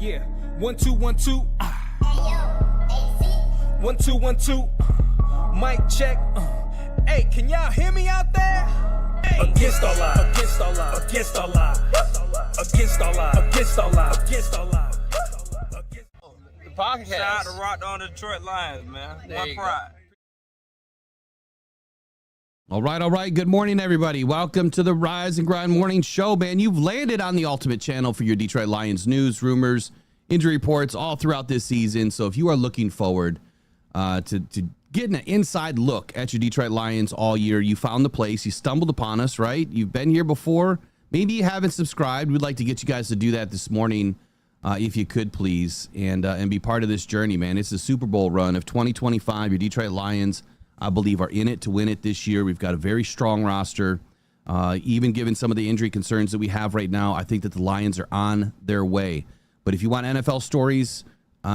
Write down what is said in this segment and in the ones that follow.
Yeah, 1 2 1 2. 1 2 1 2. Mic check. Hey, can y'all hear me out there? Hey. Against all odds. Against all odds. Against all odds. Against all odds. Against all odds. Against all odds. The podcast. Shout out to Rockhound Detroit Lions, man. My pride. All right. Good morning, everybody. Welcome to the Rise and Grind Morning Show, man. You've landed on the ultimate channel for your Detroit Lions news, rumors, injury reports all throughout this season. So if you are looking forward to getting an inside look at your Detroit Lions all year, you found the place. You stumbled upon us, right? You've been here before. Maybe you haven't subscribed. We'd like to get you guys to do that this morning, if you could, please, and be part of this journey, man. It's the Super Bowl run of 2025. Your Detroit Lions, I believe, are in it to win it this year. We've got a very strong roster. Even given some of the injury concerns that we have right now, I think that the Lions are on their way. But if you want NFL stories,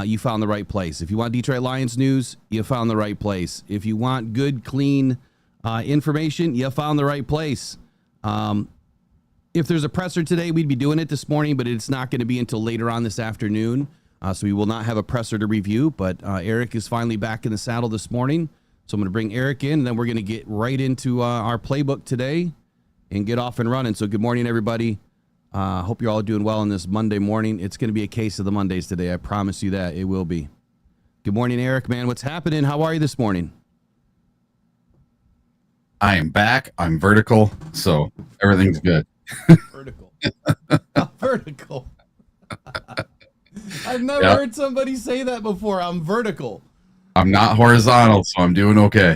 you found the right place. If you want Detroit Lions news, you found the right place. If you want good, clean information, you found the right place. If there's a presser today, we'd be doing it this morning, but it's not going to be until later on this afternoon. So we will not have a presser to review. But Eric is finally back in the saddle this morning. So I'm going to bring Eric in, and then we're going to get right into our playbook today and get off and running. So good morning, everybody. Hope you're all doing well on this Monday morning. It's going to be a case of the Mondays today. I promise you that. It will be. Good morning, Eric, man. What's happening? How are you this morning? I am back. I'm vertical, so everything's good. Vertical. Vertical. I've never heard somebody say that before. I'm vertical. I'm not horizontal, so I'm doing okay.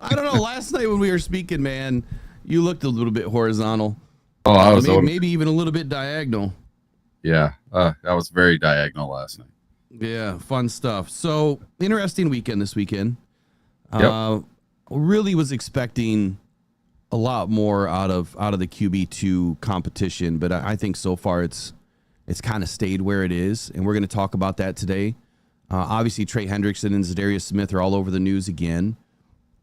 I don't know. Last night when we were speaking, man, you looked a little bit horizontal. Oh, I was maybe even a little bit diagonal. Yeah, I was very diagonal last night. Yeah, fun stuff. So interesting weekend this weekend. Yep. Really was expecting a lot more out of the QB2 competition, but I think so far it's kind of stayed where it is, and we're going to talk about that today. Obviously, Trey Hendrickson and Za'Darius Smith are all over the news again.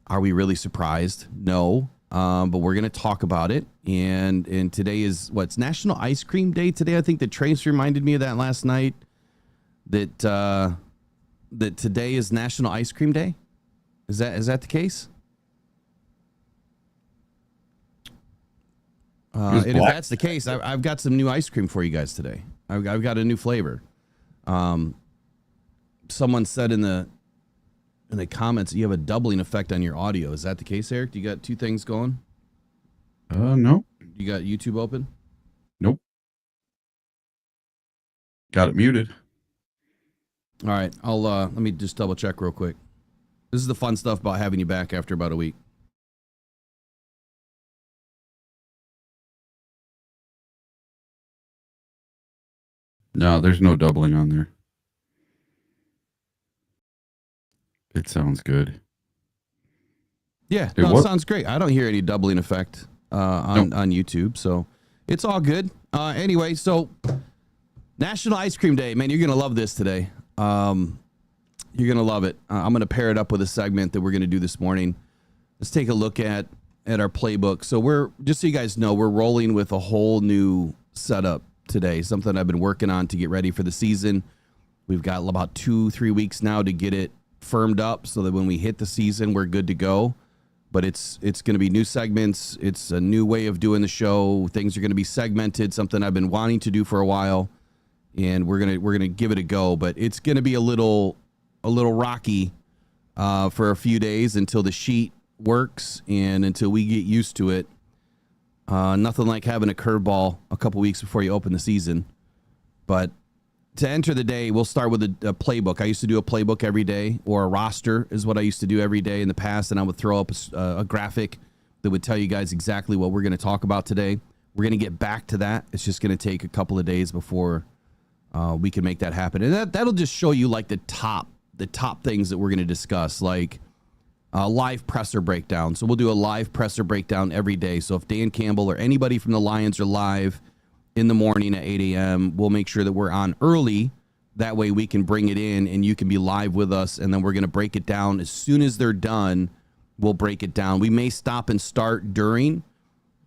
Are we really surprised? No, but we're going to talk about it. And today is it's National Ice Cream Day today. I think that Trace reminded me of that last night. That today is National Ice Cream Day. Is that the case? And if that's the case, I've got some new ice cream for you guys today. I've got a new flavor. Someone said in the comments you have a doubling effect on your audio. Is that the case, Eric? You got two things going? No. You got YouTube open? Nope. Got it muted. All right. I'll let me just double check real quick. This is the fun stuff about having you back after about a week. No, there's no doubling on there. It sounds good. Yeah, Dude, no, it sounds great. I don't hear any doubling effect on YouTube, so it's all good. Anyway, so National Ice Cream Day, man, you're gonna love this today. You're gonna love it. I'm gonna pair it up with a segment that we're gonna do this morning. Let's take a look at our playbook. So we're just so you guys know, we're rolling with a whole new setup today. Something I've been working on to get ready for the season. We've got about 2-3 weeks now to get it firmed up so that when we hit the season, we're good to go. But it's going to be new segments. It's a new way of doing the show. Things are going to be segmented, something I've been wanting to do for a while, and we're going to give it a go. But it's going to be a little rocky for a few days until the sheet works and until we get used to it. Nothing like having a curveball a couple weeks before you open the season. But to enter the day, we'll start with a playbook. I used to do a playbook every day, or a roster is what I used to do every day in the past, and I would throw up a graphic that would tell you guys exactly what we're going to talk about today. We're going to get back to that. It's just going to take a couple of days before we can make that happen. And that'll just show you like the top things that we're going to discuss, like live presser breakdown. So we'll do a live presser breakdown every day. So if Dan Campbell or anybody from the Lions are live in the morning at 8 a.m., we'll make sure that we're on early. That way we can bring it in and you can be live with us, and then we're going to break it down. As soon as they're done, we'll break it down. We may stop and start during,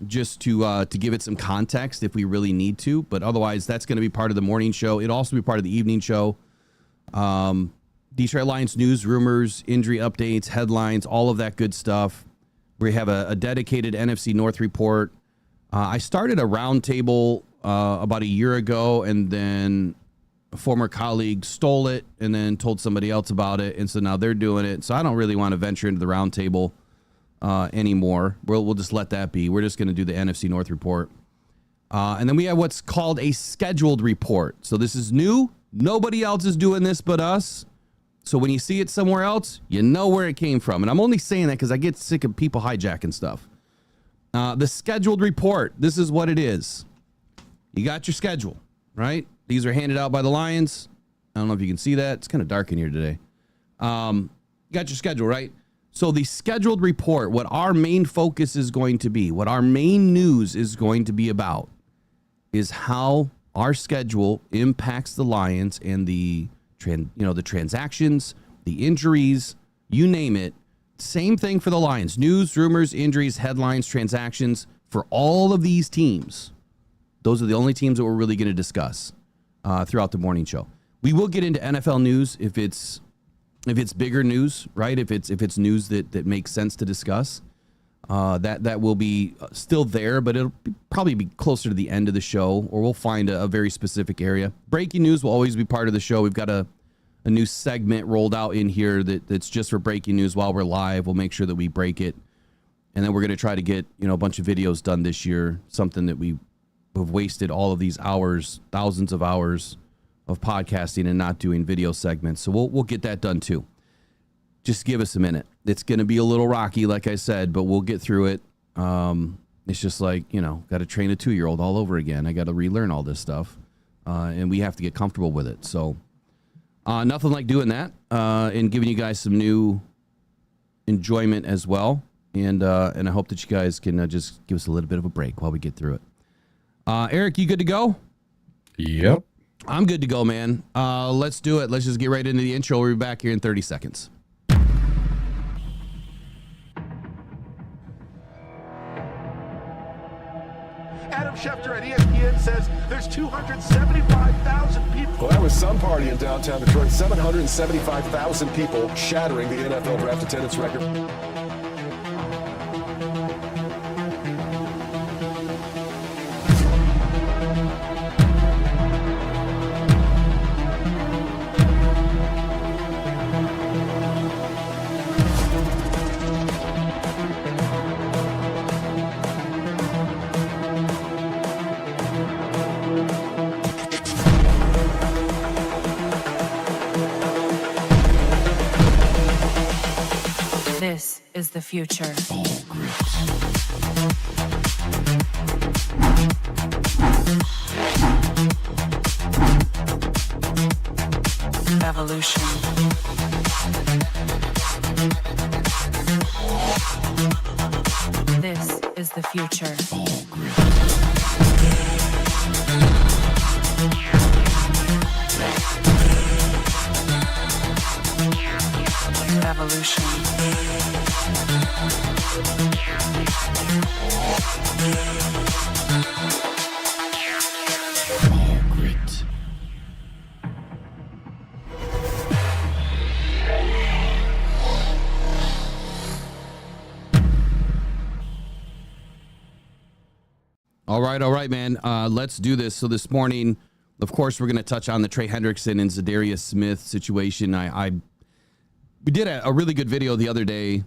just to give it some context if we really need to. But otherwise, that's going to be part of the morning show. It'll also be part of the evening show. Detroit Lions news, rumors, injury updates, headlines, all of that good stuff. We have a dedicated NFC North report. I started a roundtable about a year ago, and then a former colleague stole it and then told somebody else about it. And so now they're doing it. So I don't really want to venture into the roundtable anymore. We'll just let that be. We're just going to do the NFC North report. And then we have what's called a scheduled report. So this is new. Nobody else is doing this but us. So when you see it somewhere else, you know where it came from. And I'm only saying that because I get sick of people hijacking stuff. The scheduled report. This is what it is. You got your schedule, right? These are handed out by the Lions. I don't know if you can see that. It's kind of dark in here today. You got your schedule, right? So the scheduled report, what our main focus is going to be, what our main news is going to be about, is how our schedule impacts the Lions and the transactions, the injuries, you name it. Same thing for the Lions. News, rumors, injuries, headlines, transactions for all of these teams. Those are the only teams that we're really going to discuss throughout the morning show. We will get into NFL news if it's bigger news, right? If it's news that makes sense to discuss, that will be still there, but it'll probably be closer to the end of the show, or we'll find a very specific area. Breaking news will always be part of the show. We've got a new segment rolled out in here that's just for breaking news while we're live. We'll make sure that we break it, and then we're going to try to get a bunch of videos done this year. Something that we have wasted all of these hours, thousands of hours of podcasting and not doing video segments. So we'll get that done too. Just give us a minute. It's going to be a little rocky, like I said, but we'll get through it. It's just like, got to train a 2-year-old all over again. I got to relearn all this stuff, and we have to get comfortable with it. So nothing like doing that and giving you guys some new enjoyment as well. And I hope that you guys can just give us a little bit of a break while we get through it. Eric, you good to go? Yep. I'm good to go, man. Let's do it. Let's just get right into the intro. We'll be back here in 30 seconds. Adam Schefter at ESPN says there's 275,000 people. Well, that was some party in downtown Detroit. 775,000 people shattering the NFL draft attendance record. This is the future. Evolution. This is the future. Evolution. Great. All right, man. Let's do this. So this morning, of course, we're going to touch on the Trey Hendrickson and Za'Darius Smith situation. We did a really good video the other day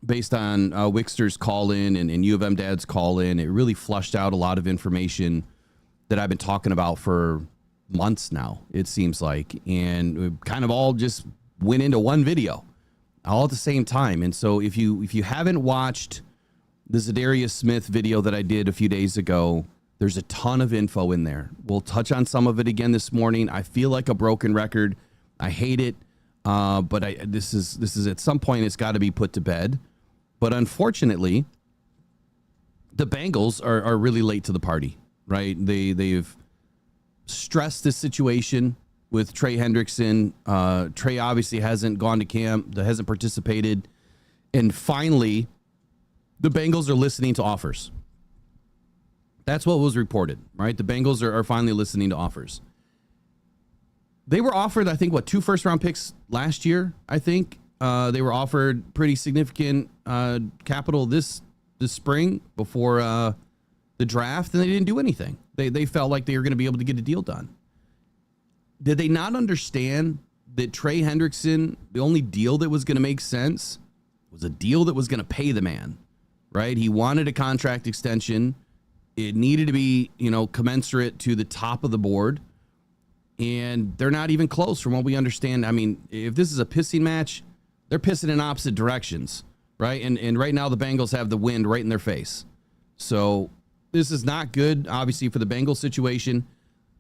based on Wickster's call in and U of M Dad's call in. It really flushed out a lot of information that I've been talking about for months now, it seems like. And we kind of all just went into one video all at the same time. And so if you haven't watched the Za'Darius Smith video that I did a few days ago, there's a ton of info in there. We'll touch on some of it again this morning. I feel like a broken record. I hate it. But this is at some point it's got to be put to bed. But unfortunately, the Bengals are really late to the party, right? They've stressed this situation with Trey Hendrickson. Trey obviously hasn't gone to camp, hasn't participated, and finally, the Bengals are listening to offers. That's what was reported, right? The Bengals are finally listening to offers. They were offered, I think, 2 first-round picks last year, I think. They were offered pretty significant capital this spring before the draft, and they didn't do anything. They felt like they were going to be able to get a deal done. Did they not understand that Trey Hendrickson, the only deal that was going to make sense was a deal that was going to pay the man, right? He wanted a contract extension. It needed to be, commensurate to the top of the board. And they're not even close from what we understand. I mean, if this is a pissing match, they're pissing in opposite directions, right? And right now the Bengals have the wind right in their face. So this is not good, obviously, for the Bengals situation.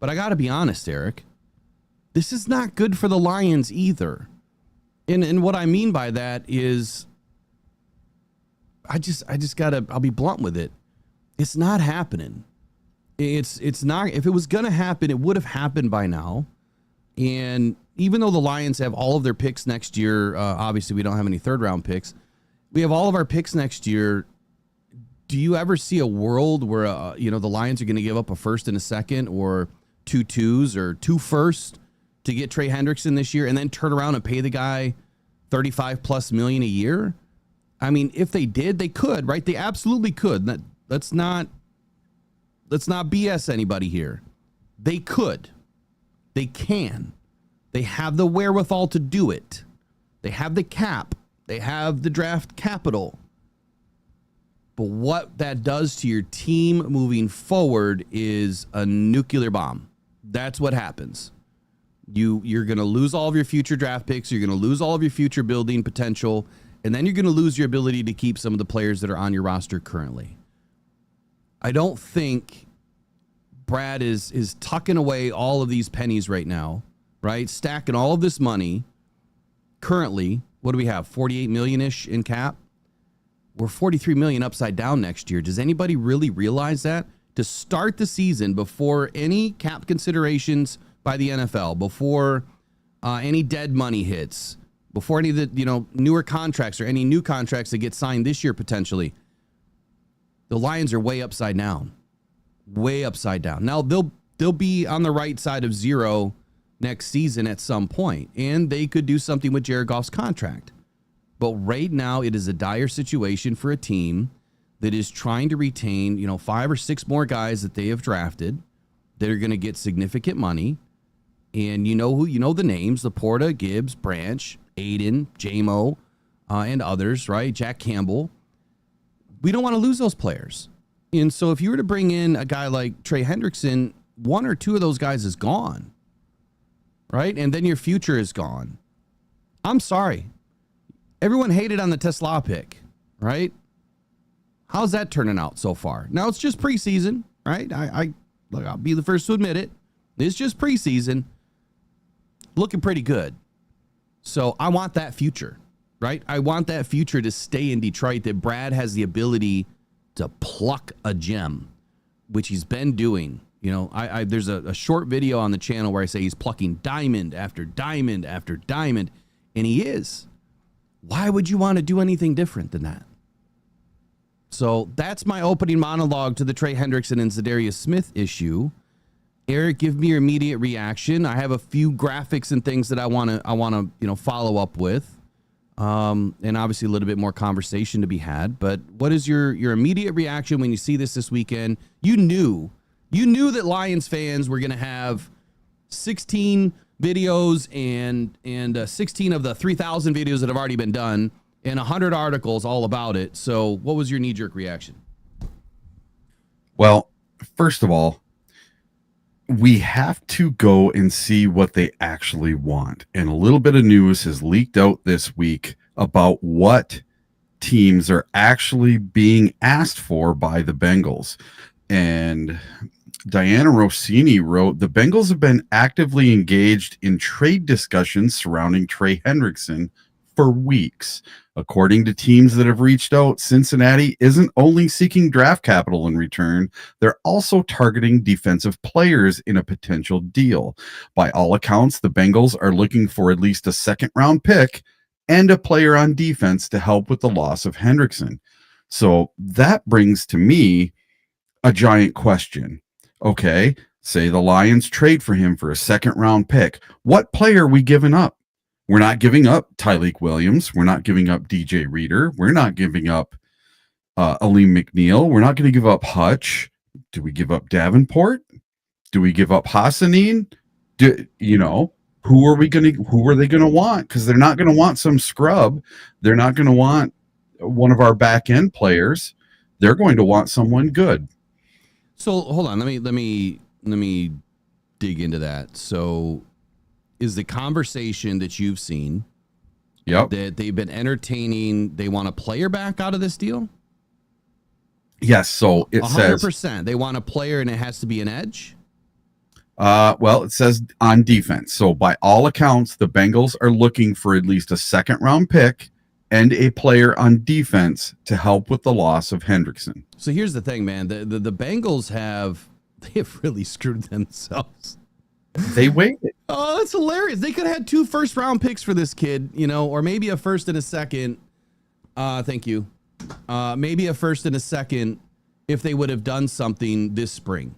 But I got to be honest, Eric. This is not good for the Lions either. And what I mean by that is I just gotta, I'll be blunt with it. It's not happening. It's not, if it was gonna happen, it would have happened by now. And even though the Lions have all of their picks next year, obviously we don't have any 3rd round picks. We have all of our picks next year. Do you ever see a world where, the Lions are going to give up a 1st and a 2nd or 2 2s or 2 1sts to get Trey Hendrickson this year and then turn around and pay the guy $35+ million a year? I mean, if they did, they could, right? They absolutely could. Let's not BS anybody here. They could. They can. They have the wherewithal to do it. They have the cap. They have the draft capital. But what that does to your team moving forward is a nuclear bomb. That's what happens. You're going to lose all of your future draft picks. You're going to lose all of your future building potential. And then you're going to lose your ability to keep some of the players that are on your roster currently. I don't think Brad is tucking away all of these pennies right now, right? Stacking all of this money. Currently, what do we have? 48 million-ish in cap? We're 43 million upside down next year. Does anybody really realize that? To start the season before any cap considerations by the NFL, before any dead money hits, before any of the newer contracts or any new contracts that get signed this year potentially, the Lions are way upside down. Way upside down. Now they'll be on the right side of zero next season at some point, and they could do something with Jared Goff's contract. But right now it is a dire situation for a team that is trying to retain, 5 or 6 more guys that they have drafted that are going to get significant money. And you know the names: Laporta, Gibbs, Branch, Aiden, J-Mo, and others, right? Jack Campbell. We don't want to lose those players. And so if you were to bring in a guy like Trey Hendrickson, 1 or 2 of those guys is gone, right? And then your future is gone. I'm sorry. Everyone hated on the Tesla pick, right? How's that turning out so far? Now it's just preseason, right? I'll be the first to admit it. It's just preseason. Looking pretty good. So I want that future, right? I want that future to stay in Detroit, that Brad has the ability to pluck a gem, which he's been doing. There's a short video on the channel where I say he's plucking diamond after diamond after diamond, and he is. Why would you want to do anything different than that? So that's my opening monologue to the Trey Hendrickson and Za'Darius Smith issue. Eric, give me your immediate reaction. I have a few graphics and things that I want to follow up with, and obviously a little bit more conversation to be had. But what is your immediate reaction when you see this weekend? You knew that Lions fans were going to have 16 videos and 16 of the 3,000 videos that have already been done and 100 articles all about it. So what was your knee-jerk reaction? Well, first of all, we have to go and see what they actually want. And a little bit of news has leaked out this week about what teams are actually being asked for by the Bengals. And Diana Rossini wrote, the Bengals have been actively engaged in trade discussions surrounding Trey Hendrickson for weeks. According to teams that have reached out, Cincinnati isn't only seeking draft capital in return, they're also targeting defensive players in a potential deal. By all accounts, the Bengals are looking for at least a 2nd-round pick and a player on defense to help with the loss of Hendrickson. So that brings to me a giant question. Okay, say the Lions trade for him for a second-round pick. What player are we giving up? We're not giving up Tyleek Williams. We're not giving up DJ Reader. We're not giving up Aleem McNeil. We're not going to give up Hutch. Do we give up Davenport? Do we give up Hassanin? Who are they going to want? Because they're not going to want some scrub. They're not going to want one of our back end players. They're going to want someone good. So hold on, let me dig into that. So is the conversation that you've seen that they've been entertaining, they want a player back out of this deal? Yes, so it 100%. says They want a player and it has to be an edge? Well, it says on defense. So by all accounts, the Bengals are looking for at least a second-round pick and a player on defense to help with the loss of Hendrickson. So here's the thing, man. The Bengals have really screwed themselves. They waited. Oh, that's hilarious. They could have had 2 first-round picks for this kid, or maybe a first and a second. Thank you. Maybe a first and a second if they would have done something this spring.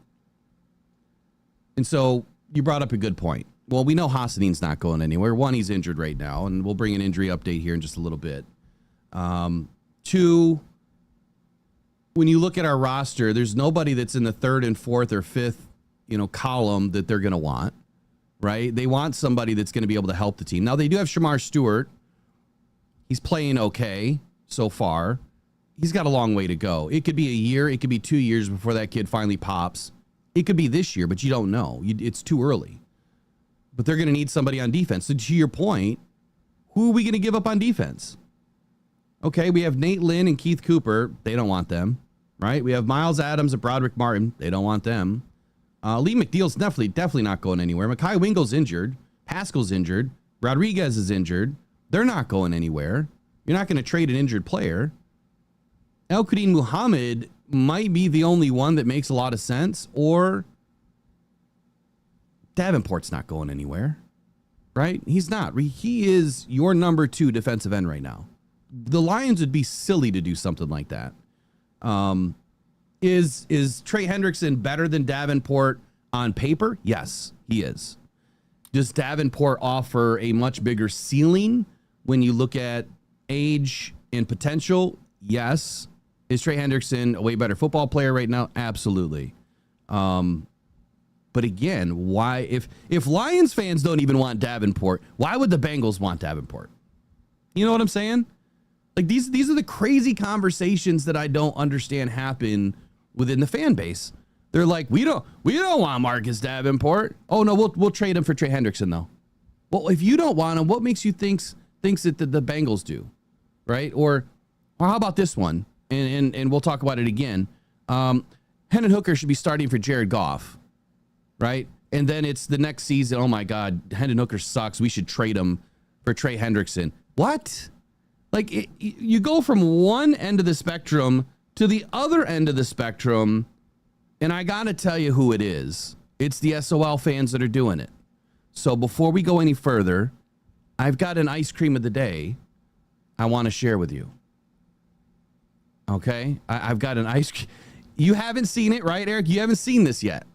And so you brought up a good point. Well, we know Hassanin's not going anywhere. 1, he's injured right now, and we'll bring an injury update here in just a little bit. 2, when you look at our roster, there's nobody that's in the 3rd and 4th or 5th, column that they're going to want, right? They want somebody that's going to be able to help the team. Now, they do have Shamar Stewart. He's playing okay so far. He's got a long way to go. It could be a year. It could be 2 years before that kid finally pops. It could be this year, but you don't know. It's too early. But they're going to need somebody on defense. So to your point, who are we going to give up on defense? Okay, we have Nate Lynn and Keith Cooper. They don't want them, right? We have Miles Adams and Broderick Martin. They don't want them. Lee McNeil's definitely not going anywhere. Mekhi Wingle's injured. Pascal's injured. Rodriguez is injured. They're not going anywhere. You're not going to trade an injured player. El-Quadin Muhammad might be the only one that makes a lot of sense, or Davenport's not going anywhere, right? He's not. He is your number 2 defensive end right now. The Lions would be silly to do something like that. Is Trey Hendrickson better than Davenport on paper? Yes, he is. Does Davenport offer a much bigger ceiling when you look at age and potential? Yes. Is Trey Hendrickson a way better football player right now? Absolutely. But again, why, if Lions fans don't even want Davenport, why would the Bengals want Davenport? You know what I'm saying? Like these are the crazy conversations that I don't understand happen within the fan base. They're like, we don't want Marcus Davenport. Oh no, we'll trade him for Trey Hendrickson though. Well, if you don't want him, what makes you thinks that the Bengals do, right? Or how about this one? And we'll talk about it again. Hendon Hooker should be starting for Jared Goff, right? And then it's the next season. Oh my God, Hendon Hooker sucks. We should trade him for Trey Hendrickson. What? Like you go from one end of the spectrum to the other end of the spectrum, and I gotta tell you who it is. It's the SOL fans that are doing it. So before we go any further, I've got an ice cream of the day I want to share with you. Okay, I've got an ice cream. You haven't seen it, right, Eric? You haven't seen this yet.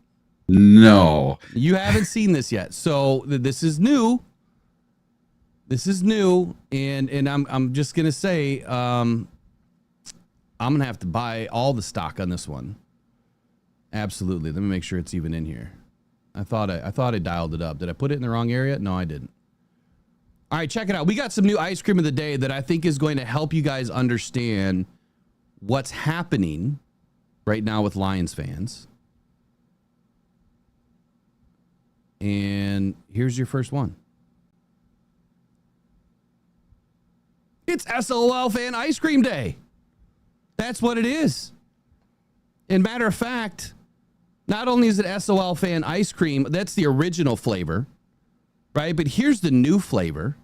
No. You haven't seen this yet. So this is new. This is new, and I'm just gonna say I'm gonna have to buy all the stock on this one. Absolutely. Let me make sure it's even in here. I thought I dialed it up. Did I put it in the wrong area? No, I didn't. All right, check it out. We got some new ice cream of the day that I think is going to help you guys understand what's happening right now with Lions fans. And here's your first one. It's SOL Fan Ice Cream Day. That's what it is. And matter of fact, not only is it SOL Fan Ice Cream, that's the original flavor, right? But here's the new flavor.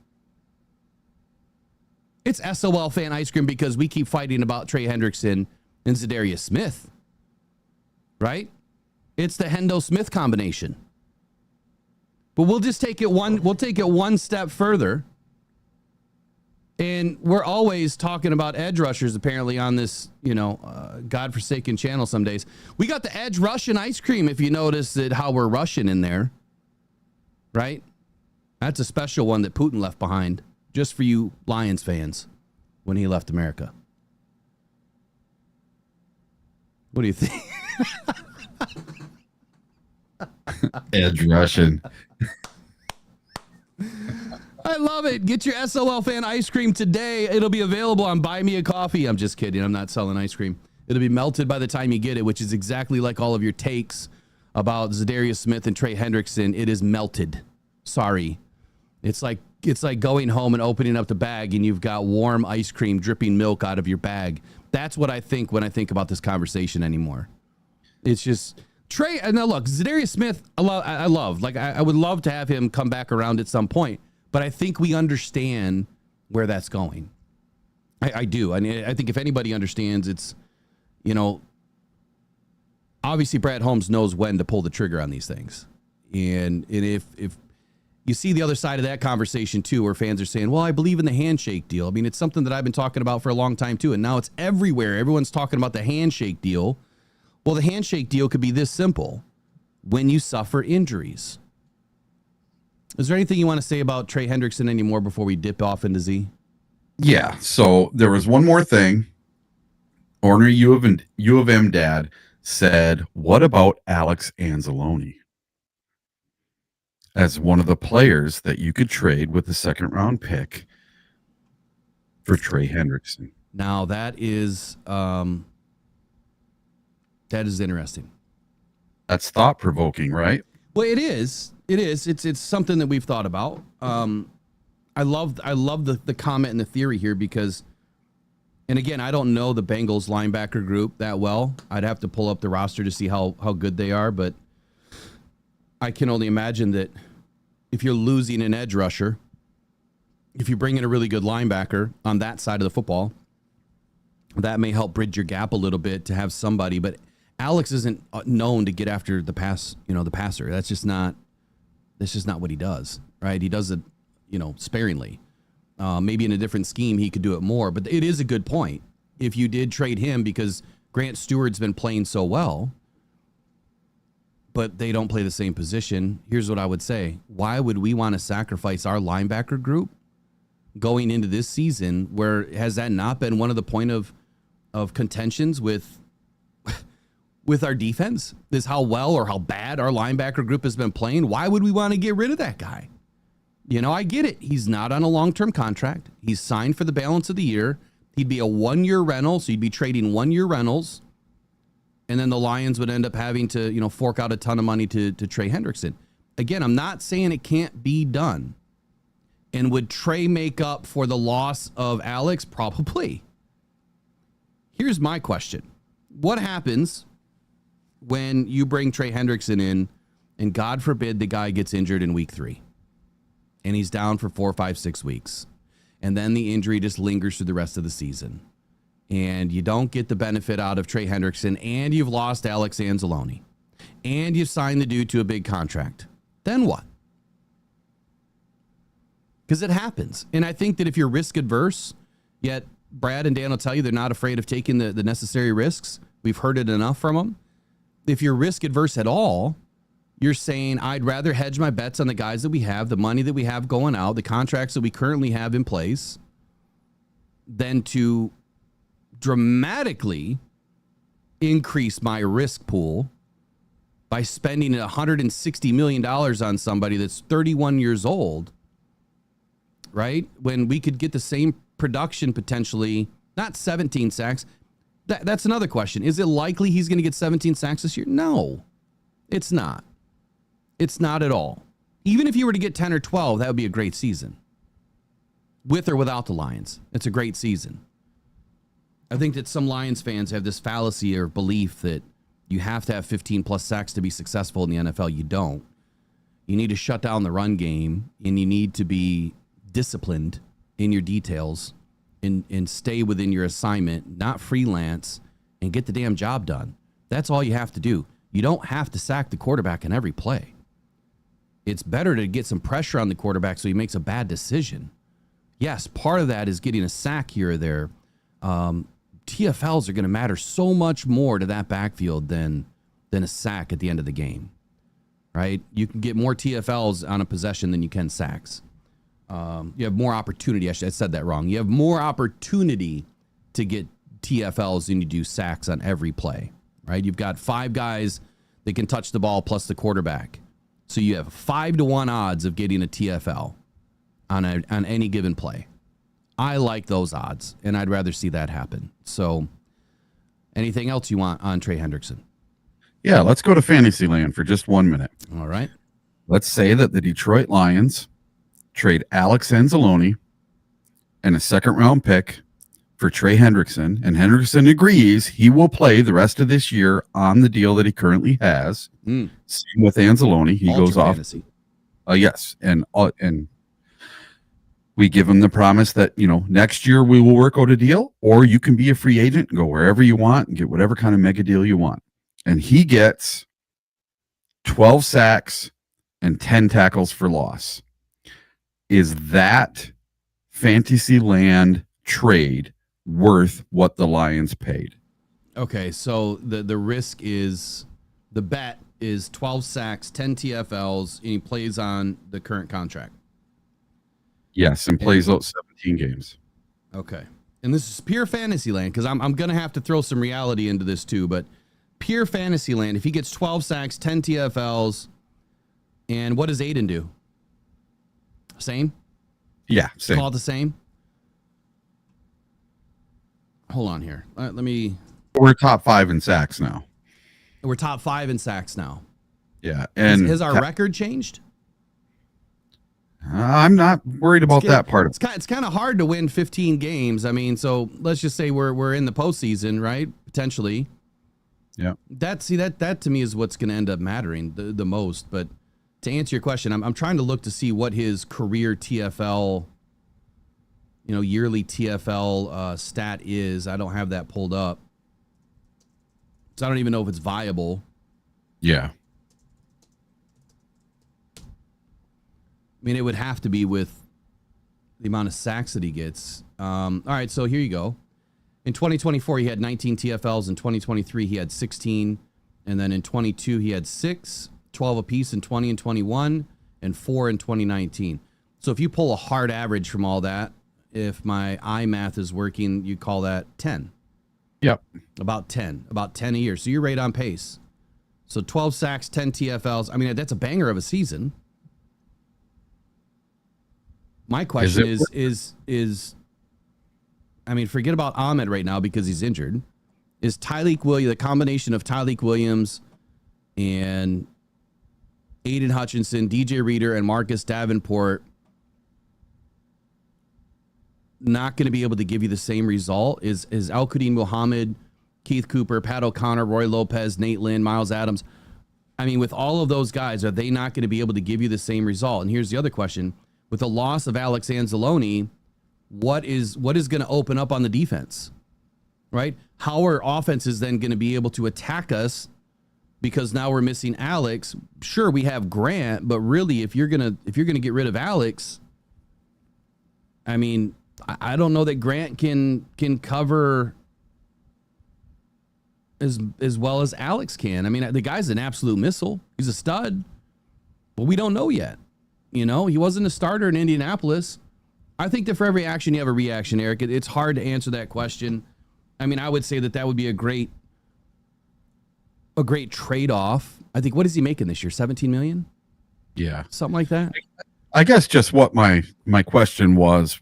It's SOL Fan Ice Cream because we keep fighting about Trey Hendrickson and Za'Darius Smith, right? It's the Hendo Smith combination. But we'll just take it one step further. And we're always talking about edge rushers, apparently, on this, godforsaken channel some days. We got the edge Russian ice cream, if you notice that how we're Russian in there. Right? That's a special one that Putin left behind just for you Lions fans when he left America. What do you think? Edge Russian. I love it. Get your SOL fan ice cream today. It'll be available on Buy Me a Coffee. I'm just kidding. I'm not selling ice cream. It'll be melted by the time you get it, which is exactly like all of your takes about Za'Darius Smith and Trey Hendrickson. It is melted. Sorry. It's like going home and opening up the bag and you've got warm ice cream dripping milk out of your bag. That's what I think when I think about this conversation anymore. It's just Trey. Now look, Za'Darius Smith, I love. Like I would love to have him come back around at some point. But I think we understand where that's going. I do. I mean, I think if anybody understands, it's, obviously Brad Holmes knows when to pull the trigger on these things. And if you see the other side of that conversation too, where fans are saying, well, I believe in the handshake deal. I mean, it's something that I've been talking about for a long time too. And now it's everywhere. Everyone's talking about the handshake deal. Well, the handshake deal could be this simple: when you suffer injuries. Is there anything you want to say about Trey Hendrickson anymore before we dip off into Z? Yeah. So there was one more thing. Ornery U of M dad said, what about Alex Anzalone as one of the players that you could trade with the second round pick for Trey Hendrickson? Now that is interesting. That's thought provoking, right? Well, it is. It is. It's something that we've thought about. I love the comment and the theory here because, and again, I don't know the Bengals linebacker group that well. I'd have to pull up the roster to see how good they are, but I can only imagine that if you're losing an edge rusher, if you bring in a really good linebacker on that side of the football, that may help bridge your gap a little bit to have somebody. But Alex isn't known to get after the passer. That's just not what he does, right? He does it, sparingly. Maybe in a different scheme, he could do it more, but it is a good point. If you did trade him because Grant Stewart's been playing so well, but they don't play the same position, here's what I would say. Why would we want to sacrifice our linebacker group going into this season? Where has that not been one of the point of contentions with our defense, is how well or how bad our linebacker group has been playing? Why would we want to get rid of that guy? I get it. He's not on a long-term contract. He's signed for the balance of the year. He'd be a 1-year rental, so you'd be trading 1-year rentals. And then the Lions would end up having to, fork out a ton of money to Trey Hendrickson. Again, I'm not saying it can't be done. And would Trey make up for the loss of Alex? Probably. Here's my question. What happens when you bring Trey Hendrickson in and God forbid the guy gets injured in week 3 and he's down for 4, 5, 6 weeks, and then the injury just lingers through the rest of the season, and you don't get the benefit out of Trey Hendrickson, and you've lost Alex Anzalone, and you've signed the dude to a big contract? Then what? Because it happens. And I think that if you're risk adverse, yet Brad and Dan will tell you they're not afraid of taking the necessary risks. We've heard it enough from them. If you're risk adverse at all, you're saying, I'd rather hedge my bets on the guys that we have, the money that we have going out, the contracts that we currently have in place, than to dramatically increase my risk pool by spending $160 million on somebody that's 31 years old, right? When we could get the same production potentially, not 17 sacks. That's another question. Is it likely he's going to get 17 sacks this year? No, it's not. It's not at all. Even if you were to get 10 or 12, that would be a great season. With or without the Lions, it's a great season. I think that some Lions fans have this fallacy or belief that you have to have 15 plus sacks to be successful in the NFL. You don't. You need to shut down the run game, and you need to be disciplined in your details and stay within your assignment, not freelance, and get the damn job done. That's all you have to do. You don't have to sack the quarterback in every play. It's better to get some pressure on the quarterback so he makes a bad decision. yes, part of that is getting a sack here or there. TFLs are going to matter so much more to that backfield than a sack at the end of the game, right? You can get more TFLs on a possession than you can sacks. You have more opportunity. I said that wrong. You have more opportunity to get TFLs than you do sacks on every play, right? You've got 5 guys that can touch the ball plus the quarterback. So you have 5-1 odds of getting a TFL on any given play. I like those odds, and I'd rather see that happen. So anything else you want on Trey Hendrickson? Yeah, let's go to Fantasyland for just 1 minute. All right. Let's say that the Detroit Lions trade Alex Anzalone and a second-round pick for Trey Hendrickson, and Hendrickson agrees he will play the rest of this year on the deal that he currently has. Same with Anzalone. He Ultra goes off. fantasy. Yes, and we give him the promise that, next year we will work out a deal, or you can be a free agent and go wherever you want and get whatever kind of mega deal you want. And he gets 12 sacks and 10 tackles for loss. Is that Fantasyland trade worth what the Lions paid? Okay, so the risk is, the bet is 12 sacks, 10 TFLs, and he plays on the current contract. Yes, and plays out 17 games. Okay. And this is pure fantasy land, because I'm going to have to throw some reality into this too, but pure fantasy land, if he gets 12 sacks, 10 TFLs, and what does Aiden do? Same? Yeah, same. Call it the same? Hold on here. Let me... We're top 5 in sacks now. We're top 5 in sacks now. Yeah. And has our record changed? I'm not worried about that part of it. It's kind of hard to win 15 games. I mean, so let's just say we're in the postseason, right? Potentially. Yeah. That to me is what's going to end up mattering the most. But to answer your question, I'm trying to look to see what his career TFL, yearly TFL stat is. I don't have that pulled up, so I don't even know if it's viable. Yeah. I mean, it would have to be with the amount of sacks that he gets. All right, so here you go. In 2024, he had 19 TFLs. In 2023, he had 16. And then in 22, he had 6, 12 apiece in 20 and 21, and 4 in 2019. So if you pull a hard average from all that, if my eye math is working, you call that 10. Yep. About 10 a year. So you're right on pace. So 12 sacks, 10 TFLs. I mean, that's a banger of a season. My question is I mean, forget about Ahmed right now because he's injured. Is Tyleik Williams, the combination of Tyleik Williams and Aiden Hutchinson, DJ Reader, and Marcus Davenport not going to be able to give you the same result? Is Al-Qadim Muhammad, Keith Cooper, Pat O'Connor, Roy Lopez, Nate Lynn, Miles Adams? I mean, with all of those guys, are they not going to be able to give you the same result? And here's the other question. With the loss of Alex Anzalone, what is going to open up on the defense, right? How are offenses then going to be able to attack us because now we're missing Alex? Sure, we have Grant, but really, if you're gonna get rid of Alex, I mean, I don't know that Grant can cover as well as Alex can. I mean, the guy's an absolute missile. He's a stud, but we don't know yet. He wasn't a starter in Indianapolis. I think that for every action, you have a reaction, Eric. It's hard to answer that question. I mean, I would say that would be a great trade-off. I think, what is he making this year? 17 million? Yeah. Something like that. I guess just what my question was,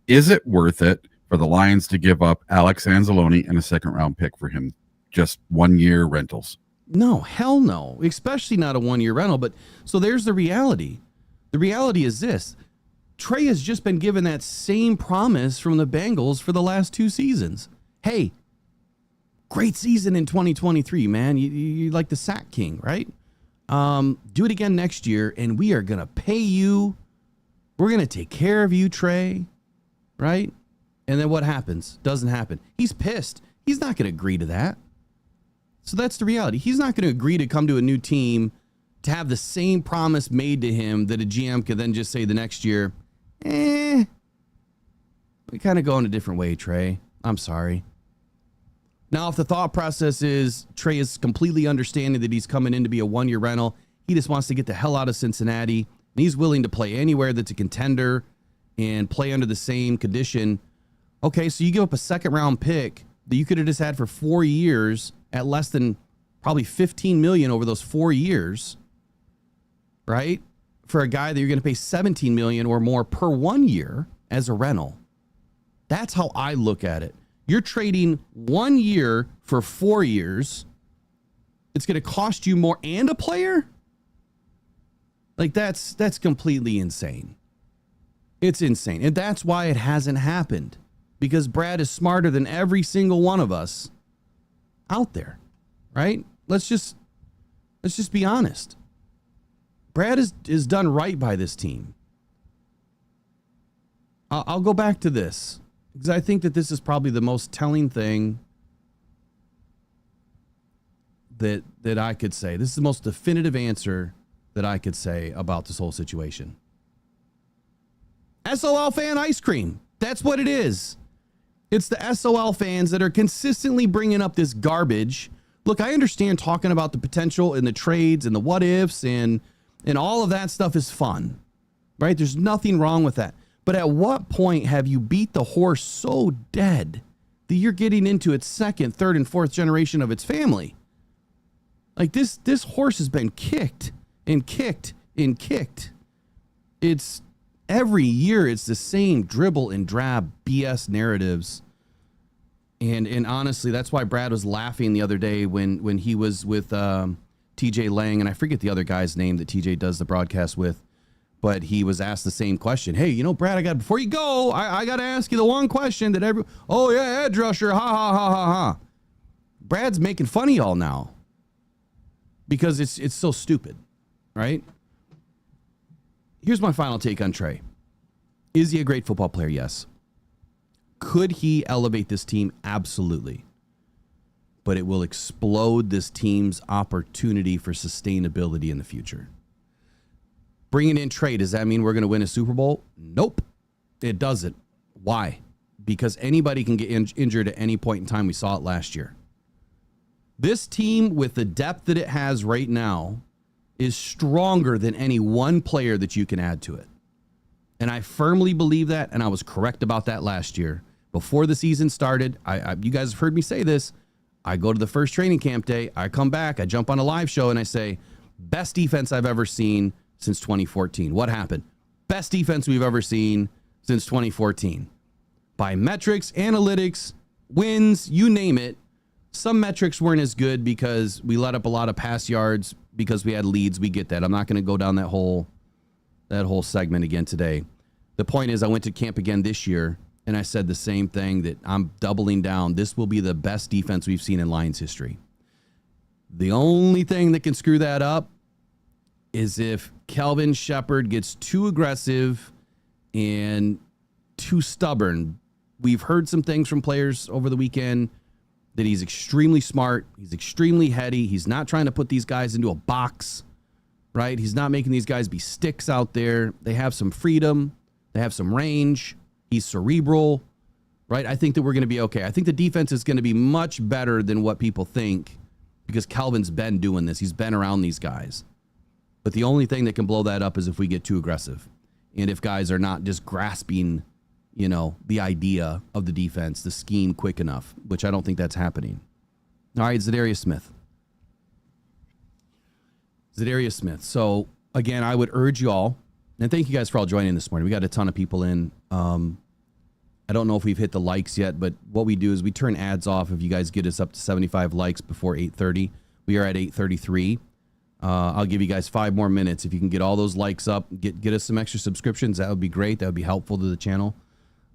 is it worth it for the Lions to give up Alex Anzalone and a second-round pick for him? Just 1 year rentals? No, hell no. Especially not a 1 year rental. But so there's the reality. The reality is this. Trey has just been given that same promise from the Bengals for the last 2 seasons. Hey, great season in 2023, man. You like the sack king, right? Do it again next year, and we are going to pay you. We're going to take care of you, Trey, right? And then what happens? Doesn't happen. He's pissed. He's not going to agree to that. So that's the reality. He's not going to agree to come to a new team to have the same promise made to him that a GM could then just say the next year, We kind of go in a different way, Trey. I'm sorry. Now, if the thought process is Trey is completely understanding that he's coming in to be a one-year rental, he just wants to get the hell out of Cincinnati, and he's willing to play anywhere that's a contender and play under the same condition. Okay, so you give up a second-round pick that you could have just had for 4 years at less than probably $15 million over those 4 years, right? For a guy that you're going to pay $17 million or more per 1 year as a rental. That's how I look at it. You're trading 1 year for 4 years. It's going to cost you more and a player? Like that's completely insane. It's insane. And that's why it hasn't happened. Because Brad is smarter than every single one of us out there, right? Let's just be honest. Brad is done right by this team. I'll go back to this because I think that this is probably the most telling thing that I could say. This is the most definitive answer that I could say about this whole situation. SOL fan ice cream. That's what it is. It's the SOL fans that are consistently bringing up this garbage. Look, I understand talking about the potential and the trades and the what ifs and all of that stuff is fun, right? There's nothing wrong with that. But at what point have you beat the horse so dead that you're getting into its second, third, and fourth generation of its family? Like this horse has been kicked and kicked and kicked. It's every year it's the same dribble and drab BS narratives. And honestly, that's why Brad was laughing the other day when he was with TJ Lang, and I forget the other guy's name that TJ does the broadcast with, but he was asked the same question. Hey, you know, Brad, before you go, I got to ask you the one question that oh yeah, edge rusher, ha ha ha ha ha. Brad's making fun of y'all now because it's so stupid, right? Here's my final take on Trey. Is he a great football player? Yes. Could he elevate this team? Absolutely. But it will explode this team's opportunity for sustainability in the future. Bringing in Trey, does that mean we're going to win a Super Bowl? Nope, it doesn't. Why? Because anybody can get injured at any point in time. We saw it last year. This team, with the depth that it has right now, is stronger than any one player that you can add to it. And I firmly believe that, and I was correct about that last year. Before the season started, you guys have heard me say this. I go to the first training camp day, I come back, I jump on a live show, and I say, best defense I've ever seen since 2014. What happened? Best defense we've ever seen since 2014. By metrics, analytics, wins, you name it. Some metrics weren't as good because we let up a lot of pass yards because we had leads. We get that. I'm not going to go down that whole segment again today. The point is I went to camp again this year, and I said the same thing, that I'm doubling down. This will be the best defense we've seen in Lions history. The only thing that can screw that up is if Kelvin Shepard gets too aggressive and too stubborn. We've heard some things from players over the weekend that he's extremely smart. He's extremely heady. He's not trying to put these guys into a box, right? He's not making these guys be sticks out there. They have some freedom. They have some range. He's cerebral, right? I think that we're going to be okay. I think the defense is going to be much better than what people think because Kelvin's been doing this. He's been around these guys. But the only thing that can blow that up is if we get too aggressive and if guys are not just grasping, you know, the idea of the defense, the scheme quick enough, which I don't think that's happening. All right, Za'Darius Smith. Za'Darius Smith. So, again, I would urge you all, and thank you guys for all joining this morning. We got a ton of people in. I don't know if we've hit the likes yet, but what we do is we turn ads off if you guys get us up to 75 likes before 8:30. We are at 8:33. I'll give you guys 5 more minutes. If you can get all those likes up, get us some extra subscriptions, that would be great. That would be helpful to the channel.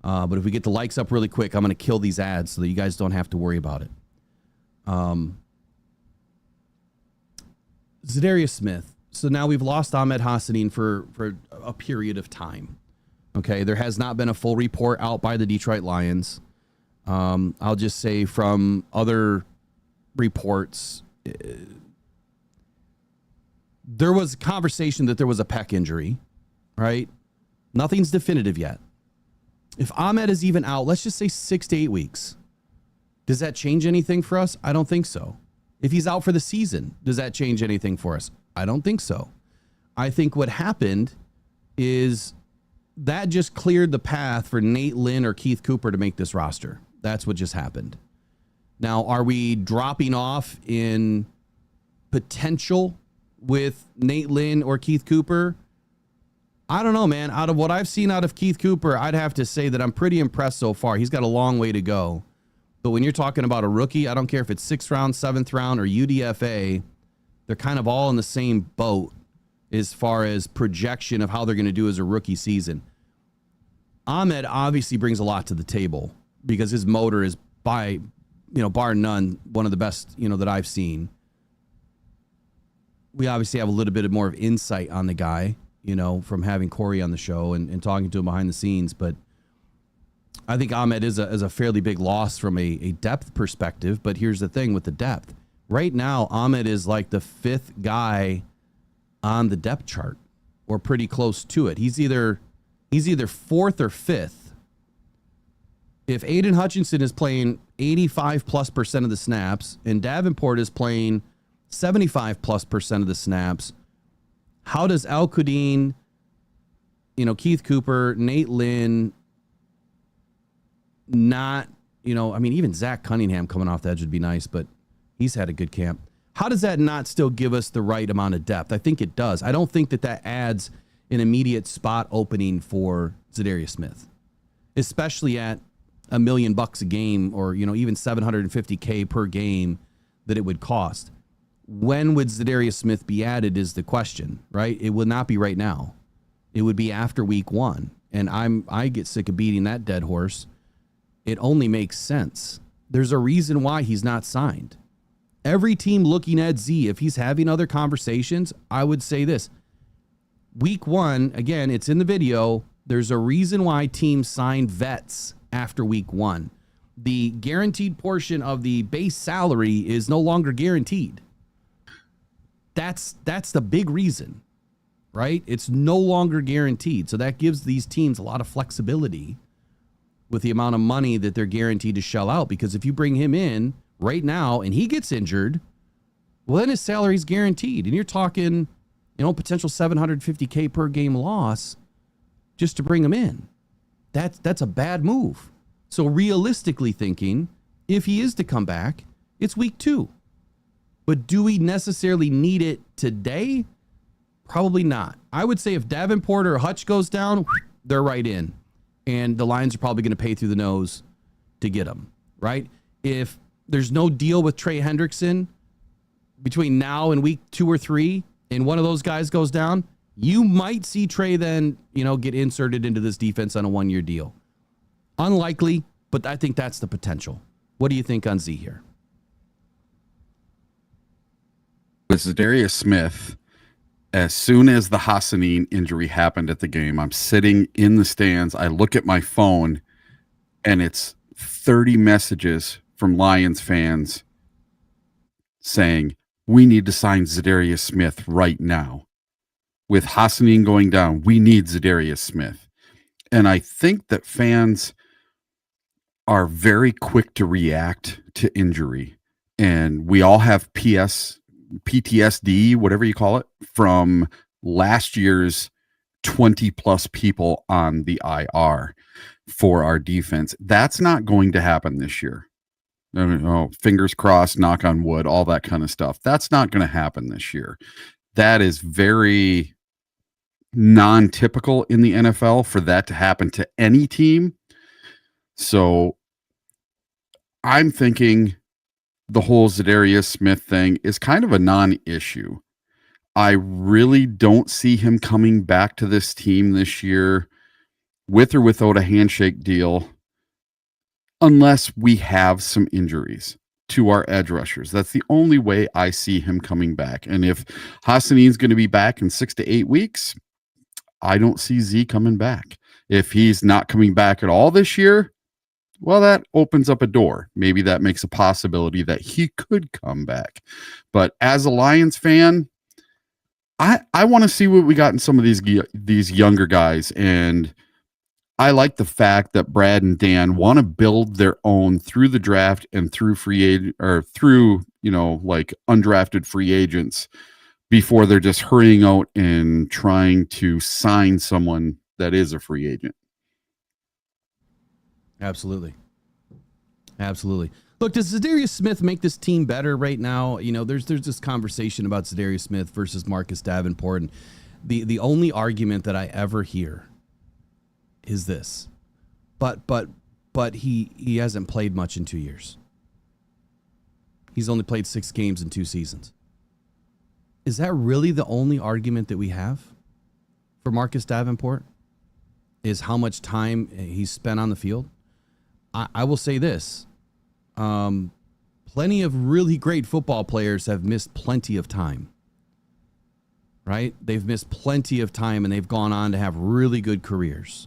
But if we get the likes up really quick, I'm going to kill these ads so that you guys don't have to worry about it. Za'Darius Smith. So now we've lost Ahmed Hassanin for a period of time. Okay, there has not been a full report out by the Detroit Lions. I'll just say from other reports, there was conversation that there was a pec injury, right? Nothing's definitive yet. If Ahmed is even out, let's just say 6 to 8 weeks, does that change anything for us? I don't think so. If he's out for the season, does that change anything for us? I don't think so. I think what happened is that just cleared the path for Nate Lynn or Keith Cooper to make this roster. That's what just happened. Now, are we dropping off in potential with Nate Lynn or Keith Cooper? I don't know, man. Out of what I've seen out of Keith Cooper, I'd have to say that I'm pretty impressed so far. He's got a long way to go. But when you're talking about a rookie, I don't care if it's 6th round, 7th round, or UDFA, they're kind of all in the same boat as far as projection of how they're going to do as a rookie season. Ahmed obviously brings a lot to the table because his motor is bar none, one of the best, that I've seen. We obviously have a little bit more of insight on the guy, from having Corey on the show and talking to him behind the scenes. But I think Ahmed is a fairly big loss from a depth perspective. But here's the thing with the depth. Right now, Ahmed is like the 5th guy on the depth chart or pretty close to it. He's either 4th or 5th. If Aiden Hutchinson is playing 85+% of the snaps and Davenport is playing 75+% of the snaps, how does Al-Quddin, Keith Cooper, Nate Lynn, not, even Zach Cunningham coming off the edge would be nice, but he's had a good camp. How does that not still give us the right amount of depth? I think it does. I don't think that adds an immediate spot opening for Za'Darius Smith, especially at $1 million a game or, even $750K per game that it would cost. When would Za'Darius Smith be added is the question, right? It would not be right now. It would be after week 1. And I get sick of beating that dead horse. It only makes sense. There's a reason why he's not signed. Every team looking at Z, if he's having other conversations, I would say this. Week 1, again, it's in the video. There's a reason why teams sign vets after week 1. The guaranteed portion of the base salary is no longer guaranteed. That's the big reason, right? It's no longer guaranteed. So that gives these teams a lot of flexibility with the amount of money that they're guaranteed to shell out. Because if you bring him in right now and he gets injured, well, then his salary's guaranteed. And you're talking, potential $750K per game loss just to bring him in. That's a bad move. So realistically thinking, if he is to come back, it's week 2. But do we necessarily need it today? Probably not. I would say if Davenport or Hutch goes down, they're right in. And the Lions are probably going to pay through the nose to get him, right? If there's no deal with Trey Hendrickson between now and week 2 or 3, and one of those guys goes down, you might see Trey then, get inserted into this defense on a 1-year deal. Unlikely, but I think that's the potential. What do you think on Z here? With Za'Darius Smith, as soon as the Hassanin injury happened at the game, I'm sitting in the stands. I look at my phone, and it's 30 messages from Lions fans saying, we need to sign Za'Darius Smith right now. With Hassanin going down, we need Za'Darius Smith. And I think that fans are very quick to react to injury. And we all have PTSD, whatever you call it, from last year's 20+ people on the IR for our defense. That's not going to happen this year. Fingers crossed, knock on wood, all that kind of stuff. That's not going to happen this year. That is very non-typical in the NFL for that to happen to any team. So I'm thinking the whole Za'Darius Smith thing is kind of a non-issue. I really don't see him coming back to this team this year with or without a handshake deal unless we have some injuries to our edge rushers. That's the only way I see him coming back. And if Hassanin's going to be back in 6 to 8 weeks, I don't see Z coming back. If he's not coming back at all this year, well, that opens up a door. Maybe that makes a possibility that he could come back. But as a Lions fan, I want to see what we got in some of these younger guys. And I like the fact that Brad and Dan want to build their own through the draft and through free agent or through, like undrafted free agents before they're just hurrying out and trying to sign someone that is a free agent. Absolutely. Absolutely. Look, does Za'Darius Smith make this team better right now? There's this conversation about Za'Darius Smith versus Marcus Davenport. And the only argument that I ever hear is this. But he hasn't played much in 2 years. He's only played 6 games in 2 seasons. Is that really the only argument that we have for Marcus Davenport? Is how much time he's spent on the field? I will say this. Plenty of really great football players have missed plenty of time. Right? They've missed plenty of time and they've gone on to have really good careers.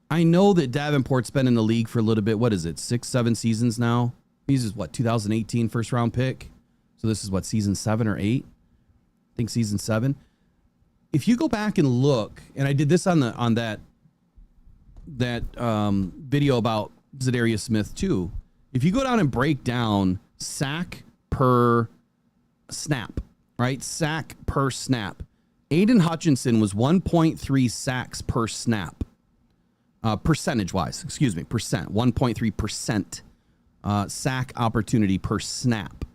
I know that Davenport's been in the league for a little bit. What is it? 6-7 seasons now? He's 2018 first round pick. So this is season 7 or 8? I think season 7. If you go back and look, and I did this on that video about Za'Darius Smith too. If you go down and break down sack per snap, right? Sack per snap. Aiden Hutchinson was 1.3 sacks per snap. Percentage-wise, 1.3% sack opportunity per snap.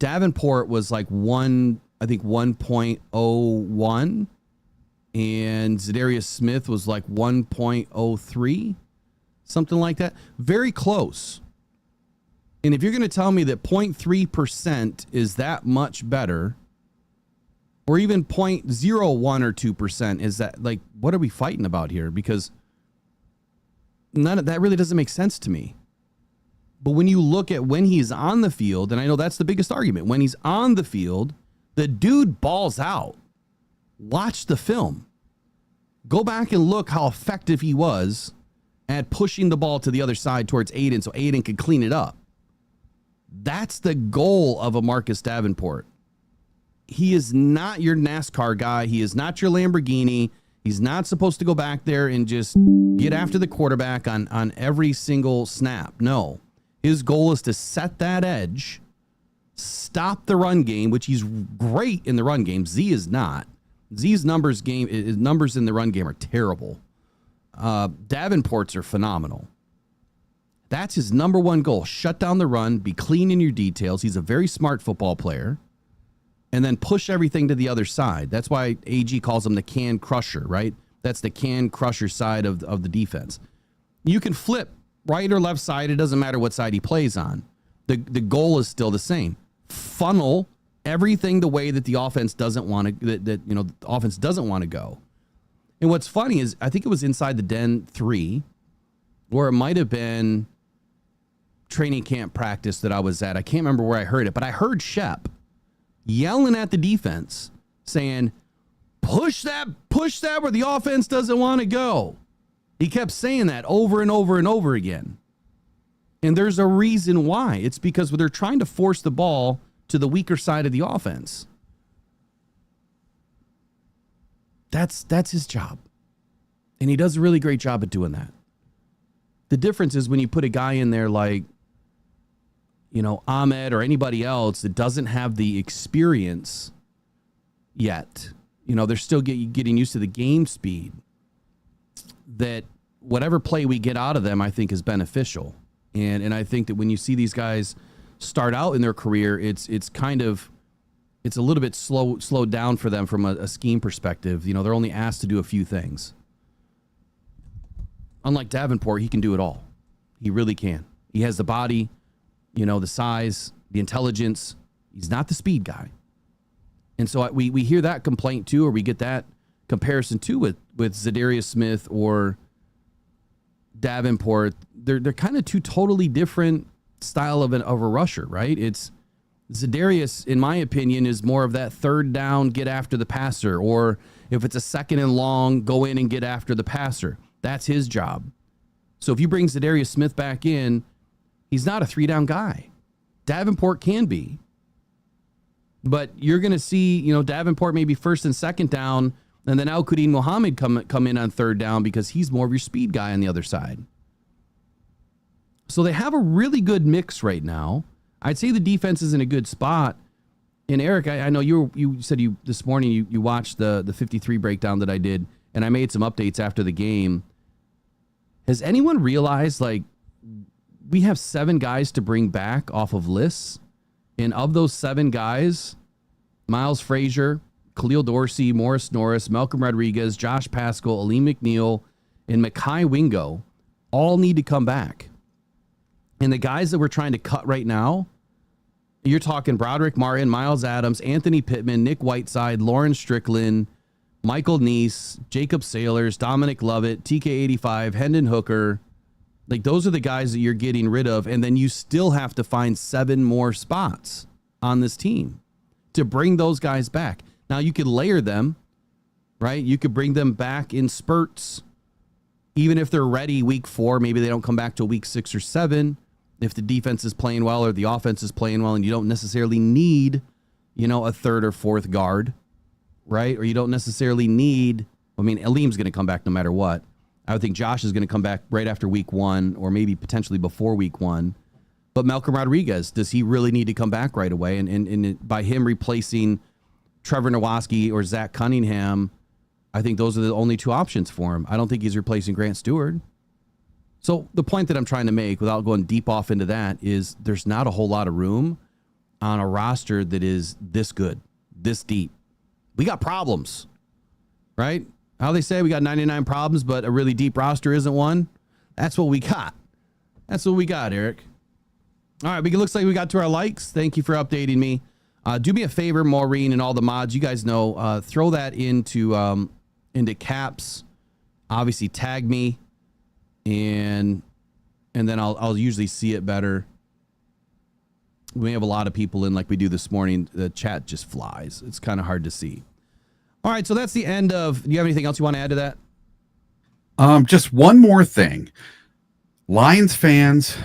Davenport was like 1.01, and Za'Darius Smith was like 1.03, something like that. Very close. And if you're going to tell me that 0.3% is that much better, or even 0.01 or 2%, is that like, what are we fighting about here? Because none of that really doesn't make sense to me. But when you look at when he's on the field, and I know that's the biggest argument, when he's on the field, the dude balls out. Watch the film. Go back and look how effective he was at pushing the ball to the other side towards Aiden so Aiden could clean it up. That's the goal of a Marcus Davenport. He is not your NASCAR guy. He is not your Lamborghini. He's not supposed to go back there and just get after the quarterback on every single snap. No. His goal is to set that edge, stop the run game, which he's great in the run game. Z is not. Z's numbers in the run game are terrible. Davenport's are phenomenal. That's his number one goal. Shut down the run, be clean in your details. He's a very smart football player. And then push everything to the other side. That's why AG calls him the can crusher, right? That's the can crusher side of the defense. You can flip right or left side. It doesn't matter what side he plays on. The goal is still the same. Funnel everything the way that the offense doesn't want to, the offense doesn't want to go. And what's funny is I think it was Inside the Den 3, or it might have been training camp practice that I was at. I can't remember where I heard it, but I heard Shep yelling at the defense saying, push that where the offense doesn't want to go. He kept saying that over and over and over again. And there's a reason why. It's because they're trying to force the ball to the weaker side of the offense. That's his job. And he does a really great job at doing that. The difference is when you put a guy in there like, Ahmed or anybody else that doesn't have the experience yet, they're still getting used to the game speed, that whatever play we get out of them, I think is beneficial. And I think that when you see these guys start out in their career, it's a little bit slowed down for them from a scheme perspective. They're only asked to do a few things. Unlike Davenport, he can do it all. He really can. He has the body, the size, the intelligence. He's not the speed guy. And so we hear that complaint too, or we get that comparison too with Za'Darius Smith or Davenport. They're kind of two totally different style of a rusher, right? It's Za'Darius, in my opinion, is more of that third down, get after the passer, or if it's a second and long, go in and get after the passer. That's his job. So if you bring Za'Darius Smith back in, he's not a 3-down guy. Davenport can be. But you're going to see, Davenport maybe first and second down, And then Al Qadim Muhammad come in on third down because he's more of your speed guy on the other side. So they have a really good mix right now. I'd say the defense is in a good spot. And Eric, I know you said this morning you watched the 53 breakdown that I did, and I made some updates after the game. Has anyone realized, like, we have 7 guys to bring back off of lists, and of those 7 guys, Miles Frazier, Khalil Dorsey, Morris Norris, Malcolm Rodriguez, Josh Paschal, Aleem McNeil, and Mekhi Wingo all need to come back. And the guys that we're trying to cut right now, you're talking Broderick Martin, Miles Adams, Anthony Pittman, Nick Whiteside, Lauren Strickland, Michael Neese, Jacob Sailors, Dominic Lovett, TK85, Hendon Hooker. Like, those are the guys that you're getting rid of. And then you still have to find 7 more spots on this team to bring those guys back. Now, you could layer them, right? You could bring them back in spurts. Even if they're ready week 4, maybe they don't come back till week 6 or 7. If the defense is playing well or the offense is playing well, and you don't necessarily need, a third or fourth guard, right? Or you don't necessarily need, Aleem's going to come back no matter what. I would think Josh is going to come back right after week 1 or maybe potentially before week 1. But Malcolm Rodriguez, does he really need to come back right away? And by him replacing Trevor Nowaski or Zach Cunningham, I think those are the only 2 options for him. I don't think he's replacing Grant Stewart. So the point that I'm trying to make, without going deep off into that, is there's not a whole lot of room on a roster that is this good, this deep. We got problems, right? How they say we got 99 problems, but a really deep roster isn't one. That's what we got. That's what we got, Eric. All right, it looks like we got to our likes. Thank you for updating me. Do me a favor, Maureen and all the mods. You guys know, throw that into caps. Obviously, tag me, and then I'll usually see it better. We have a lot of people in, like we do this morning. The chat just flies. It's kind of hard to see. All right, so that's the end of. Do you have anything else you want to add to that? Just one more thing. Lions fans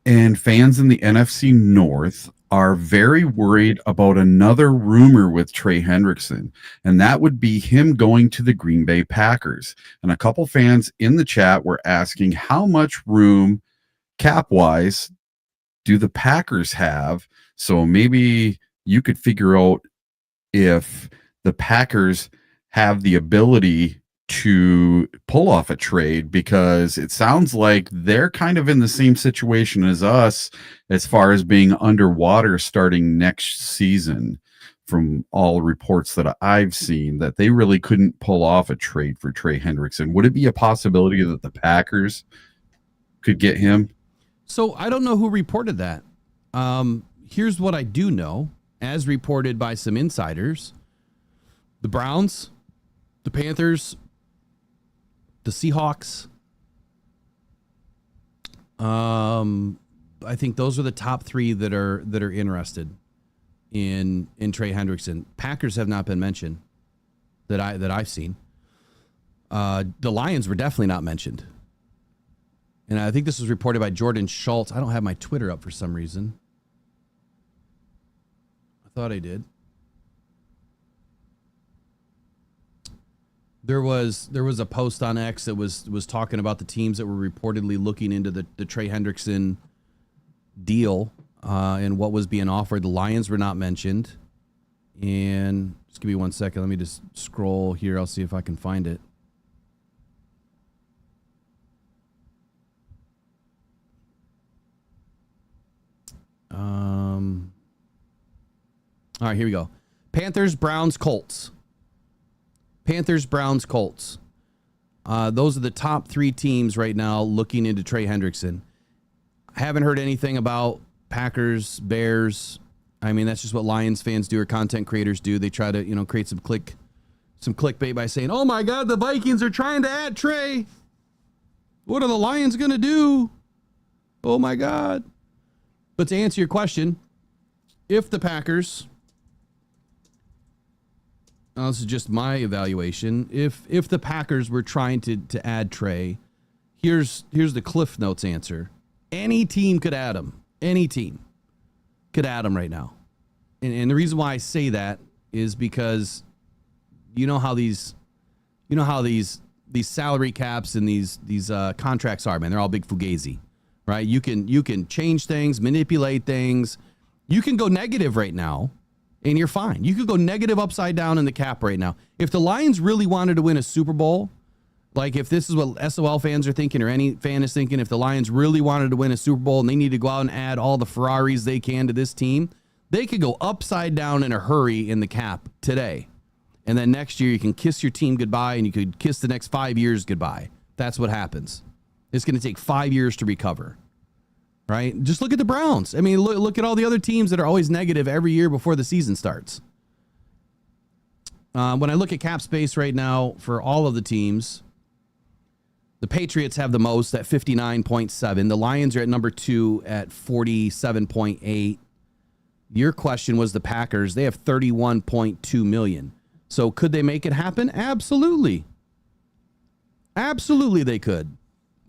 and fans in the NFC North are very worried about another rumor with Trey Hendrickson, and that would be him going to the Green Bay Packers. And a couple fans in the chat were asking how much room cap-wise do the Packers have? So maybe you could figure out if the Packers have the ability to pull off a trade, because it sounds like they're kind of in the same situation as us as far as being underwater starting next season, from all reports that I've seen, that they really couldn't pull off a trade for Trey Hendrickson. Would it be a possibility that the Packers could get him? So I don't know who reported that. Here's what I do know, as reported by some insiders: the Browns, the Panthers, the Seahawks. I think those are the top 3 that are interested in Trey Hendrickson. Packers have not been mentioned that I've seen. The Lions were definitely not mentioned. And I think this was reported by Jordan Schultz. I don't have my Twitter up for some reason. I thought I did. There was a post on X that was talking about the teams that were reportedly looking into the Trey Hendrickson deal and what was being offered. The Lions were not mentioned. And just give me 1 second. Let me just scroll here. I'll see if I can find it. All right, here we go. Panthers, Browns, Colts. Panthers, Browns, Colts. Those are the top 3 teams right now looking into Trey Hendrickson. I haven't heard anything about Packers, Bears. I mean, that's just what Lions fans do, or content creators do. They try to, create some clickbait by saying, "Oh my God, the Vikings are trying to add Trey. What are the Lions going to do? Oh my God." But to answer your question, if the Packers, this is just my evaluation, if the Packers were trying to add Trey, here's the Cliff Notes answer. Any team could add him. Any team could add him right now. And the reason why I say that is because you know how these You know how these salary caps and these contracts are, man. They're all big fugazi, right? You can change things, manipulate things. You can go negative right now, and you're fine. You could go negative upside down in the cap right now. If the Lions really wanted to win a Super Bowl, like if this is what SOL fans are thinking or any fan is thinking, if the Lions really wanted to win a Super Bowl and they need to go out and add all the Ferraris they can to this team, they could go upside down in a hurry in the cap today. And then next year you can kiss your team goodbye and you could kiss the next 5 years goodbye. That's what happens. It's going to take 5 years to recover. Right? Just look at the Browns. I mean, look at all the other teams that are always negative every year before the season starts. When I look at cap space right now for all of the teams, the Patriots have the most at 59.7. The Lions are at number 2 at 47.8. Your question was the Packers. They have 31.2 million. So could they make it happen? Absolutely. Absolutely they could.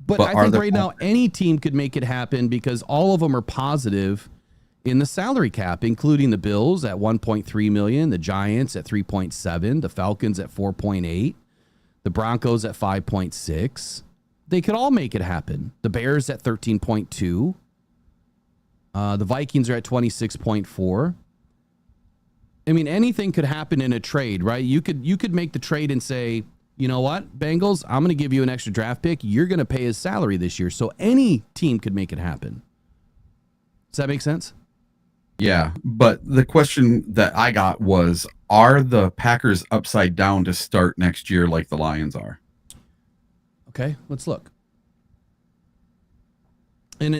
But I think right now any team could make it happen because all of them are positive in the salary cap, including the Bills at 1.3 million, the Giants at 3.7, the Falcons at 4.8, the Broncos at 5.6. They could all make it happen. The Bears at 13.2. The Vikings are at 26.4. I mean, anything could happen in a trade, right? You could make the trade and say, you know what, Bengals, I'm going to give you an extra draft pick. You're going to pay his salary this year. So any team could make it happen. Does that make sense? Yeah, but the question that I got was, are the Packers upside down to start next year like the Lions are? Okay, let's look. And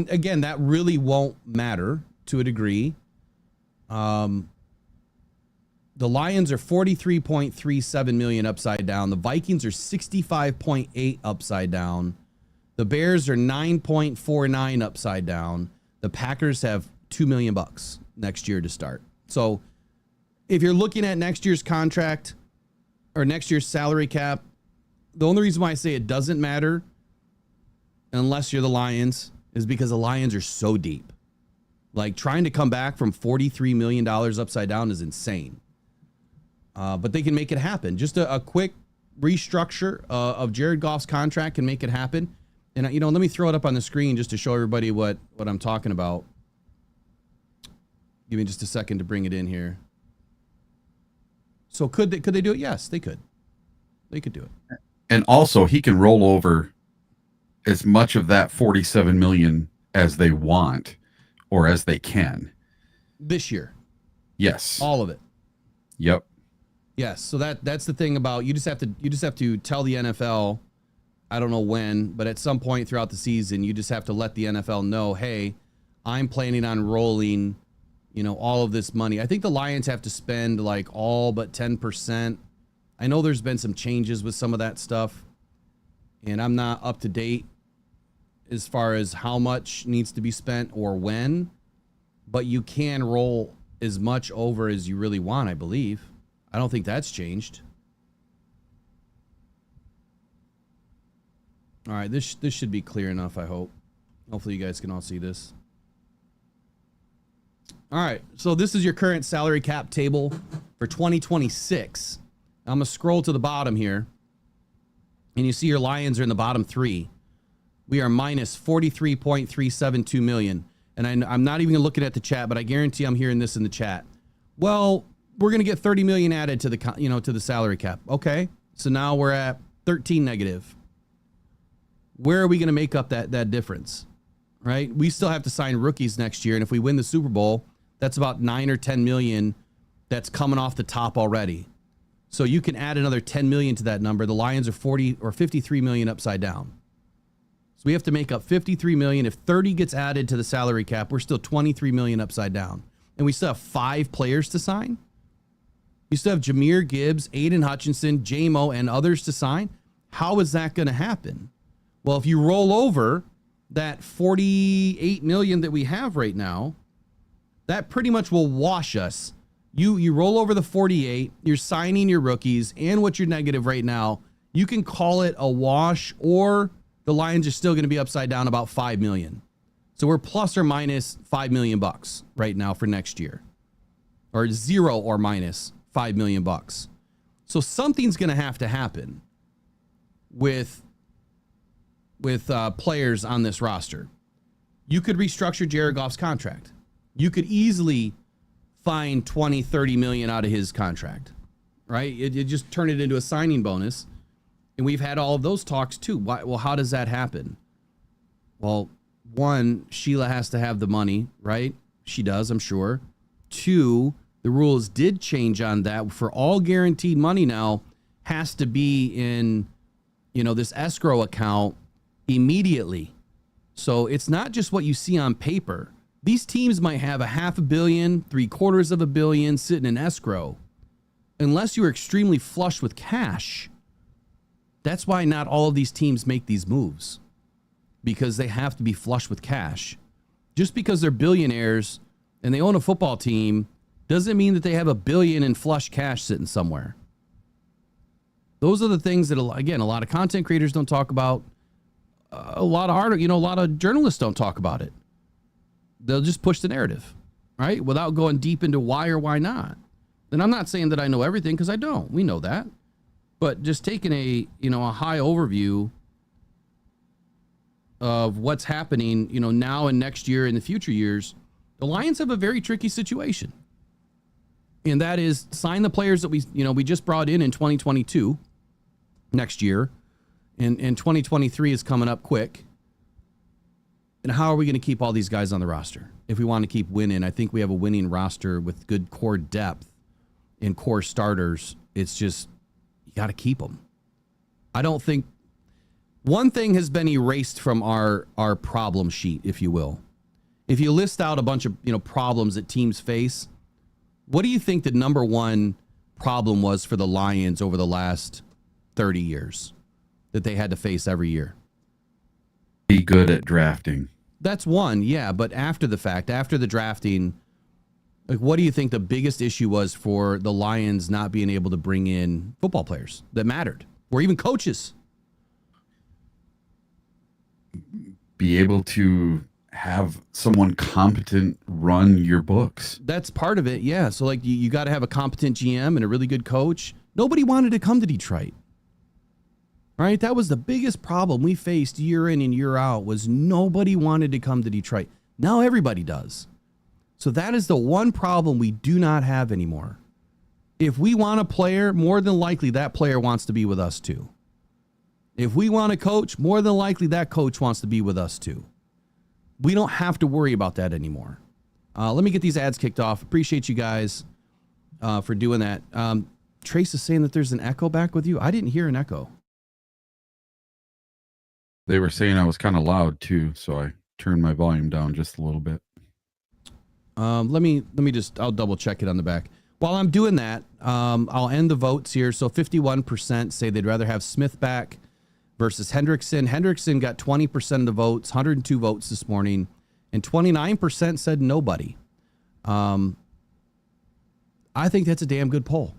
again, that really won't matter to a degree. The Lions are 43.37 million upside down. The Vikings are 65.8 upside down. The Bears are 9.49 upside down. The Packers have $2 million next year to start. So if you're looking at next year's contract or next year's salary cap, the only reason why I say it doesn't matter unless you're the Lions is because the Lions are so deep. Like trying to come back from $43 million upside down is insane. But they can make it happen. Just a quick restructure of Jared Goff's contract can make it happen. And, let me throw it up on the screen just to show everybody what I'm talking about. Give me just a second to bring it in here. So could they do it? Yes, they could. They could do it. And also, he can roll over as much of that 47 million as they want or as they can. This year. Yes. All of it. Yep. Yes, so that's the thing about you just have to tell the NFL, I don't know when, but at some point throughout the season, you just have to let the NFL know, hey, I'm planning on rolling, all of this money. I think the Lions have to spend like all but 10%. I know there's been some changes with some of that stuff, and I'm not up to date as far as how much needs to be spent or when, but you can roll as much over as you really want, I believe. I don't think that's changed. All right, this should be clear enough, I hope. Hopefully you guys can all see this. All right, so this is your current salary cap table for 2026. I'm going to scroll to the bottom here, and you see your Lions are in the bottom 3. We are minus 43.372 million. And I'm not even looking at the chat, but I guarantee I'm hearing this in the chat. Well, we're going to get 30 million added to the, to the salary cap. Okay. So now we're at 13 negative. Where are we going to make up that difference? Right? We still have to sign rookies next year. And if we win the Super Bowl, that's about 9 or 10 million that's coming off the top already. So you can add another 10 million to that number. The Lions are 40 or 53 million upside down. So we have to make up 53 million. If 30 gets added to the salary cap, we're still 23 million upside down. And we still have 5 players to sign. You still have Jahmyr Gibbs, Aiden Hutchinson, J-Mo, and others to sign. How is that going to happen? Well, if you roll over that 48 million that we have right now, that pretty much will wash us. You roll over the 48, you're signing your rookies, and what you're negative right now, you can call it a wash, or the Lions are still going to be upside down about 5 million. So we're plus or minus $5 million right now for next year, or 0 or minus $5 million. So something's going to have to happen with players on this roster. You could restructure Jared Goff's contract. You could easily find 20, 30 million out of his contract, right? You just turn it into a signing bonus. And we've had all of those talks too. Well, how does that happen? Well, one, Sheila has to have the money, right? She does, I'm sure. Two, the rules did change on that. For all guaranteed money now has to be in, this escrow account immediately. So it's not just what you see on paper. These teams might have $500 million, $750 million sitting in escrow. Unless you're extremely flush with cash. That's why not all of these teams make these moves, because they have to be flush with cash. Just because they're billionaires and they own a football team doesn't mean that they have $1 billion in flush cash sitting somewhere. Those are the things that, again, a lot of content creators don't talk about. A lot of journalists don't talk about it. They'll just push the narrative, right? Without going deep into why or why not. And I'm not saying that I know everything, because I don't. We know that. But just taking a high overview of what's happening, now and next year and the future years, the Lions have a very tricky situation. And that is sign the players that we just brought in 2022 next year. And 2023 is coming up quick. And how are we going to keep all these guys on the roster? If we want to keep winning, I think we have a winning roster with good core depth and core starters. It's just, you got to keep them. I don't think one thing has been erased from our problem sheet, if you will. If you list out a bunch of, problems that teams face, what do you think the number one problem was for the Lions over the last 30 years that they had to face every year? Be good at drafting. That's one, yeah. But after the fact, after the drafting, like, what do you think the biggest issue was for the Lions not being able to bring in football players that mattered, or even coaches? Be able to have someone competent run your books. That's part of it, yeah. So, like, you got to have a competent GM and a really good coach. Nobody wanted to come to Detroit. Right? That was the biggest problem we faced year in and year out, was nobody wanted to come to Detroit. Now everybody does. So that is the one problem we do not have anymore. If we want a player, more than likely that player wants to be with us too. If we want a coach, more than likely that coach wants to be with us too. We don't have to worry about that anymore. Let me get these ads kicked off. Appreciate you guys for doing that. Trace is saying that there's an echo back with you. I didn't hear an echo. They were saying I was kind of loud too, so I turned my volume down just a little bit. Let me I'll double check it on the back. While I'm doing that, I'll end the votes here. So 51% say they'd rather have Smith back versus Hendrickson. Hendrickson got 20% of the votes, 102 votes this morning, and 29% said nobody. I think that's a damn good poll.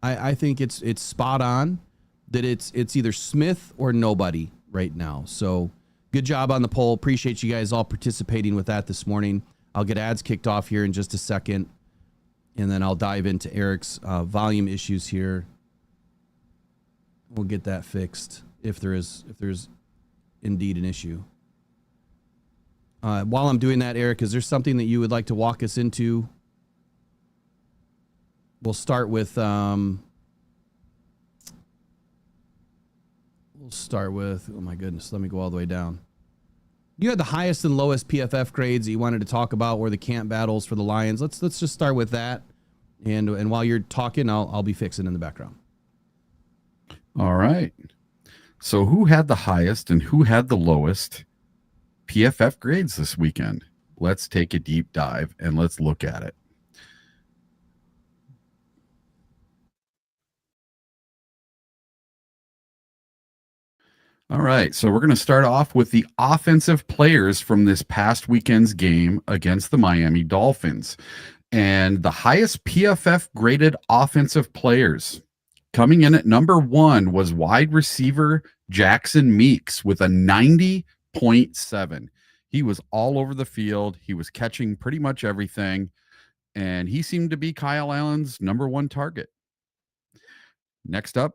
I think it's spot on that it's either Smith or nobody right now. So good job on the poll. Appreciate you guys all participating with that this morning. I'll get ads kicked off here in just a second, and then I'll dive into Eric's volume issues here. We'll get that fixed if there's indeed an issue. While I'm doing that, Eric, is there something that you would like to walk us into? We'll start with oh my goodness, let me go all the way down. You had the highest and lowest PFF grades that you wanted to talk about, were the camp battles for the Lions. Let's just start with that. And while you're talking, I'll be fixing in the background. All right. So who had the highest and who had the lowest PFF grades this weekend? Let's take a deep dive and let's look at it. All right, so we're going to start off with the offensive players from this past weekend's game against the Miami Dolphins. And the highest PFF graded offensive players coming in at number 1 was wide receiver Jackson Meeks with a 90.7. He was all over the field. He was catching pretty much everything, and he seemed to be Kyle Allen's number 1 target. Next up,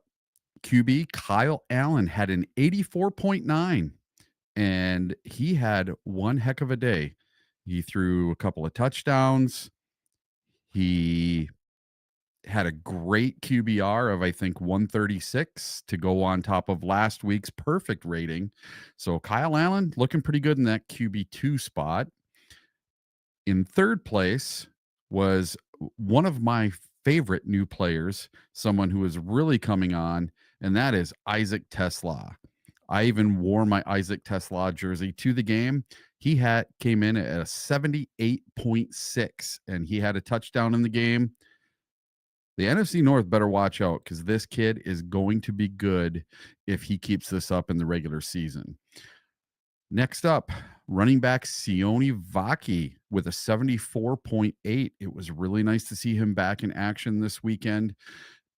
QB Kyle Allen had an 84.9, and he had one heck of a day. He threw a couple of touchdowns. He had a great QBR of, I think, 136 to go on top of last week's perfect rating. So Kyle Allen looking pretty good in that QB2 spot. In third place was one of my favorite new players, someone who is really coming on, and that is Isaac Tesla. I even wore my Isaac Tesla jersey to the game. He came in at a 78.6, and he had a touchdown in the game. The NFC North better watch out because this kid is going to be good if he keeps this up in the regular season. Next up, running back Sione Vaki with a 74.8. It was really nice to see him back in action this weekend.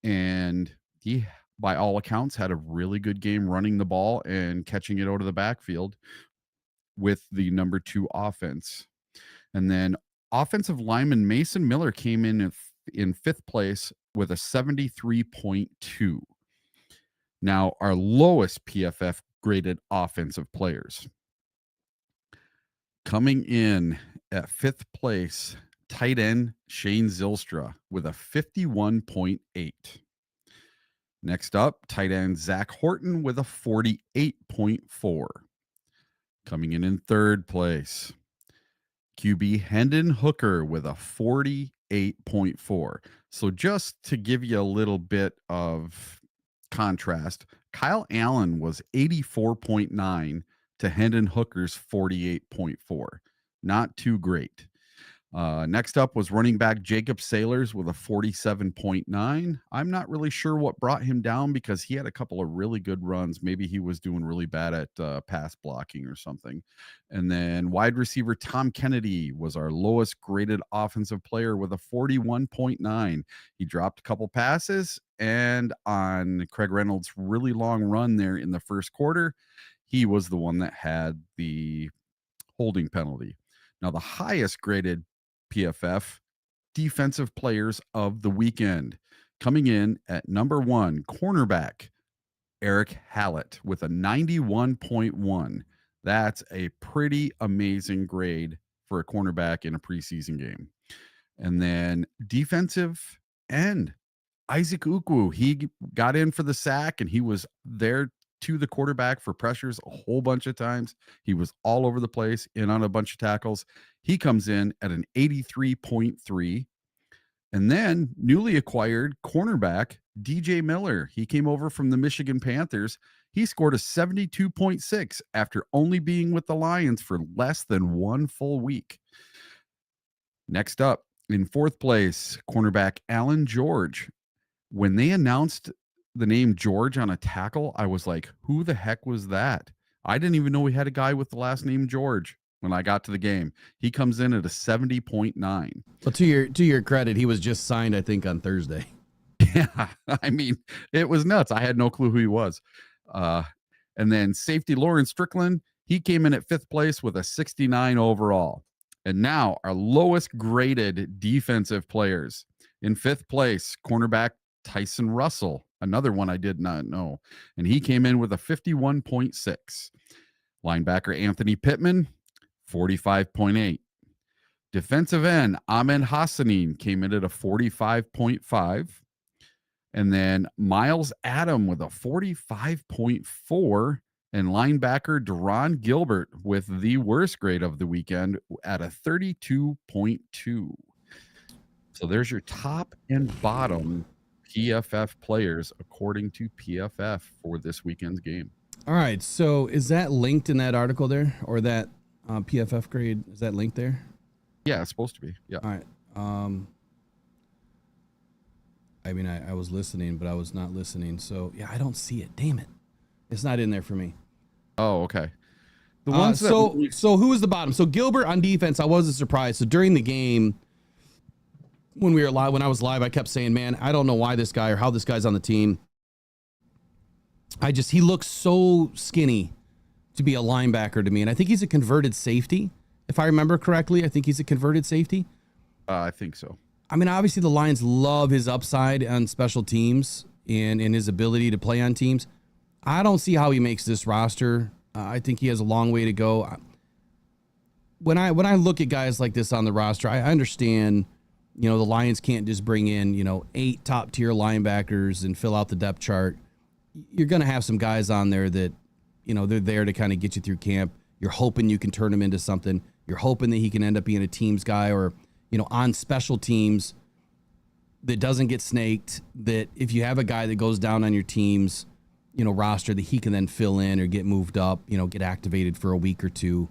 And he, by all accounts, had a really good game running the ball and catching it out of the backfield with the number 2 offense. And then offensive lineman Mason Miller came in 5th place with a 73.2. Now, our lowest PFF graded offensive players. Coming in at 5th place, tight end Shane Zylstra with a 51.8. Next up, tight end Zach Horton with a 48.4. Coming in 3rd place, QB Hendon Hooker with a 48.4. So just to give you a little bit of contrast, Kyle Allen was 84.9 to Hendon Hooker's 48.4. Not too great. Next up was running back Jacob Sailors with a 47.9. I'm not really sure what brought him down because he had a couple of really good runs. Maybe he was doing really bad at pass blocking or something. And then wide receiver Tom Kennedy was our lowest graded offensive player with a 41.9. He dropped a couple passes, and on Craig Reynolds' really long run there in the first quarter, he was the one that had the holding penalty. Now, the highest graded PFF defensive players of the weekend, coming in at number 1, cornerback Eric Hallett with a 91.1. That's a pretty amazing grade for a cornerback in a preseason game. And then defensive end Isaac Ukwu, he got in for the sack, and he was there to the quarterback for pressures a whole bunch of times. He was all over the place, in on a bunch of tackles. He comes in at an 83.3. And then newly acquired cornerback DJ Miller. He came over from the Michigan Panthers. He scored a 72.6 after only being with the Lions for less than 1 full week. Next up, in 4th place, cornerback Alan George. When they announced the name George on a tackle, I was like, who the heck was that? I didn't even know we had a guy with the last name George when I got to the game. He comes in at a 70.9. Well, to your credit, he was just signed, I think, on Thursday. Yeah, I mean, it was nuts. I had no clue who he was. And then safety Lauren Strickland, he came in at 5th place with a 69 overall. And now our lowest graded defensive players. In 5th place, cornerback Tyson Russell, another one I did not know. And he came in with a 51.6. Linebacker Anthony Pittman, 45.8. Defensive end Ahmed Hassanin came in at a 45.5. And then Miles Adam with a 45.4. And linebacker Deron Gilbert with the worst grade of the weekend at a 32.2. So there's your top and bottom PFF players according to PFF for this weekend's game. All right. So is that linked in that article there, or that PFF grade? Is that linked there? Yeah, it's supposed to be. Yeah. All right. I mean, I was listening, but I was not listening. So yeah, I don't see it. Damn it. It's not in there for me. Oh, okay. The ones so who was the bottom? So Gilbert on defense, I wasn't surprised. So during the game, when I was live, I kept saying, man, I don't know why this guy or how this guy's on the team. He looks so skinny to be a linebacker to me. And I think he's a converted safety. If I remember correctly, I think he's a converted safety. I think so. I mean, obviously the Lions love his upside on special teams. and his ability to play on teams. I don't see how he makes this roster. I think he has a long way to go. When I look at guys like this on the roster, I understand, the Lions can't just bring in, 8 top-tier linebackers and fill out the depth chart. You're going to have some guys on there that, they're there to kind of get you through camp. You're hoping you can turn him into something. You're hoping that he can end up being a teams guy or, on special teams that doesn't get snaked, that if you have a guy that goes down on your team's, roster, that he can then fill in or get moved up, get activated for a week or two.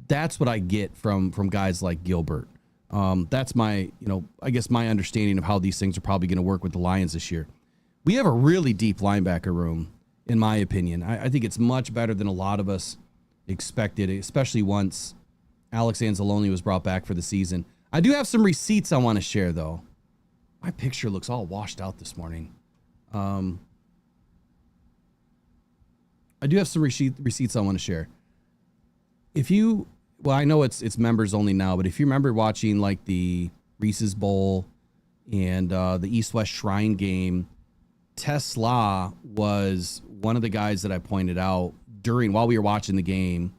That's what I get from guys like Gilbert. That's my, I guess my understanding of how these things are probably going to work with the Lions this year. We have a really deep linebacker room, in my opinion. I think it's much better than a lot of us expected, especially once Alex Anzalone was brought back for the season. I do have some receipts I want to share, though. My picture looks all washed out this morning. I do have some receipts I want to share. Well, I know it's members only now, but if you remember watching like the Reese's Bowl and the East-West Shrine game, Tesla was one of the guys that I pointed out while we were watching the game.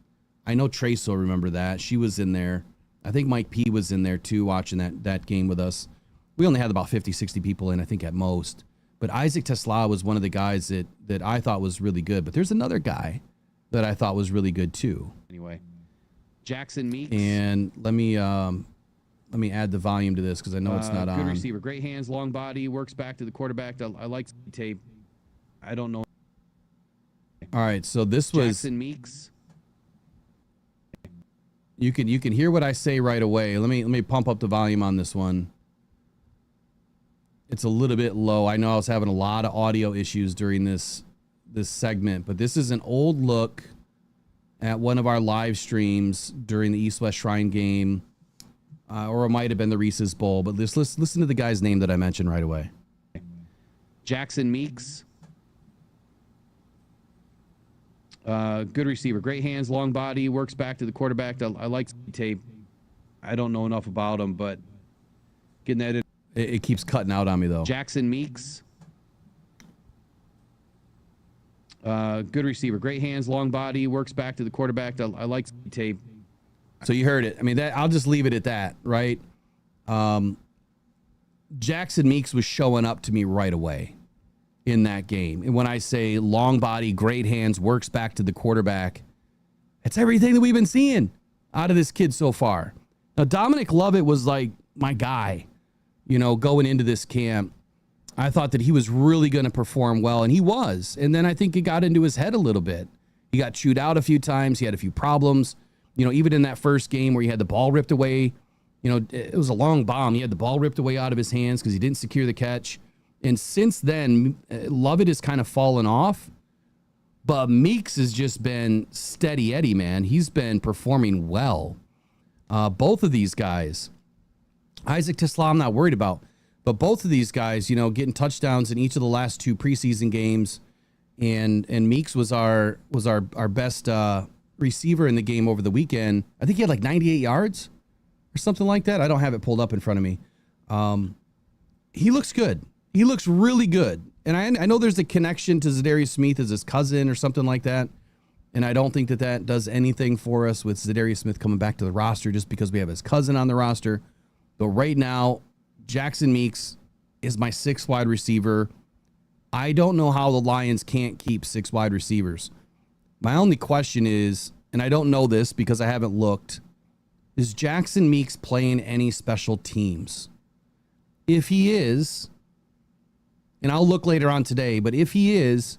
I know Trey will remember that. She was in there. I think Mike P was in there too, watching that game with us. We only had about 50, 60 people in, I think, at most. But Isaac Tesla was one of the guys that I thought was really good. But there's another guy that I thought was really good too. Anyway, Jackson Meeks. And let me add the volume to this because I know it's not on. Good receiver, great hands, long body, works back to the quarterback. I like tape. I don't know. All right, so this was Jackson Meeks. You can hear what I say right away. Let me pump up the volume on this one. It's a little bit low. I know I was having a lot of audio issues during this segment, but this is an old look at one of our live streams during the East-West Shrine game, or it might have been the Reese's Bowl, but listen to the guy's name that I mentioned right away. Jackson Meeks. Good receiver, great hands, long body, works back to the quarterback. I like tape. I don't know enough about him, but getting that in. It keeps cutting out on me, though. Jackson Meeks. Good receiver, great hands, long body, works back to the quarterback. I like tape. So you heard it. I mean, I'll just leave it at that, right? Jackson Meeks was showing up to me right away in that game. And when I say long body, great hands, works back to the quarterback, it's everything that we've been seeing out of this kid so far. Now, Dominic Lovett was like my guy, going into this camp. I thought that he was really going to perform well, and he was. And then I think it got into his head a little bit. He got chewed out a few times. He had a few problems. Even in that first game where he had the ball ripped away, it was a long bomb. He had the ball ripped away out of his hands because he didn't secure the catch. And since then, Lovett has kind of fallen off. But Meeks has just been steady Eddie, man. He's been performing well. Both of these guys, Isaac Tesla, I'm not worried about. But both of these guys, getting touchdowns in each of the last 2 preseason games. And Meeks was our best receiver in the game over the weekend. I think he had like 98 yards or something like that. I don't have it pulled up in front of me. He looks good. He looks really good. And I know there's a connection to Za'Darius Smith as his cousin or something like that. And I don't think that does anything for us with Za'Darius Smith coming back to the roster just because we have his cousin on the roster. But right now, Jackson Meeks is my 6th wide receiver. I don't know how the Lions can't keep 6 wide receivers. My only question is, and I don't know this because I haven't looked, is Jackson Meeks playing any special teams? If he is, and I'll look later on today, but if he is,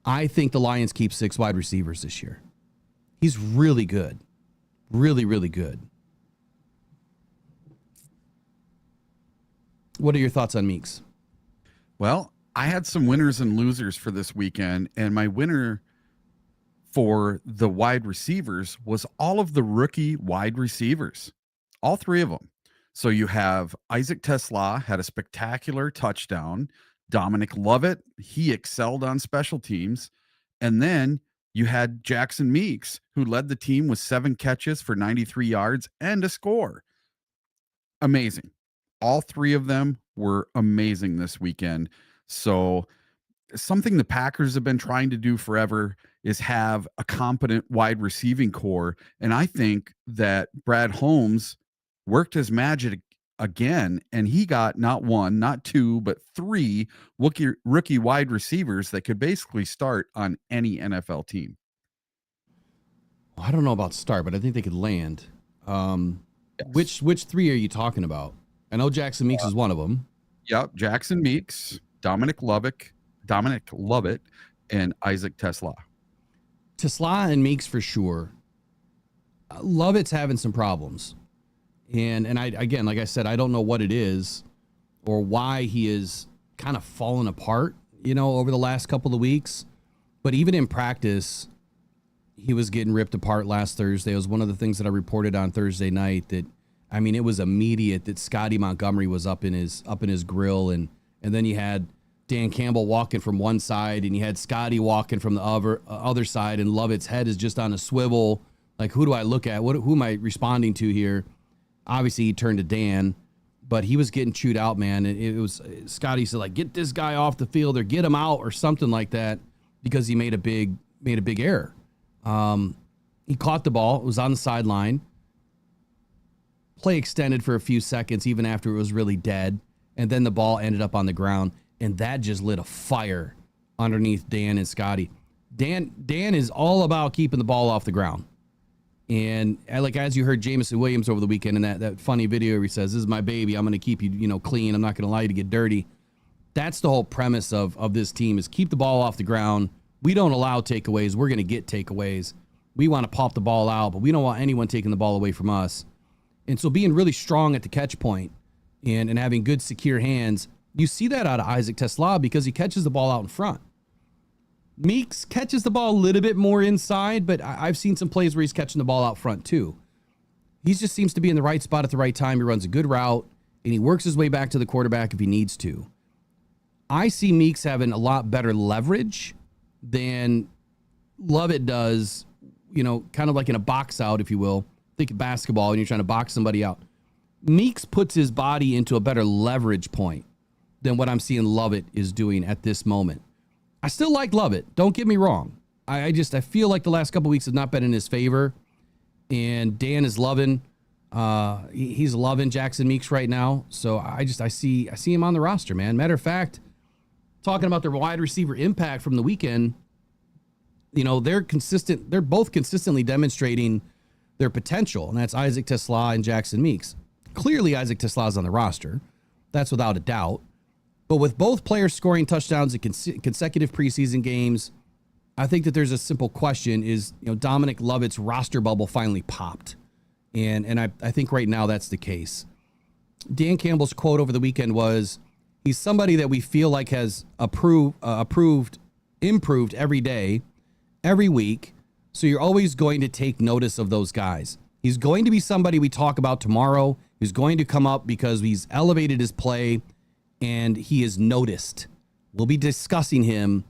I think the Lions keep 6 wide receivers this year. He's really good. Really, really good. What are your thoughts on Meeks? Well, I had some winners and losers for this weekend, and my winner for the wide receivers was all of the rookie wide receivers, all 3 of them. So you have Isaac Tesla had a spectacular touchdown. Dominic Lovett, he excelled on special teams. And then you had Jackson Meeks, who led the team with 7 catches for 93 yards and a score. Amazing. All 3 of them were amazing this weekend. So something the Packers have been trying to do forever is have a competent wide receiving core. And I think that Brad Holmes worked his magic again, and he got not one, not two, but three rookie wide receivers that could basically start on any NFL team. I don't know about start, but I think they could land. Yes. Which three are you talking about? I know Jackson Meeks is one of them. Yep, Jackson Meeks, Dominic Lovett, and Isaac Tesla. Tesla and Meeks for sure. Lovett's having some problems. And I, again, like I said, I don't know what it is or why he is kind of fallen apart, over the last couple of weeks. But even in practice, he was getting ripped apart last Thursday. It was one of the things that I reported on Thursday night that, it was immediate that Scotty Montgomery was up in his grill. And then you had Dan Campbell walking from one side and you had Scotty walking from the other side, and Lovett's head is just on a swivel. Like, who do I look at? Who am I responding to here? Obviously, he turned to Dan, but he was getting chewed out, man. It was Scotty said, like, get this guy off the field or get him out or something like that because he made a big error. He caught the ball. It was on the sideline. Play extended for a few seconds, even after it was really dead. And then the ball ended up on the ground, and that just lit a fire underneath Dan and Scotty. Dan is all about keeping the ball off the ground. And like, as you heard Jameson Williams over the weekend in that funny video where he says, this is my baby, I'm going to keep you, clean. I'm not going to allow you to get dirty. That's the whole premise of this team is keep the ball off the ground. We don't allow takeaways. We're going to get takeaways. We want to pop the ball out, but we don't want anyone taking the ball away from us. And so being really strong at the catch point and having good, secure hands, you see that out of Isaac Tesla because he catches the ball out in front. Meeks catches the ball a little bit more inside, but I've seen some plays where he's catching the ball out front too. He just seems to be in the right spot at the right time. He runs a good route, and he works his way back to the quarterback if he needs to. I see Meeks having a lot better leverage than Lovett does, kind of like in a box out, if you will. Think of basketball and you're trying to box somebody out. Meeks puts his body into a better leverage point than what I'm seeing Lovett is doing at this moment. I still like Lovett. Don't get me wrong. I feel like the last couple of weeks have not been in his favor. And Dan is loving, he's loving Jackson Meeks right now. So I see him on the roster, man. Matter of fact, talking about their wide receiver impact from the weekend, they're both consistently demonstrating their potential. And that's Isaac Tesla and Jackson Meeks. Clearly Isaac Tesla is on the roster. That's without a doubt. But with both players scoring touchdowns in consecutive preseason games, I think that there's a simple question is, Dominic Lovett's roster bubble finally popped. And I think right now that's the case. Dan Campbell's quote over the weekend was, he's somebody that we feel like has improved every day, every week. So you're always going to take notice of those guys. He's going to be somebody we talk about tomorrow. He's going to come up because he's elevated his play and he is noticed. We'll be discussing him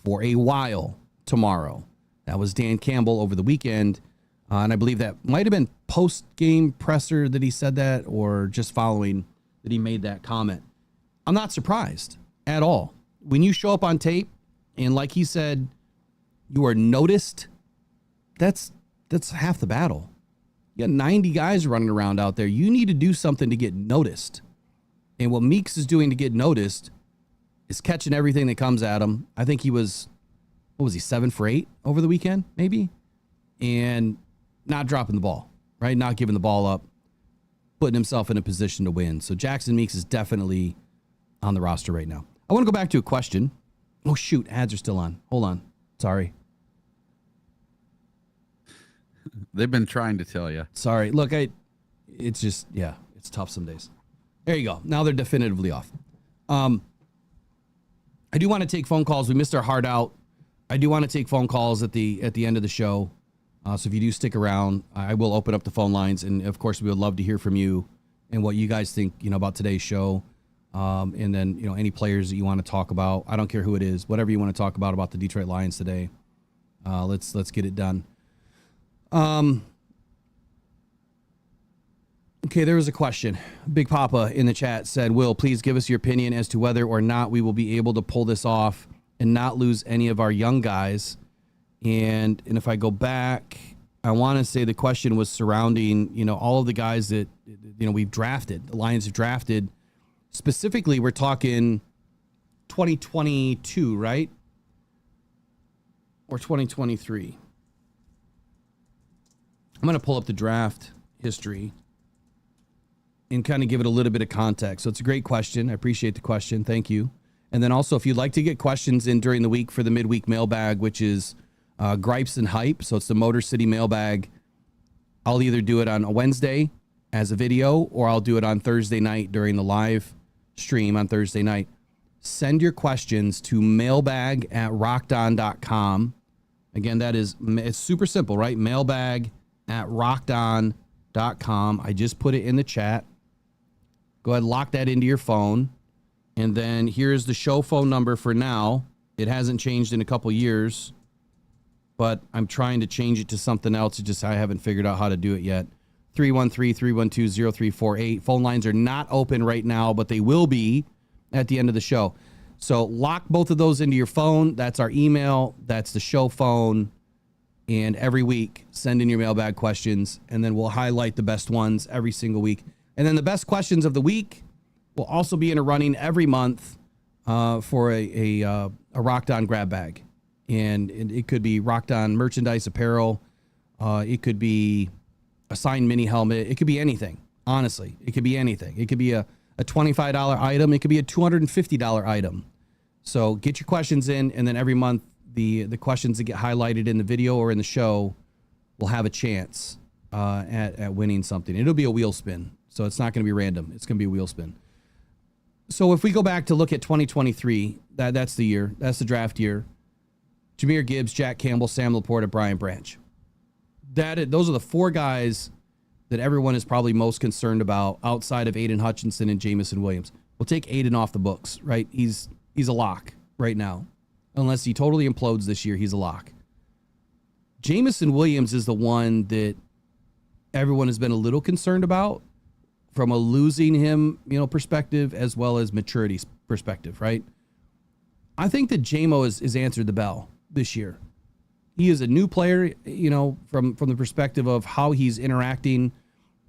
for a while tomorrow. That was Dan Campbell over the weekend. And I believe that might have been post-game presser that he said that, or just following that he made that comment. I'm not surprised at all. When you show up on tape and like he said, you are noticed, that's half the battle. You got 90 guys running around out there. You need to do something to get noticed. And what Meeks is doing to get noticed is catching everything that comes at him. I think he was, 7 for 8 over the weekend, maybe? And not dropping the ball, right? Not giving the ball up, putting himself in a position to win. So Jackson Meeks is definitely on the roster right now. I want to go back to a question. Oh, shoot. Ads are still on. Hold on. Sorry. They've been trying to tell you. Sorry. Look, it's tough some days. There you go. Now they're definitively off. I do want to take phone calls. We missed our heart out. I do want to take phone calls at the end of the show. So if you do stick around, I will open up the phone lines. And of course, we would love to hear from you and what you guys think, about today's show. And then, any players that you want to talk about. I don't care who it is, whatever you want to talk about the Detroit Lions today. Let's get it done. Okay, there was a question. Big Papa in the chat said, Will, please give us your opinion as to whether or not we will be able to pull this off and not lose any of our young guys. And if I go back, I want to say the question was surrounding, all of the guys that, we've drafted, the Lions have drafted. Specifically, we're talking 2022, right? Or 2023. I'm going to pull up the draft history and kind of give it a little bit of context. So it's a great question. I appreciate the question. Thank you. And then also, if you'd like to get questions in during the week for the midweek mailbag, which is Gripes and Hype. So it's the Motor City mailbag. I'll either do it on a Wednesday as a video, or I'll do it on Thursday night during the live stream on Thursday night. Send your questions to mailbag@rockdon.com. Again, it's super simple, right? Mailbag@rockdon.com. I just put it in the chat. Go ahead, lock that into your phone. And then here's the show phone number for now. It hasn't changed in a couple years, but I'm trying to change it to something else. I haven't figured out how to do it yet. 313-312-0348. Phone lines are not open right now, but they will be at the end of the show. So lock both of those into your phone. That's our email. That's the show phone. And every week, send in your mailbag questions, and then we'll highlight the best ones every single week. And then the best questions of the week will also be in a running every month for a Rocked On grab bag. And it could be Rocked On merchandise, apparel. It could be a signed mini helmet. It could be anything. Honestly, it could be anything. It could be a $25 item. It could be a $250 item. So get your questions in, and then every month the questions that get highlighted in the video or in the show will have a chance at winning something. It'll be a wheel spin, so it's not going to be random. It's going to be a wheel spin. So if we go back to look at 2023, that's the year. That's the draft year. Jahmyr Gibbs, Jack Campbell, Sam Laporta, Brian Branch. Those are the four guys that everyone is probably most concerned about outside of Aiden Hutchinson and Jamison Williams. We'll take Aiden off the books, right? He's a lock right now. Unless he totally implodes this year, he's a lock. Jamison Williams is the one that everyone has been a little concerned about from a losing him, perspective, as well as maturity perspective, right? I think that JMO has answered the bell this year. He is a new player, from the perspective of how he's interacting,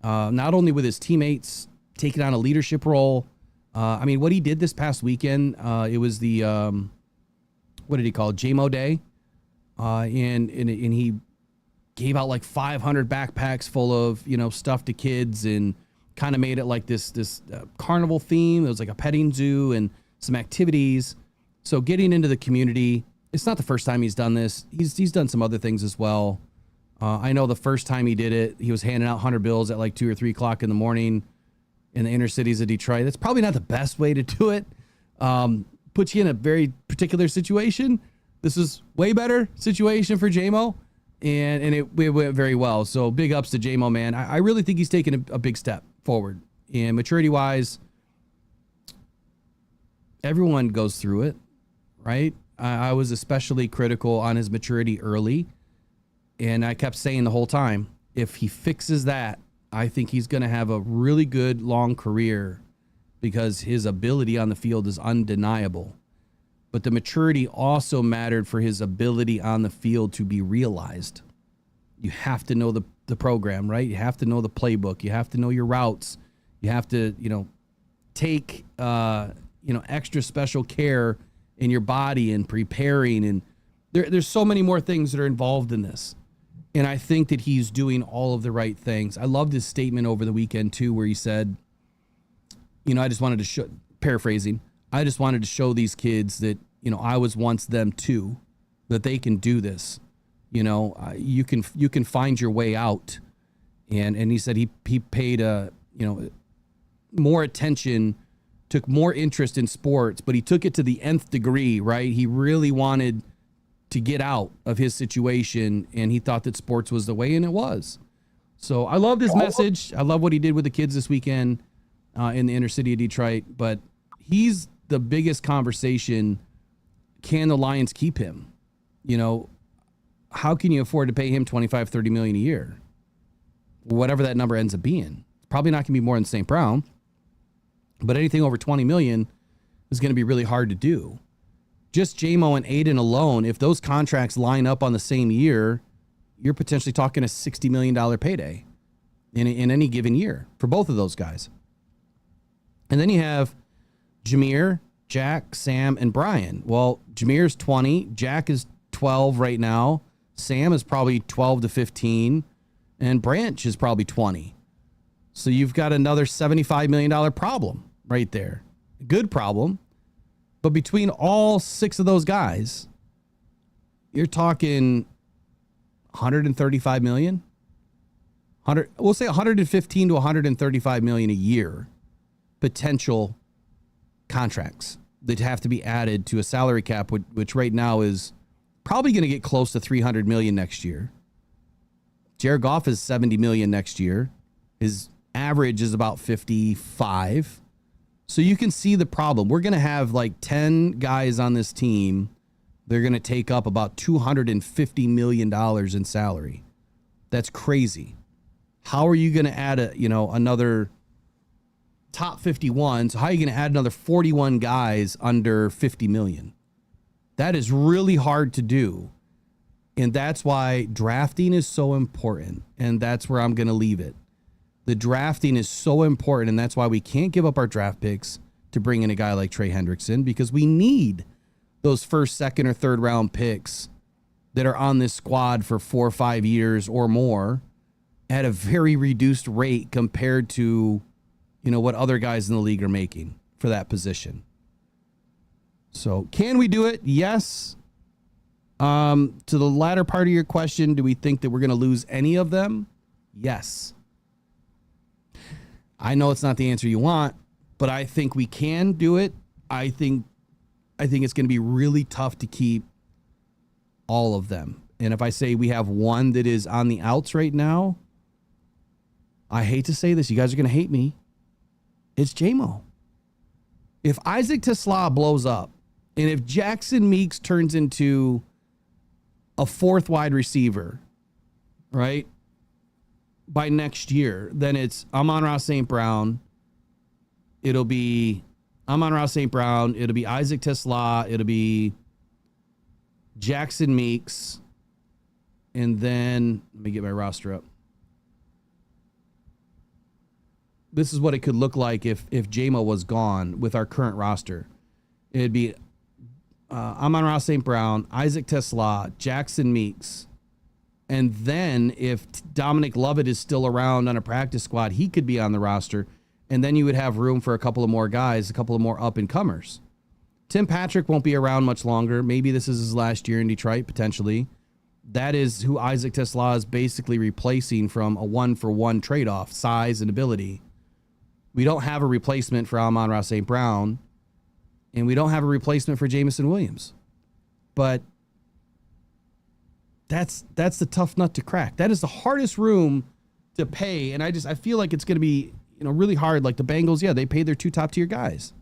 not only with his teammates, taking on a leadership role. What he did this past weekend, it was the, what did he call it? JMO Day. And he gave out like 500 backpacks full of, stuff to kids, and kind of made it like this carnival theme. It was like a petting zoo and some activities. So getting into the community, it's not the first time he's done this. He's done some other things as well. I know the first time he did it, he was handing out 100 bills at like 2 or 3 o'clock in the morning in the inner cities of Detroit. That's probably not the best way to do it. Puts you in a very particular situation. This is way better situation for JMO, and it went very well. So big ups to JMO, man. I really think he's taken a big step forward. And maturity-wise, everyone goes through it, right? I was especially critical on his maturity early, and I kept saying the whole time, if he fixes that, I think he's going to have a really good long career, because his ability on the field is undeniable. But the maturity also mattered for his ability on the field to be realized. You have to know the program, right? You have to know the playbook. You have to know your routes. You have to, take, extra special care in your body and preparing. And there's so many more things that are involved in this. And I think that he's doing all of the right things. I loved his statement over the weekend too, where he said, I just wanted to show, paraphrasing, I just wanted to show these kids that, I was once them too, that they can do this. You can find your way out. And he said he paid more attention, took more interest in sports, but he took it to the nth degree, right? He really wanted to get out of his situation, and he thought that sports was the way, and it was. So I loved his message. I love what he did with the kids this weekend in the inner city of Detroit, but he's the biggest conversation. Can the Lions keep him? How can you afford to pay him $25-30 million a year? Whatever that number ends up being. It's probably not going to be more than St. Brown, but anything over $20 million is going to be really hard to do. just J-Mo and Aiden alone, if those contracts line up on the same year, you're potentially talking a $60 million payday in any given year for both of those guys. And then you have Jameer, Jack, Sam, and Brian. Well, Jameer's 20. Jack is 12 right now. Sam is probably 12 to 15. And Branch is probably 20. So you've got another $75 million problem right there. Good problem. But between all 6 of those guys, you're talking 135 million. We'll say 115 to 135 million a year potential contracts that have to be added to a salary cap, which right now is probably going to get close to 300 million next year. Jared Goff is 70 million next year. His average is about 55. So you can see the problem. We're going to have like 10 guys on this team. They're going to take up about $250 million in salary. That's crazy. How are you going to add another top 51? So how are you going to add another 41 guys under 50 million? That is really hard to do. And that's why drafting is so important. And that's where I'm going to leave it. The drafting is so important. And that's why we can't give up our draft picks to bring in a guy like Trey Hendrickson, because we need those first, second, or third round picks that are on this squad for 4 or 5 years or more at a very reduced rate compared to, what other guys in the league are making for that position. So can we do it? Yes. To the latter part of your question, do we think that we're going to lose any of them? Yes. I know it's not the answer you want, but I think we can do it. I think it's going to be really tough to keep all of them. And if I say we have one that is on the outs right now, I hate to say this, you guys are going to hate me. It's J-Mo. If Isaac Tesla blows up, and if Jackson Meeks turns into a 4th wide receiver, right, by next year, then it's Amon-Ra St. Brown. It'll be Amon-Ra St. Brown. It'll be Isaac Tesla. It'll be Jackson Meeks. And then, let me get my roster up. This is what it could look like if J-Mo was gone with our current roster. It'd be Amon-Ra St. Brown, Isaac Tesla, Jackson Meeks. And then if Dominic Lovett is still around on a practice squad, he could be on the roster. And then you would have room for a couple of more guys, a couple of more up-and-comers. Tim Patrick won't be around much longer. Maybe this is his last year in Detroit, potentially. That is who Isaac Tesla is basically replacing from a 1-for-1 trade-off, size and ability. We don't have a replacement for Amon-Ra St. Brown, and we don't have a replacement for Jameson Williams. But that's the tough nut to crack. That is the hardest room to pay, and I feel like it's going to be really hard. Like the Bengals, yeah, they paid their 2 top-tier guys,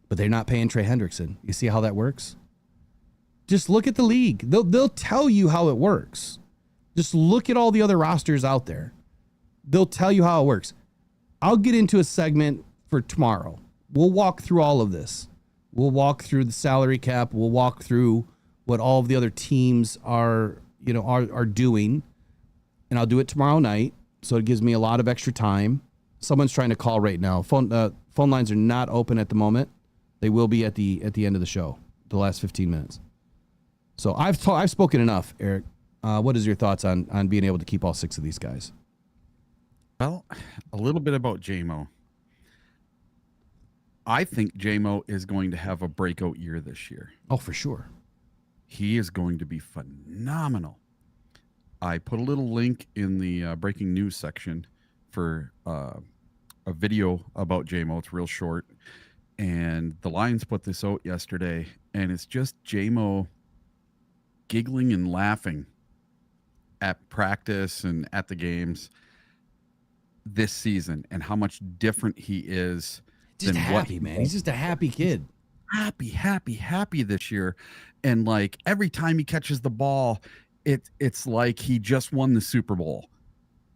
but they're not paying Trey Hendrickson. You see how that works? Just look at the league. They'll tell you how it works. Just look at all the other rosters out there. They'll tell you how it works. I'll get into a segment for tomorrow. We'll walk through all of this. We'll walk through the salary cap. We'll walk through what all of the other teams are doing. And I'll do it tomorrow night. So it gives me a lot of extra time. Someone's trying to call right now. Phone lines are not open at the moment. They will be at the end of the show, the last 15 minutes. So I've spoken enough, Eric. What is your thoughts on being able to keep all 6 of these guys? Well, a little bit about J-Mo. I think J-Mo is going to have a breakout year this year. Oh, for sure. He is going to be phenomenal. I put a little link in the breaking news section for a video about J-Mo. It's real short. And the Lions put this out yesterday. And it's just J-Mo giggling and laughing at practice and at the games this season, and how much different he is. Just happy, man. He's just a happy kid. Happy this year. And like every time he catches the ball, it's like he just won the Super Bowl.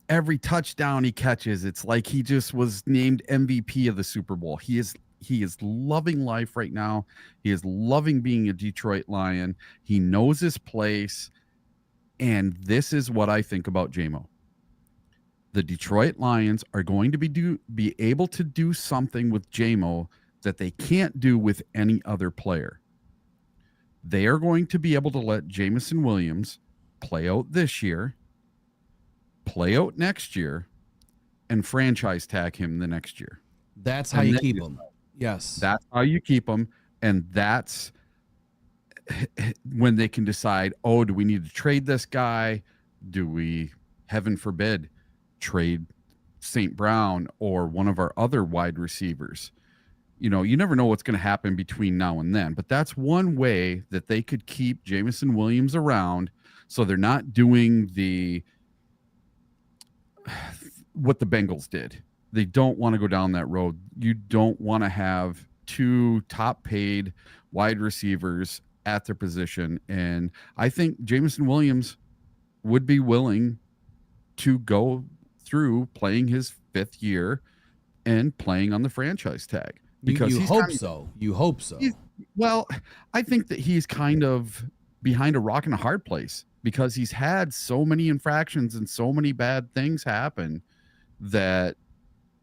Every touchdown he catches, it's like he just was named MVP of the Super Bowl. He he is loving life right now. He is loving being a Detroit Lion. He knows his place. And this is what I think about JMO. The Detroit Lions are going to be able to do something with JMO that they can't do with any other player. They are going to be able to let Jameson Williams play out this year, play out next year, and franchise tag him the next year. That's how you keep him. Yes. That's how you keep him. And that's when they can decide, oh, do we need to trade this guy? Do we, heaven forbid, trade St. Brown or one of our other wide receivers? You know, you never know what's going to happen between now and then, but that's one way that they could keep Jameson Williams around, so they're not doing what the Bengals did. They don't want to go down that road. You don't want to have two top paid wide receivers at their position. And I think Jameson Williams would be willing to go through playing his 5th year and playing on the franchise tag. Because you hope so. You hope so. Well, I think that he's kind of behind a rock and a hard place because he's had so many infractions and so many bad things happen that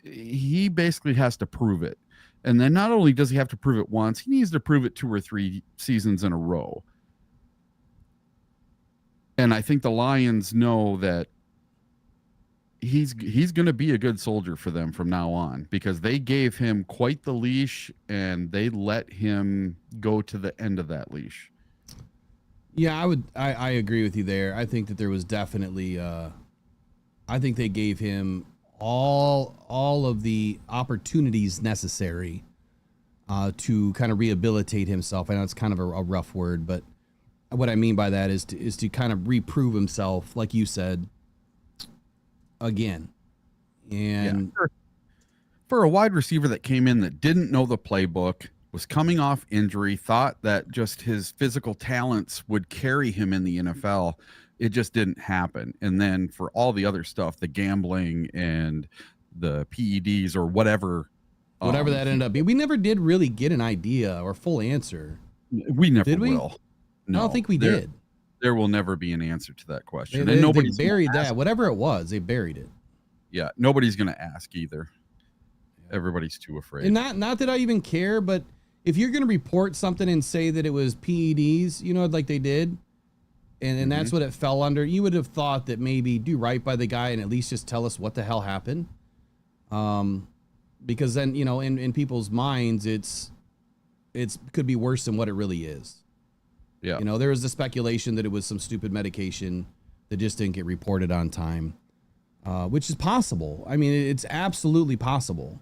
he basically has to prove it. And then not only does he have to prove it once, he needs to prove it 2 or 3 seasons in a row. And I think the Lions know that he's going to be a good soldier for them from now on, because they gave him quite the leash and they let him go to the end of that leash. Yeah, I agree with you there. I think that there was definitely I think they gave him all of the opportunities necessary to kind of rehabilitate himself. I know it's kind of a rough word, but what I mean by that is to kind of reprove himself, like you said, again. And yeah, for a wide receiver that came in that didn't know the playbook, was coming off injury, thought that just his physical talents would carry him in the NFL, it just didn't happen. And then for all the other stuff, the gambling and the PEDs or whatever that ended up being, we never did really get an idea or full answer. We never will. No, I don't think we did. There will never be an answer to that question. And nobody's buried that. Whatever it was, they buried it. Yeah, nobody's going to ask either. Everybody's too afraid. And not that I even care, but if you're going to report something and say that it was PEDs, you know, like they did, and that's what it fell under, you would have thought that maybe do right by the guy and at least just tell us what the hell happened. Because then, you know, in people's minds, it's could be worse than what it really is. Yeah. You know, there was the speculation that it was some stupid medication that just didn't get reported on time, which is possible. I mean, it's absolutely possible.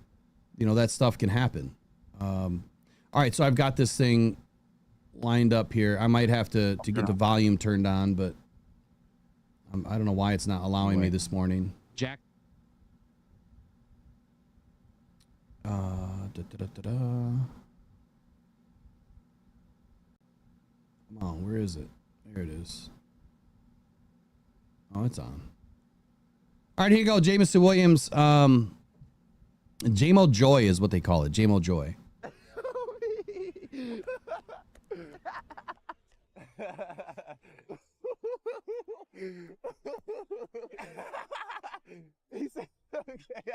You know, that stuff can happen. All right, so I've got this thing lined up here. I might have to get the volume turned on, but I don't know why it's not allowing me this morning. Jack. Come on, where is it? There it is. Oh, it's on. All right, here you go. Jameson Williams. JMO Joy is what they call it. JMO Joy. He said, okay.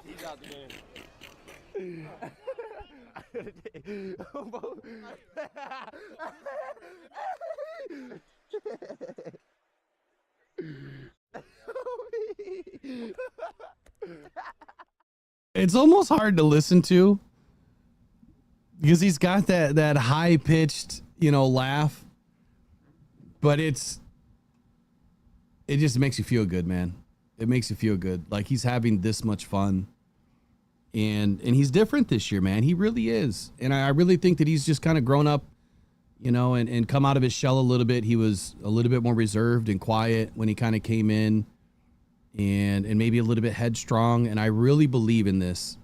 He's out there. It's almost hard to listen to because he's got that high pitched, you know, laugh, but it just makes you feel good, man. It makes you feel good. Like he's having this much fun, and he's different this year, man. He really is. And I really think that he's just kind of grown up, you know, and come out of his shell a little bit. He was a little bit more reserved and quiet when he kind of came in, and maybe a little bit headstrong. And I really believe in this.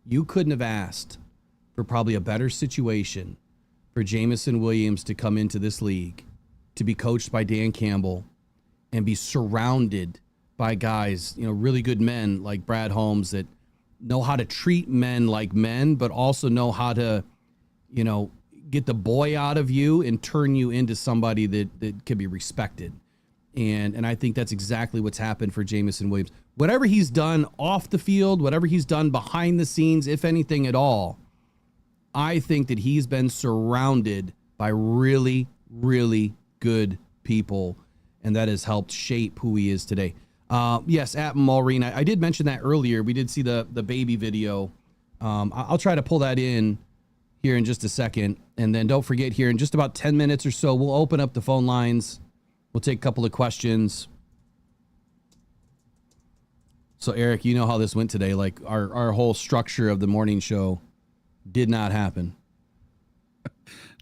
You couldn't have asked for probably a better situation for Jameson Williams to come into this league, to be coached by Dan Campbell and be surrounded by guys, really good men like Brad Holmes that know how to treat men like men, but also know how to, get the boy out of you and turn you into somebody that can be respected. And I think that's exactly what's happened for Jameson Williams. Whatever he's done off the field, whatever he's done behind the scenes, if anything at all, I think that he's been surrounded by really, really good people, and that has helped shape who he is today. Yes, at Maureen, I did mention that earlier. We did see the baby video. I'll try to pull that in here in just a second. And then don't forget, here in just about 10 minutes or so, we'll open up the phone lines. We'll take a couple of questions. So, Eric, you know how this went today. Like, our whole structure of the morning show did not happen.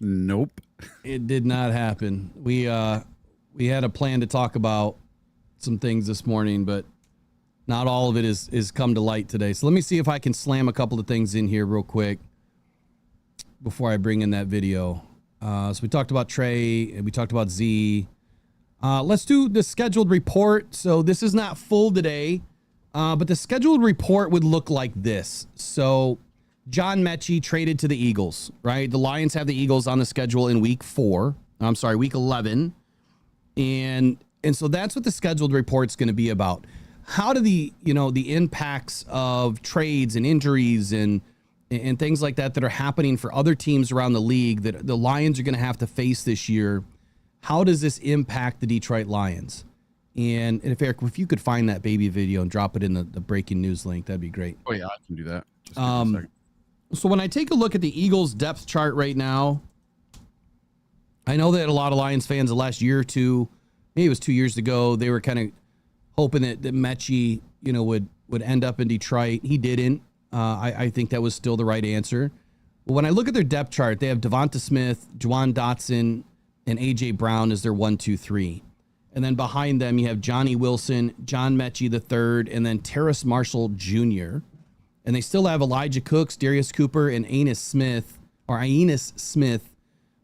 Nope. It did not happen. We had a plan to talk about some things this morning, but not all of it is come to light today. So let me see if I can slam a couple of things in here real quick before I bring in that video. So we talked about Trey and we talked about Z. Let's do the scheduled report. So this is not full today, but the scheduled report would look like this. So John Mechie traded to the Eagles, right? The Lions have the Eagles on the schedule in week 11. And so that's what the scheduled report's going to be about. How do the impacts of trades and injuries and things like that are happening for other teams around the league that the Lions are going to have to face this year? How does this impact the Detroit Lions? And if Eric, if you could find that baby video and drop it in the breaking news link, that'd be great. Oh yeah, I can do that. Just give me a second. So when I take a look at the Eagles depth chart right now, I know that a lot of Lions fans the last year or two, maybe it was 2 years ago, they were kind of hoping that Mechie, would end up in Detroit. He didn't. I think that was still the right answer. But when I look at their depth chart, they have Devonta Smith, Juwan Dotson, and A.J. Brown as their 1, 2, 3. And then behind them, you have Johnny Wilson, John Mechie III, and then Terrace Marshall Jr. And they still have Elijah Cooks, Darius Cooper, and Aeneas Smith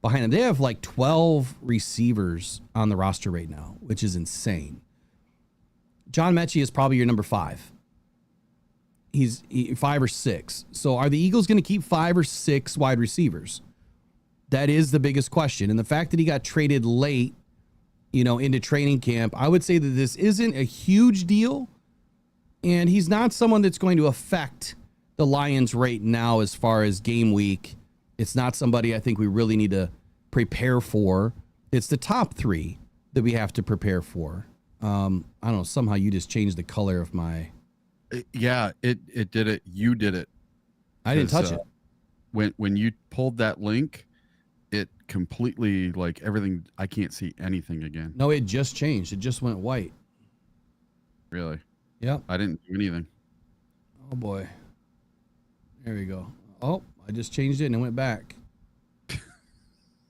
behind them. They have like 12 receivers on the roster right now, which is insane. John Mechie is probably your number 5. He's 5 or 6. So are the Eagles going to keep 5 or 6 wide receivers? That is the biggest question. And the fact that he got traded late, into training camp, I would say that this isn't a huge deal. And he's not someone that's going to affect the Lions right now as far as game week. It's not somebody I think we really need to prepare for. It's the top 3 that we have to prepare for. I don't know. Somehow you just changed the color of my... Yeah, it did it. You did it. I didn't touch it. When you pulled that link, it completely, like, everything, I can't see anything again. No, it just changed. It just went white. Really? Yep. I didn't do anything. Oh boy. There we go. Oh, I just changed it and it went back.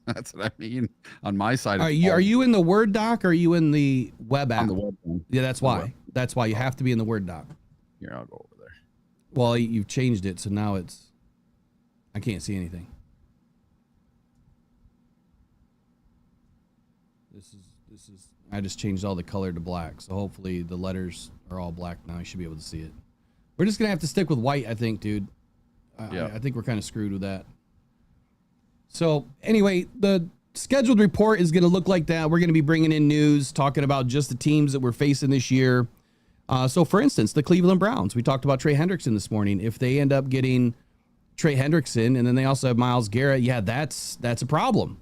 That's what I mean. On my side. Are you in the Word doc or are you in the web app? On the web one. Yeah, that's why. That's why you have to be in the Word doc. Here, I'll go over there. Well, you've changed it, so now I can't see anything. This is I just changed all the color to black, so hopefully the letters are all black now. You should be able to see it. We're just gonna have to stick with white, I think, dude. I think we're kind of screwed with that. So anyway, the scheduled report is gonna look like that. We're gonna be bringing in news, talking about just the teams that we're facing this year. So for instance, the Cleveland Browns, we talked about Trey Hendrickson this morning. If they end up getting Trey Hendrickson and then they also have Myles Garrett, yeah, that's a problem.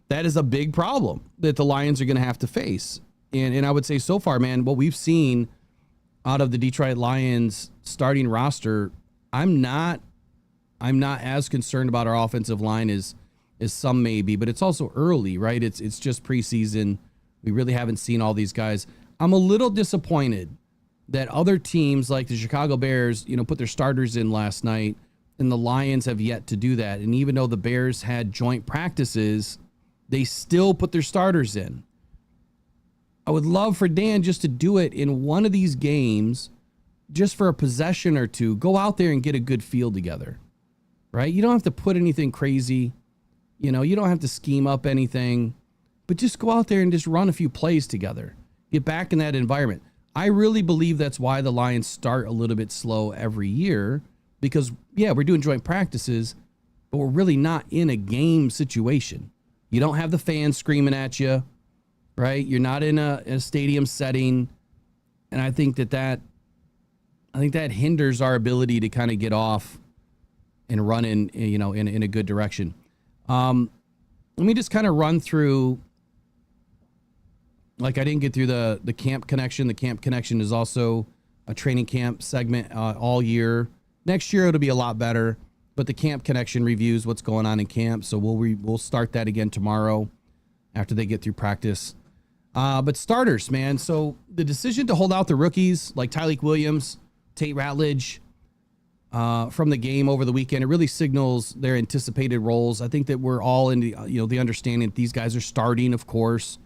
That is a big problem that the Lions are going to have to face. And I would say so far, man, what we've seen out of the Detroit Lions starting roster, I'm not as concerned about our offensive line as some may be, but it's also early, right? It's just preseason. We really haven't seen all these guys. I'm a little disappointed that other teams like the Chicago Bears, put their starters in last night, and the Lions have yet to do that. And even though the Bears had joint practices, they still put their starters in. I would love for Dan just to do it in one of these games, just for a possession or two. Go out there and get a good feel together, right? You don't have to put anything crazy. You don't have to scheme up anything, but just go out there and just run a few plays together. Get back in that environment. I really believe that's why the Lions start a little bit slow every year because, yeah, we're doing joint practices, but we're really not in a game situation. You don't have the fans screaming at you, right? You're not in a stadium setting. And I think that hinders our ability to kind of get off and run in a good direction. Let me just kind of run through. Like I didn't get through the camp connection. The camp connection is also a training camp segment all year. Next year it'll be a lot better, but the camp connection reviews what's going on in camp. So we'll start that again tomorrow after they get through practice. But starters, man. So the decision to hold out the rookies like Tyleik Williams, Tate Ratledge from the game over the weekend, it really signals their anticipated roles. I think that we're all in the understanding that these guys are starting, of course.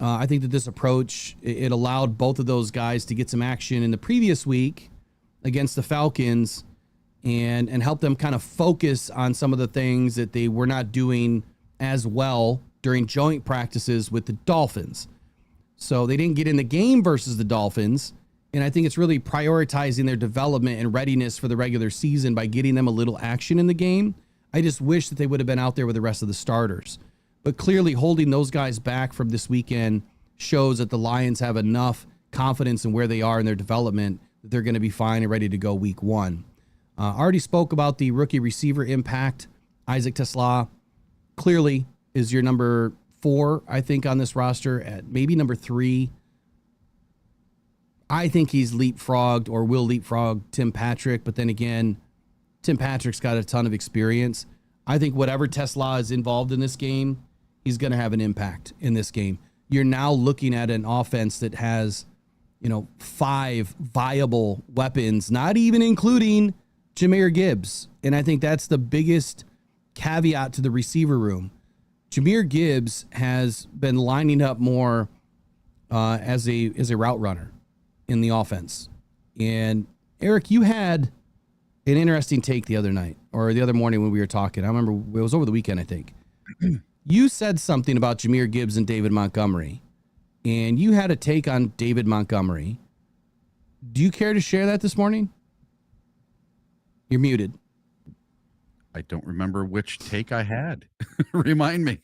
I think that this approach, it allowed both of those guys to get some action in the previous week against the Falcons and help them kind of focus on some of the things that they were not doing as well during joint practices with the Dolphins. So they didn't get in the game versus the Dolphins. And I think it's really prioritizing their development and readiness for the regular season by getting them a little action in the game. I just wish that they would have been out there with the rest of the starters. But clearly holding those guys back from this weekend shows that the Lions have enough confidence in where they are in their development that they're going to be fine and ready to go week one. I already spoke about the rookie receiver impact. Isaac Tesla clearly is your number 4, I think, on this roster, at maybe number 3. I think he's leapfrogged or will leapfrog Tim Patrick. But then again, Tim Patrick's got a ton of experience. I think whatever Tesla is involved in this game, he's going to have an impact in this game. You're now looking at an offense that has, 5 viable weapons, not even including Jahmyr Gibbs. And I think that's the biggest caveat to the receiver room. Jahmyr Gibbs has been lining up more as a route runner in the offense. And Eric, you had an interesting take the other night or the other morning when we were talking. I remember it was over the weekend, I think. You said something about Jahmyr Gibbs and David Montgomery, and you had a take on David Montgomery. Do you care to share that this morning? You're muted. I don't remember which take I had. Remind me.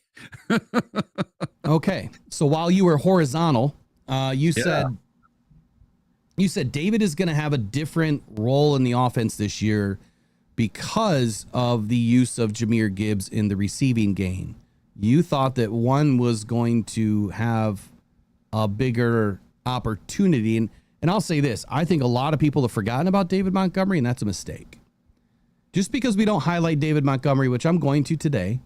Okay. So while you were horizontal, you said David is going to have a different role in the offense this year because of the use of Jahmyr Gibbs in the receiving game. You thought that one was going to have a bigger opportunity. And I'll say this, I think a lot of people have forgotten about David Montgomery, and that's a mistake. Just because we don't highlight David Montgomery, which I'm going to today,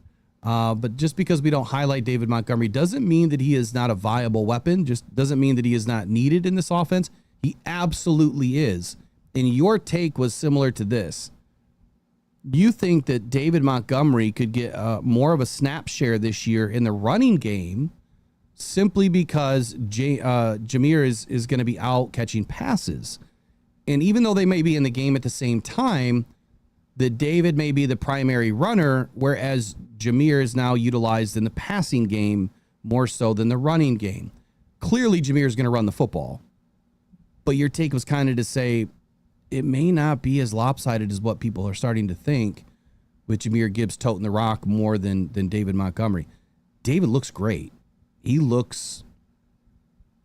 but just because we don't highlight David Montgomery doesn't mean that he is not a viable weapon, just doesn't mean that he is not needed in this offense. He absolutely is. And your take was similar to this. You think that David Montgomery could get more of a snap share this year in the running game simply because Jahmyr is going to be out catching passes. And even though they may be in the game at the same time, that David may be the primary runner, whereas Jahmyr is now utilized in the passing game more so than the running game. Clearly, Jahmyr is going to run the football. But your take was kind of to say it may not be as lopsided as what people are starting to think with Jahmyr Gibbs toting the rock more than David Montgomery. David looks great. He looks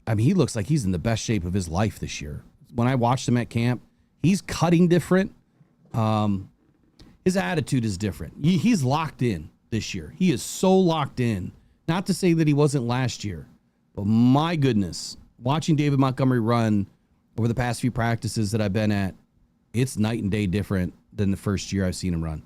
like he's in the best shape of his life this year. When I watched him at camp, he's cutting different. His attitude is different. He's locked in this year. He is so locked in. Not to say that he wasn't last year, but my goodness, watching David Montgomery run over the past few practices that I've been at, it's night and day different than the first year I've seen him run.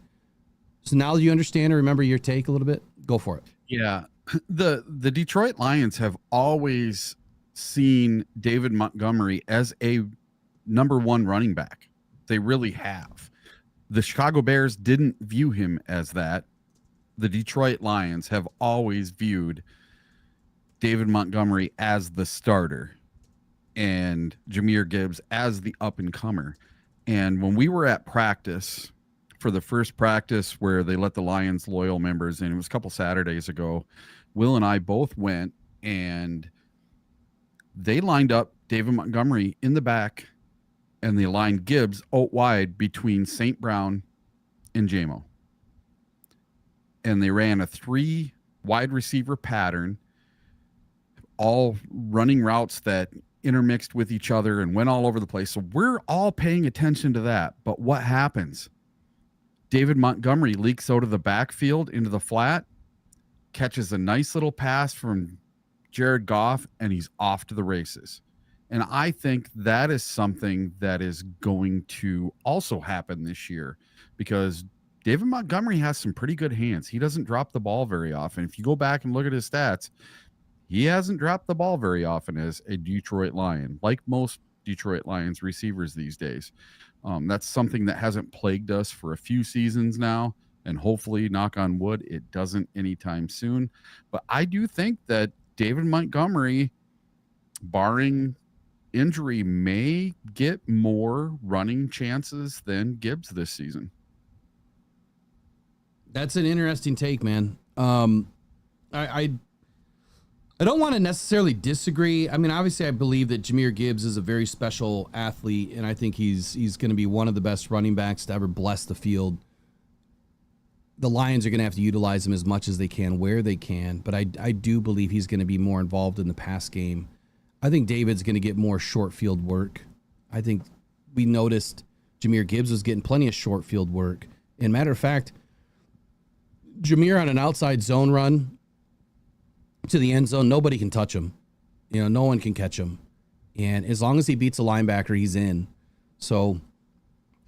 So now you understand or remember your take a little bit? Go for it. Yeah. The Detroit Lions have always seen David Montgomery as a number 1 running back. They really have. The Chicago Bears didn't view him as that. The Detroit Lions have always viewed David Montgomery as the starter and Jahmyr Gibbs as the up-and-comer. And when we were at practice for the first practice where they let the Lions loyal members in, it was a couple Saturdays ago, Will and I both went, and They lined up David Montgomery in the back, and they lined Gibbs out wide between St. Brown and JMO. And they ran a 3 wide receiver pattern, all running routes that intermixed with each other and went all over the place. So we're all paying attention to that. But what happens? David Montgomery leaks out of the backfield into the flat, catches a nice little pass from Jared Goff, and he's off to the races. And I think that is something that is going to also happen this year, because David Montgomery has some pretty good hands. He doesn't drop the ball very often. If you go back and look at his stats, he hasn't dropped the ball very often as a Detroit Lion, like most Detroit Lions receivers these days. That's something that hasn't plagued us for a few seasons now, and hopefully, knock on wood, it doesn't anytime soon. But I do think that David Montgomery, barring injury, may get more running chances than Gibbs this season. That's an interesting take, man. I don't want to necessarily disagree. I mean, obviously, I believe that Jahmyr Gibbs is a very special athlete, and I think he's going to be one of the best running backs to ever bless the field. The Lions are going to have to utilize him as much as they can, where they can, but I do believe he's going to be more involved in the pass game. I think David's going to get more short field work. I think we noticed Jahmyr Gibbs was getting plenty of short field work. And matter of fact, Jahmyr on an outside zone run to the end zone, nobody can touch him. You know, no one can catch him. And as long as he beats a linebacker, he's in. So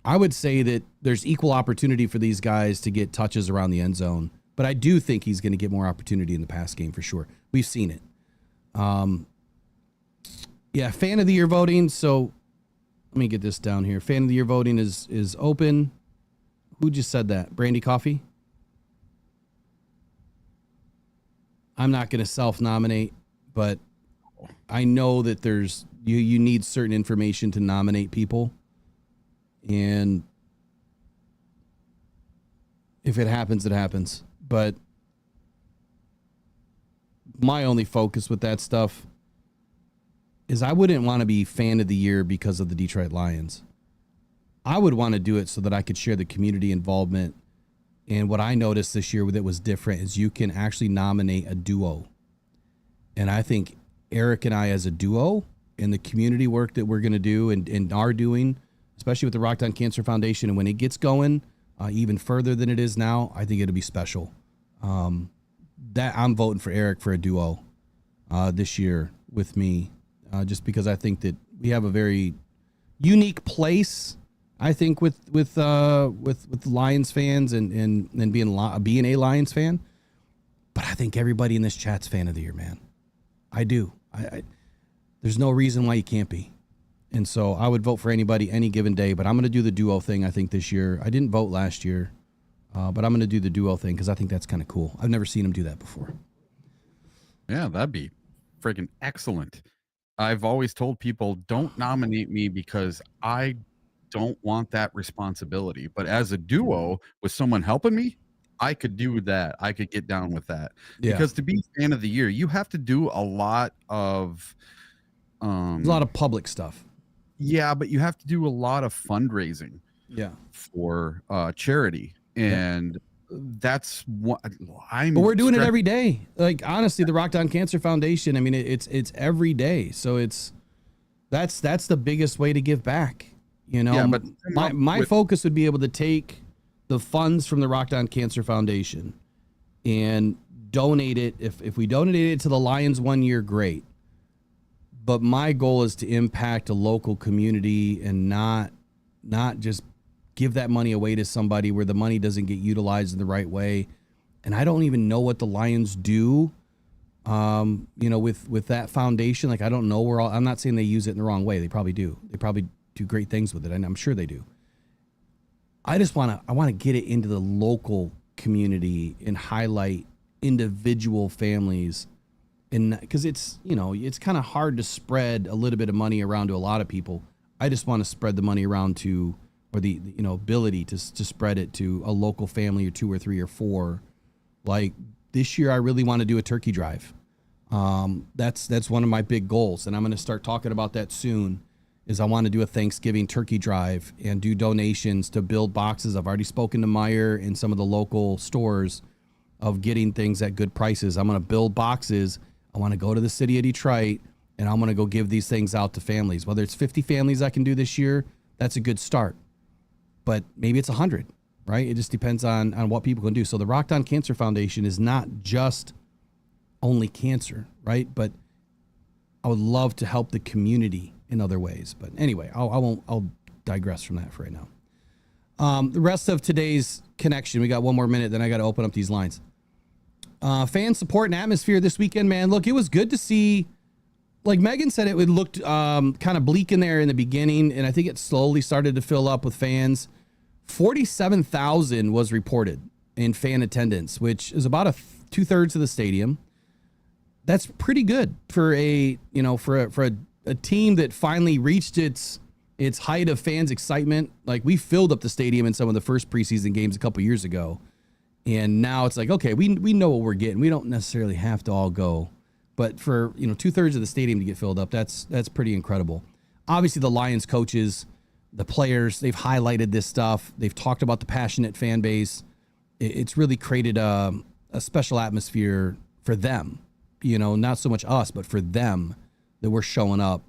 I would say that there's equal opportunity for these guys to get touches around the end zone. But I do think he's going to get more opportunity in the pass game for sure. We've seen it. Yeah, fan of the year voting. So let me get this down here. Fan of the year voting is open. Who just said that? Brandy Coffee? I'm not going to self-nominate, but I know that there's you need certain information to nominate people. And if it happens, it happens. But my only focus with that stuff is I wouldn't want to be fan of the year because of the Detroit Lions. I would want to do it so that I could share the community involvement. And what I noticed this year that was different is you can actually nominate a duo. And I think Eric and I as a duo and the community work that we're going to do and are doing, especially with the Rockhound Cancer Foundation, and when it gets going even further than it is now, I think it'll be special. That I'm voting for Eric for a duo this year with me, just because I think that we have a very unique place. I think with Lions fans and being a Lions fan, but I think everybody in this chat's fan of the year, man. I do. I there's no reason why you can't be. And so I would vote for anybody any given day, but I'm going to do the duo thing, I think, this year. I didn't vote last year, but I'm going to do the duo thing because I think that's kind of cool. I've never seen him do that before. Yeah, that'd be freaking excellent. I've always told people, don't nominate me because I don't want that responsibility. But as a duo with someone helping me, I could do that. I could get down with that. Yeah. Because to be fan of the year, you have to do a lot of public stuff. Yeah, but you have to do a lot of fundraising. Yeah, for charity, and that's what But we're doing it every day. Like honestly, the Rockhound Cancer Foundation. I mean, it's every day. So that's the biggest way to give back. You know, but my focus would be able to take the funds from the Rockhound Cancer Foundation and donate it. If we donated it to the Lions 1 year, great. But my goal is to impact a local community and not just give that money away to somebody where the money doesn't get utilized in the right way. And I don't even know what the Lions do, with that foundation. Like, I don't know where I'm not saying they use it in the wrong way. They probably do. They probably do great things with it, and I'm sure they do. I want to get it into the local community and highlight individual families. And because it's kind of hard to spread a little bit of money around to a lot of people. I just want to spread the money around to, or the ability to spread it to a local family or 2 or 3 or 4. Like this year, I really want to do a turkey drive. That's one of my big goals, and I'm going to start talking about that soon. Is I want to do a Thanksgiving turkey drive and do donations to build boxes. I've already spoken to Meyer and some of the local stores of getting things at good prices. I'm going to build boxes. I want to go to the city of Detroit, and I'm going to go give these things out to families. Whether it's 50 families I can do this year, that's a good start. But maybe it's 100, right? It just depends on what people can do. So the Rockhound Cancer Foundation is not just only cancer, right? But I would love to help the community in other ways. But anyway, I'll digress from that for right now. The rest of today's connection, we got one more minute, then I got to open up these lines. Fan support and atmosphere this weekend, man. Look, it was good to see. Like Megan said, it looked kind of bleak in there in the beginning, and I think it slowly started to fill up with fans. 47,000 was reported in fan attendance, which is about 2/3 of the stadium. That's pretty good for a team that finally reached its height of fans' excitement. Like, we filled up the stadium in some of the first preseason games a couple years ago, and now it's like, okay, we know what we're getting. We don't necessarily have to all go. But for 2/3 of the stadium to get filled up, that's pretty incredible. Obviously, the Lions coaches, the players, they've highlighted this stuff. They've talked about the passionate fan base. It's really created a special atmosphere for them. Not so much us, but for them, that we're showing up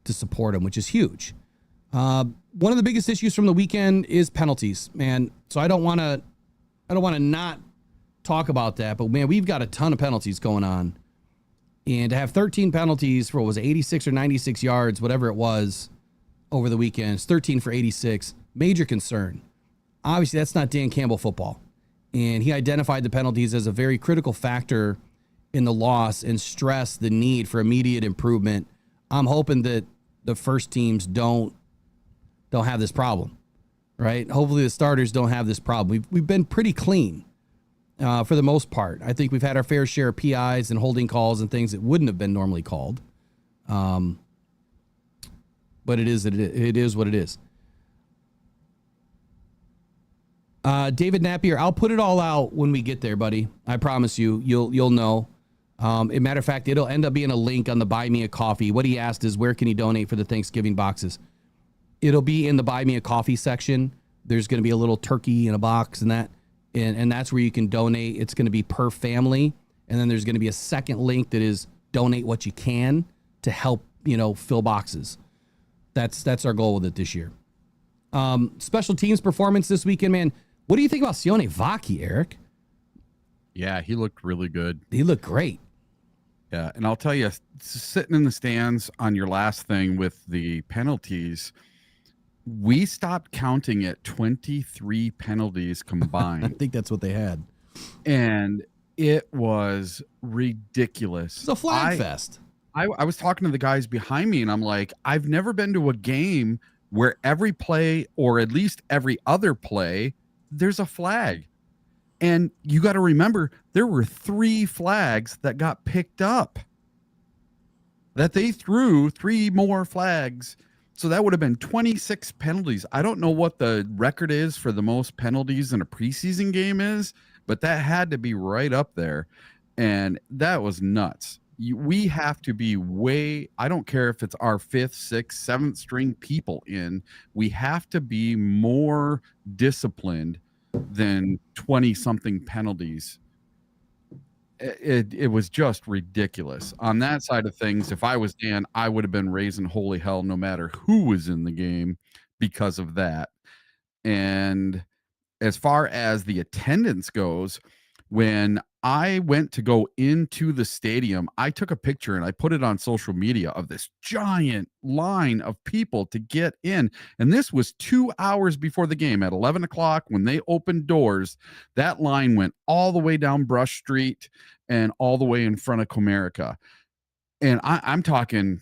to support them, which is huge. One of the biggest issues from the weekend is penalties, man. So I don't want to not talk about that, but man, we've got a ton of penalties going on. And to have 13 penalties for, what was it, 86 or 96 yards, whatever it was, over the weekend, it's 13 for 86, major concern. Obviously, that's not Dan Campbell football. And he identified the penalties as a very critical factor in the loss and stressed the need for immediate improvement. I'm hoping that the first teams don't have this problem, right? Hopefully the starters don't have this problem. We've been pretty clean. For the most part. I think we've had our fair share of PIs and holding calls and things that wouldn't have been normally called. But it is what it is. David Napier, I'll put it all out when we get there, buddy. I promise you, you'll know. As a matter of fact, it'll end up being a link on the Buy Me a Coffee. What he asked is, where can he donate for the Thanksgiving boxes? It'll be in the Buy Me a Coffee section. There's going to be a little turkey in a box and that. And that's where you can donate. It's going to be per family. And then there's going to be a second link that is donate what you can to help, fill boxes. That's our goal with it this year. Special teams performance this weekend, man. What do you think about Sione Vaki, Eric? Yeah, he looked really good. He looked great. Yeah, and I'll tell you, sitting in the stands on your last thing with the penalties, we stopped counting at 23 penalties combined. I think that's what they had. And it was ridiculous. It's a flag fest. I was talking to the guys behind me, and I'm like, I've never been to a game where every play, or at least every other play, there's a flag. And you got to remember, there were 3 flags that got picked up. That they threw 3 more flags. So that would have been 26 penalties. I don't know what the record is for the most penalties in a preseason game is, but that had to be right up there. And that was nuts. We have to be I don't care if it's our 5th, 6th, 7th string people in, we have to be more disciplined than 20-something penalties. It was just ridiculous. On that side of things, if I was Dan, I would have been raising holy hell no matter who was in the game because of that. And as far as the attendance goes, when I went to go into the stadium, I took a picture and I put it on social media of this giant line of people to get in. And this was 2 hours before the game at 11 o'clock when they opened doors. That line went all the way down Brush Street and all the way in front of Comerica. And I'm talking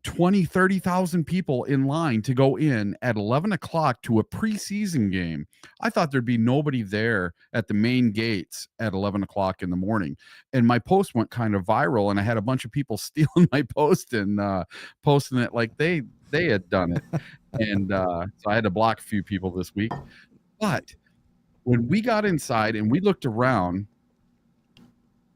20, 30,000 people in line to go in at 11 o'clock to a preseason game. I thought there'd be nobody there at the main gates at 11 o'clock in the morning. And my post went kind of viral, and I had a bunch of people stealing my post and posting it like they had done it. And so I had to block a few people this week. But when we got inside and we looked around,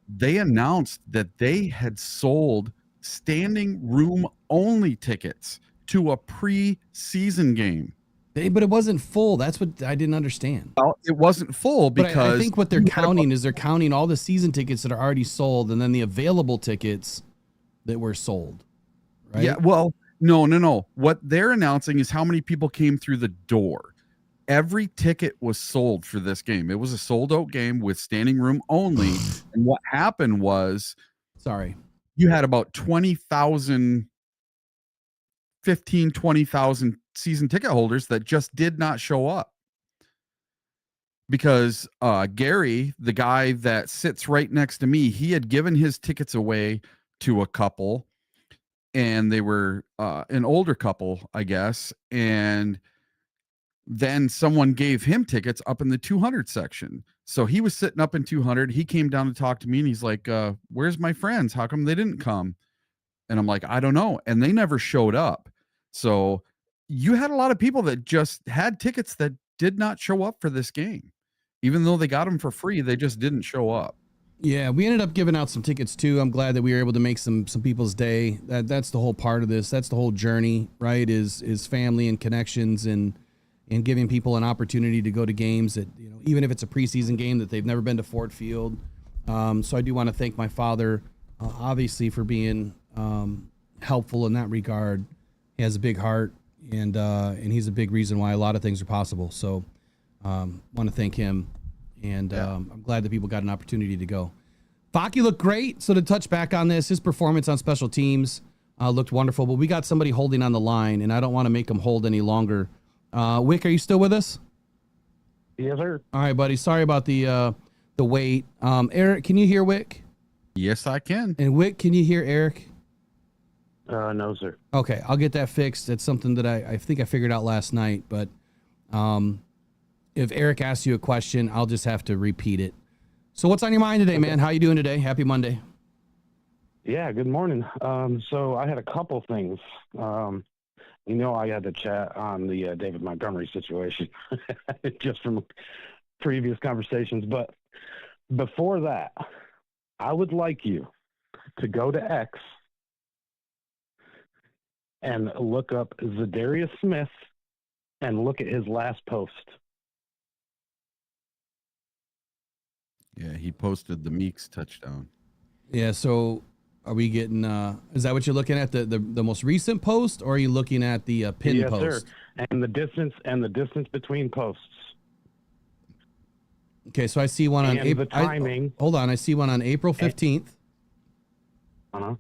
they announced that they had sold standing room only tickets to a preseason game. But it wasn't full. That's what I didn't understand. Well, it wasn't full But because I think what they're counting is they're counting all the season tickets that are already sold and then the available tickets that were sold. Right? Yeah, well, no. What they're announcing is how many people came through the door. Every ticket was sold for this game. It was a sold out game with standing room only. And what happened was, you had about 20,000, 20,000 season ticket holders that just did not show up. Because Gary, the guy that sits right next to me, he had given his tickets away to a couple, and they were an older couple, I guess. And then someone gave him tickets up in the 200 section. So he was sitting up in 200. He came down to talk to me, and he's like, where's my friends? How come they didn't come? And I'm like, I don't know. And they never showed up. So you had a lot of people that just had tickets that did not show up for this game. Even though they got them for free, they just didn't show up. Yeah, we ended up giving out some tickets too. I'm glad that we were able to make some people's day. That's the whole part of this. That's the whole journey, right? Is family and connections and giving people an opportunity to go to games that, you know, even if it's a preseason game that they've never been to Ford Field. So I do want to thank my father, obviously, for being helpful in that regard. He has a big heart, and he's a big reason why a lot of things are possible. So want to thank him, and I'm glad that people got an opportunity to go. Faki looked great. So to touch back on this, his performance on special teams looked wonderful, but we got somebody holding on the line, and I don't want to make him hold any longer. Wick, are you still with us? Yes, sir. All right, buddy. Sorry about the wait. Eric, can you hear Wick? Yes, I can. And Wick, can you hear Eric? No, sir. Okay, I'll get that fixed. It's something that I think I figured out last night, but if Eric asks you a question, I'll just have to repeat it. So what's on your mind today, man? How you doing today? Happy Monday. Yeah, good morning. So I had a couple things. You know, I had to chat on the David Montgomery situation just from previous conversations. But before that, I would like you to go to X and look up Za'Darius Smith and look at his last post. Yeah, he posted the Meeks touchdown. Yeah, so are we getting is that what you're looking at, the most recent post, or are you looking at the pin yes, post? Sir. And the distance between posts. Okay, so I see one on April. Hold on, I see one on April 15th. Uh-huh.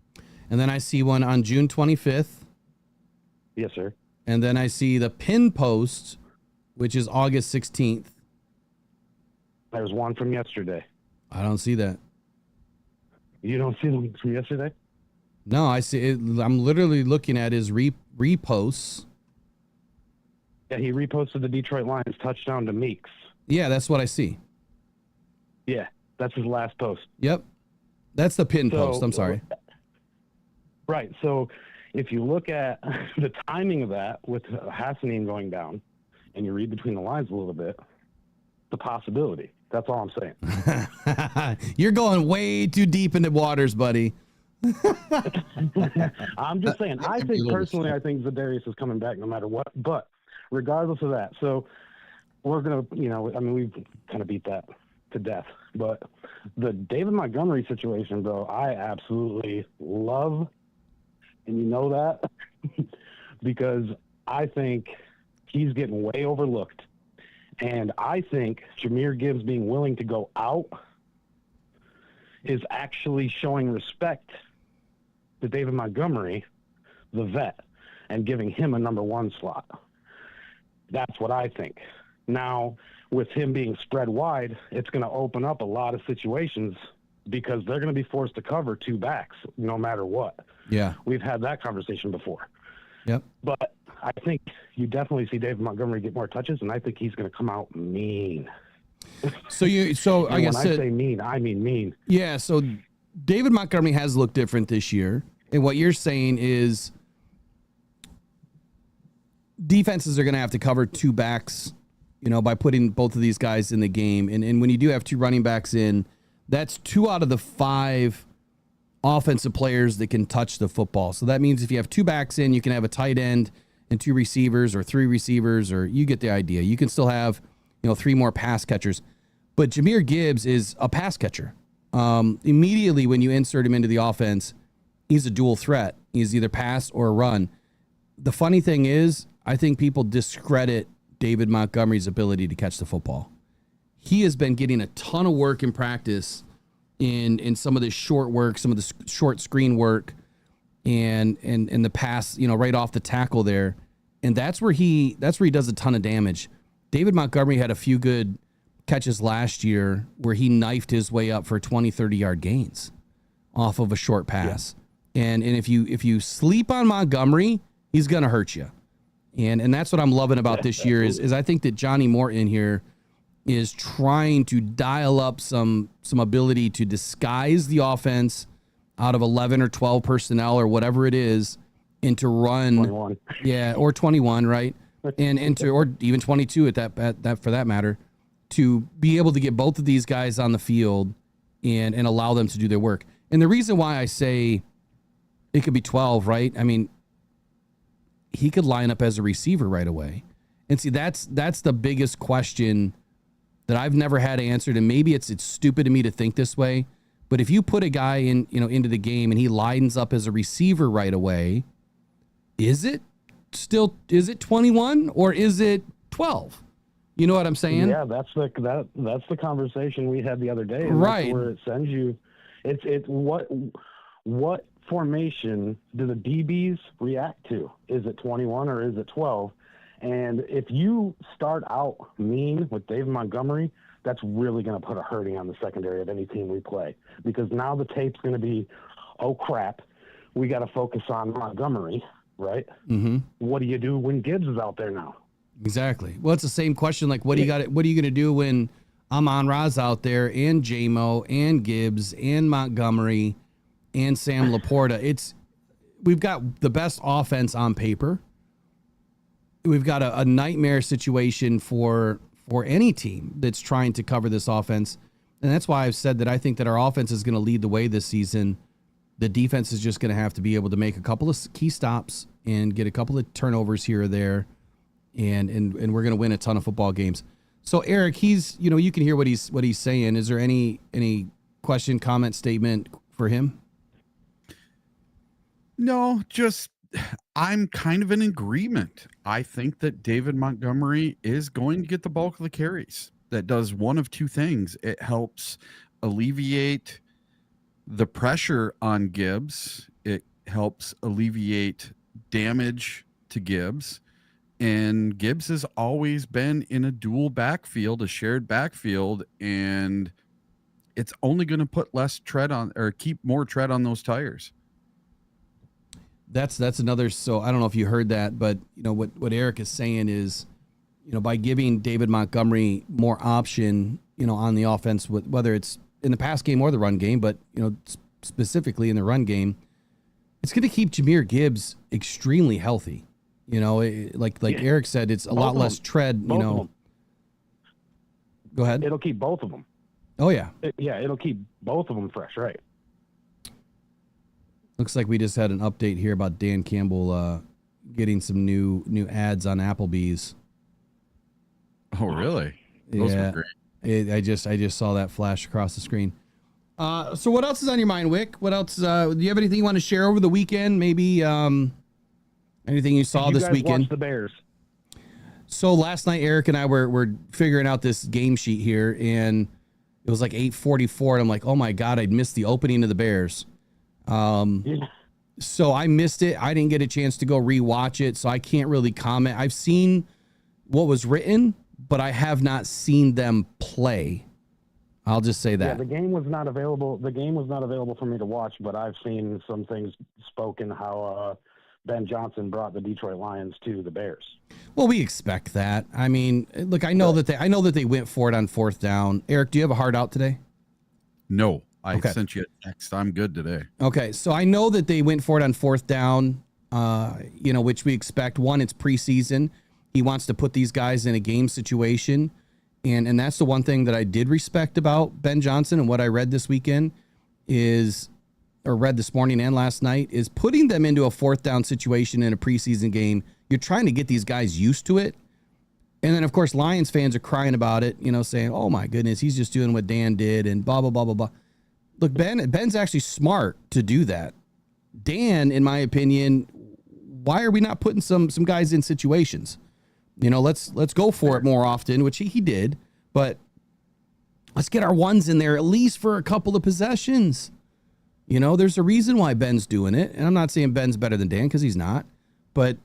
And then I see one on June 25th. Yes, sir. And then I see the pin post, which is August 16th. There's one from yesterday. I don't see that. You don't see them from yesterday? No, I see it. I'm literally looking at his reposts. Yeah, he reposted the Detroit Lions touchdown to Meeks. Yeah, that's what I see. Yeah, that's his last post. Yep. That's the pin post. I'm sorry. Right. So if you look at the timing of that with Hassanin going down and you read between the lines a little bit, the possibility. That's all I'm saying. You're going way too deep into waters, buddy. I'm just saying, I think Za'Darius is coming back no matter what, but regardless of that. So we're going to, we've kind of beat that to death, but the David Montgomery situation, bro, I absolutely love, and you know that, because I think he's getting way overlooked. And I think Jahmyr Gibbs being willing to go out is actually showing respect to David Montgomery, the vet, and giving him a number one slot. That's what I think. Now, with him being spread wide, it's going to open up a lot of situations because they're going to be forced to cover two backs no matter what. Yeah. We've had that conversation before. Yep. But I think you definitely see David Montgomery get more touches, and I think he's going to come out mean. So I guess when I say mean, I mean mean. Yeah. So David Montgomery has looked different this year, and what you're saying is defenses are going to have to cover two backs, by putting both of these guys in the game, and when you do have two running backs in, that's 2 out of the 5 offensive players that can touch the football. So that means if you have 2 backs in, you can have a tight end and 2 receivers or 3 receivers, or you get the idea. You can still have, 3 more pass catchers. But Jahmyr Gibbs is a pass catcher. Immediately when you insert him into the offense, he's a dual threat. He's either pass or run. The funny thing is, I think people discredit David Montgomery's ability to catch the football. He has been getting a ton of work in practice in some of the short work, some of the short screen work, and the pass, right off the tackle there. And that's where he does a ton of damage. David Montgomery had a few good catches last year where he knifed his way up for 20, 30-yard gains off of a short pass. Yeah. And if you sleep on Montgomery, he's going to hurt you. And that's what I'm loving about this year is I think that Johnny Morton here is trying to dial up some ability to disguise the offense out of 11 or 12 personnel or whatever it is, and to run 21. Yeah, or 21, right? And to, or even 22 at that for that matter, to be able to get both of these guys on the field and allow them to do their work. And the reason why I say it could be 12, right? I mean, he could line up as a receiver right away. And see, that's the biggest question that I've never had answered. And maybe it's stupid of me to think this way, but if you put a guy in, into the game and he lines up as a receiver right away, is it 21 or is it 12? You know what I'm saying? Yeah, that's the conversation we had the other day. And right. That's where it sends you. It's what formation do the DBs react to? Is it 21 or is it 12? And if you start out mean with Dave Montgomery, that's really going to put a hurting on the secondary of any team we play, because now the tape's going to be, oh crap, we got to focus on Montgomery, right? Mm-hmm. What do you do when Gibbs is out there now? Exactly. Well, it's the same question. Like, what are you going to do when Amon-Ra's out there, and J-Mo, and Gibbs, and Montgomery, and Sam Laporta? We've got the best offense on paper. We've got a nightmare situation for any team that's trying to cover this offense. And that's why I've said that I think that our offense is going to lead the way this season. The defense is just going to have to be able to make a couple of key stops and get a couple of turnovers here or there. And we're going to win a ton of football games. So Eric, he's, you can hear what he's saying. Is there any question, comment, statement for him? No, just I'm kind of in agreement. I think that David Montgomery is going to get the bulk of the carries. That does one of two things. It helps alleviate the pressure on Gibbs. It helps alleviate damage to Gibbs. And Gibbs has always been in a dual backfield, a shared backfield, and it's only going to put less tread on, or keep more tread on those tires. That's another. So I don't know if you heard that, but what Eric is saying is, by giving David Montgomery more option, on the offense, with whether it's in the pass game or the run game, but specifically in the run game, it's going to keep Jahmyr Gibbs extremely healthy. Like Eric said, it's a lot less tread. Go ahead. It'll keep both of them. Oh yeah. It'll keep both of them fresh, right? Looks like we just had an update here about Dan Campbell getting some new ads on Applebee's. Oh, really? Those were great. I just saw that flash across the screen. So what else is on your mind, Wick? What else? Do you have anything you want to share over the weekend? Maybe anything you saw this weekend? Watch the Bears. So last night, Eric and I were figuring out this game sheet here, and it was like 8:44, and I'm like, oh my God, I'd missed the opening of the Bears. So I missed it. I didn't get a chance to go rewatch it, so I can't really comment. I've seen what was written, but I have not seen them play. I'll just say that. Yeah, the game was not available. The game was not available for me to watch, but I've seen some things spoken how Ben Johnson brought the Detroit Lions to the Bears. Well, we expect that. I mean, look, I know that they went for it on fourth down. Eric, do you have a hard out today? No. I sent you a text. I'm good today. Okay, so I know that they went for it on fourth down, which we expect. One, it's preseason. He wants to put these guys in a game situation, And that's the one thing that I did respect about Ben Johnson and what I read this weekend or read this morning and last night, is putting them into a fourth down situation in a preseason game. You're trying to get these guys used to it. And then, of course, Lions fans are crying about it, saying, oh, my goodness, he's just doing what Dan did and blah, blah, blah, blah, blah. Look, Ben's actually smart to do that. Dan, in my opinion, why are we not putting some guys in situations? Let's go for it more often, which he did. But let's get our ones in there at least for a couple of possessions. There's a reason why Ben's doing it. And I'm not saying Ben's better than Dan because he's not. But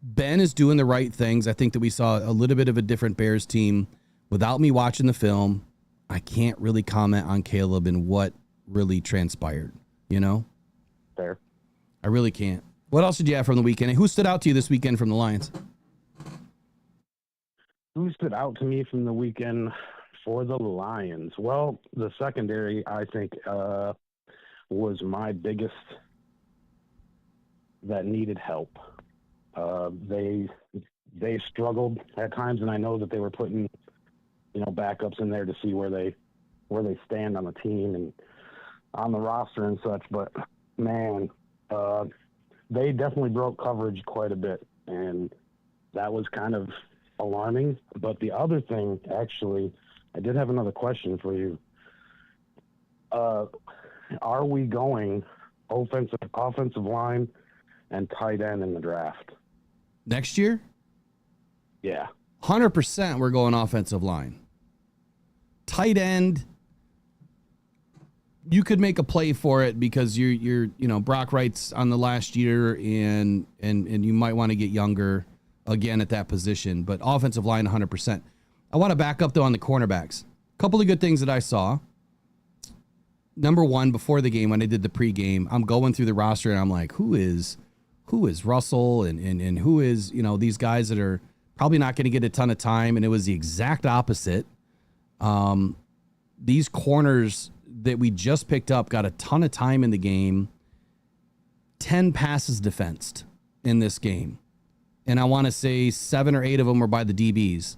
Ben is doing the right things. I think that we saw a little bit of a different Bears team. Without me watching the film, I can't really comment on Caleb and what really transpired, Fair. I really can't. What else did you have from the weekend? And who stood out to you this weekend from the Lions? Who stood out to me from the weekend for the Lions? Well, the secondary, I think, was my biggest that needed help. They struggled at times, and I know that they were putting, backups in there to see where they stand on the team and on the roster and such. But man, they definitely broke coverage quite a bit, and that was kind of alarming. But the other thing, actually, I did have another question for you. Are we going offensive line and tight end in the draft next year? Yeah, 100%. We're going offensive line. Tight end, you could make a play for it because you're Brock Wright's on the last year and you might want to get younger again at that position. But offensive line, 100%. I want to back up though on the cornerbacks. A couple of good things that I saw. Number one, before the game, when I did the pregame, I'm going through the roster and I'm like, who is Russell and who is, these guys that are probably not going to get a ton of time. And it was the exact opposite. These corners that we just picked up got a ton of time in the game. 10 passes defensed in this game. And I want to say 7 or 8 of them were by the DBs.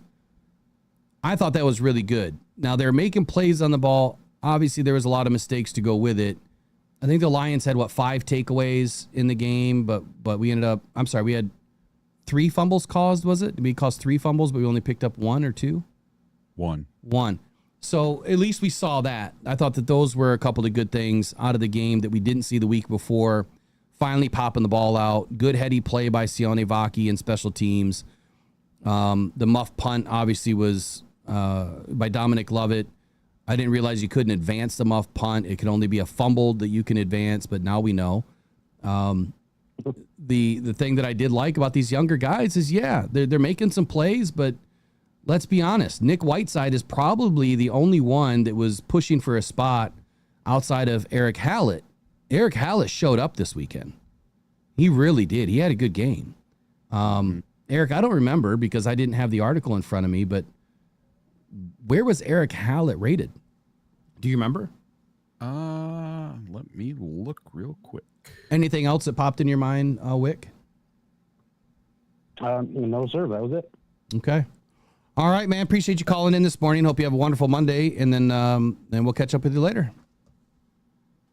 I thought that was really good. Now they're making plays on the ball. Obviously, there was a lot of mistakes to go with it. I think the Lions had, 5 takeaways in the game, but we ended up, we had 3 fumbles caused, was it? We caused 3 fumbles, but we only picked up 1 or 2? 1. 1. So at least we saw that. I thought that those were a couple of good things out of the game that we didn't see the week before. Finally popping the ball out. Good heady play by Sione Vaki and special teams. The muff punt obviously was by Dominic Lovett. I didn't realize you couldn't advance the muff punt. It could only be a fumble that you can advance, but now we know. The thing that I did like about these younger guys is, they're making some plays, but let's be honest. Nick Whiteside is probably the only one that was pushing for a spot outside of Eric Hallett. Eric Hallett showed up this weekend. He really did. He had a good game. Eric, I don't remember because I didn't have the article in front of me, but where was Eric Hallett rated? Do you remember? Let me look real quick. Anything else that popped in your mind, Wick? No, sir. That was it. Okay. All right, man. Appreciate you calling in this morning. Hope you have a wonderful Monday, and then we'll catch up with you later.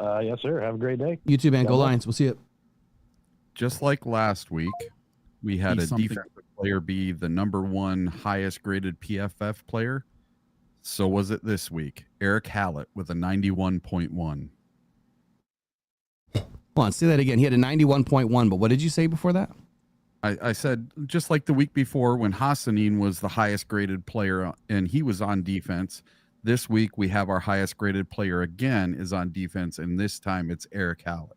Yes, sir. Have a great day. You too, man. Go Lions. We'll see you. Just like last week, we had a defensive player be the number 1 highest graded PFF player. So was it this week. Eric Hallett with a 91.1. Hold on, say that again. He had a 91.1, but what did you say before that? I said, just like the week before when Hassanin was the highest graded player and he was on defense, this week we have our highest graded player again is on defense, and this time it's Eric Hallett.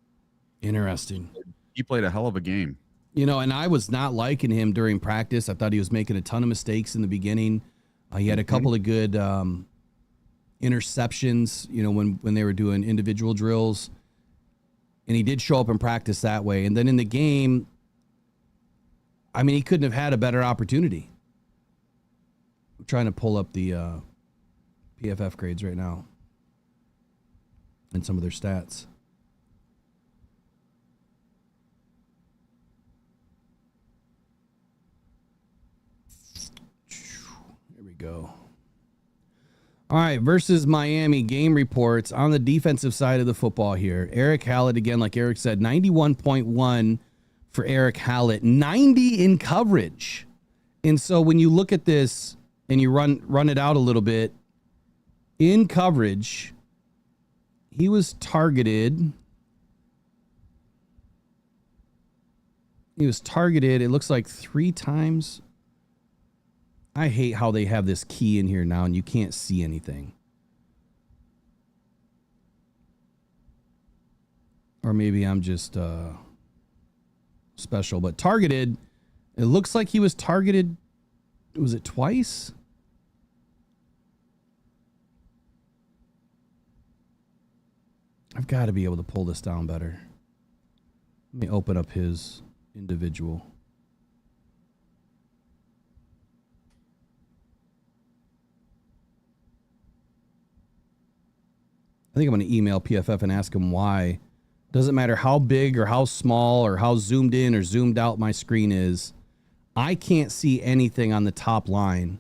Interesting. He played a hell of a game. And I was not liking him during practice. I thought he was making a ton of mistakes in the beginning. He had a couple of good interceptions, when they were doing individual drills. And he did show up in practice that way. And then in the game, he couldn't have had a better opportunity. I'm trying to pull up the PFF grades right now and some of their stats. Here we go. All right, versus Miami game reports on the defensive side of the football here. Eric Hallett, again, like Eric said, 91.1 for Eric Hallett, 90 in coverage. And so when you look at this and you run it out a little bit, in coverage, he was targeted. It looks like 3 times. I hate how they have this key in here now and you can't see anything. Or maybe I'm just special, but targeted. It looks like he was targeted. Was it twice? I've got to be able to pull this down better. Let me open up his individual. I think I'm going to email PFF and ask him why. Doesn't matter how big or how small or how zoomed in or zoomed out my screen is. I can't see anything on the top line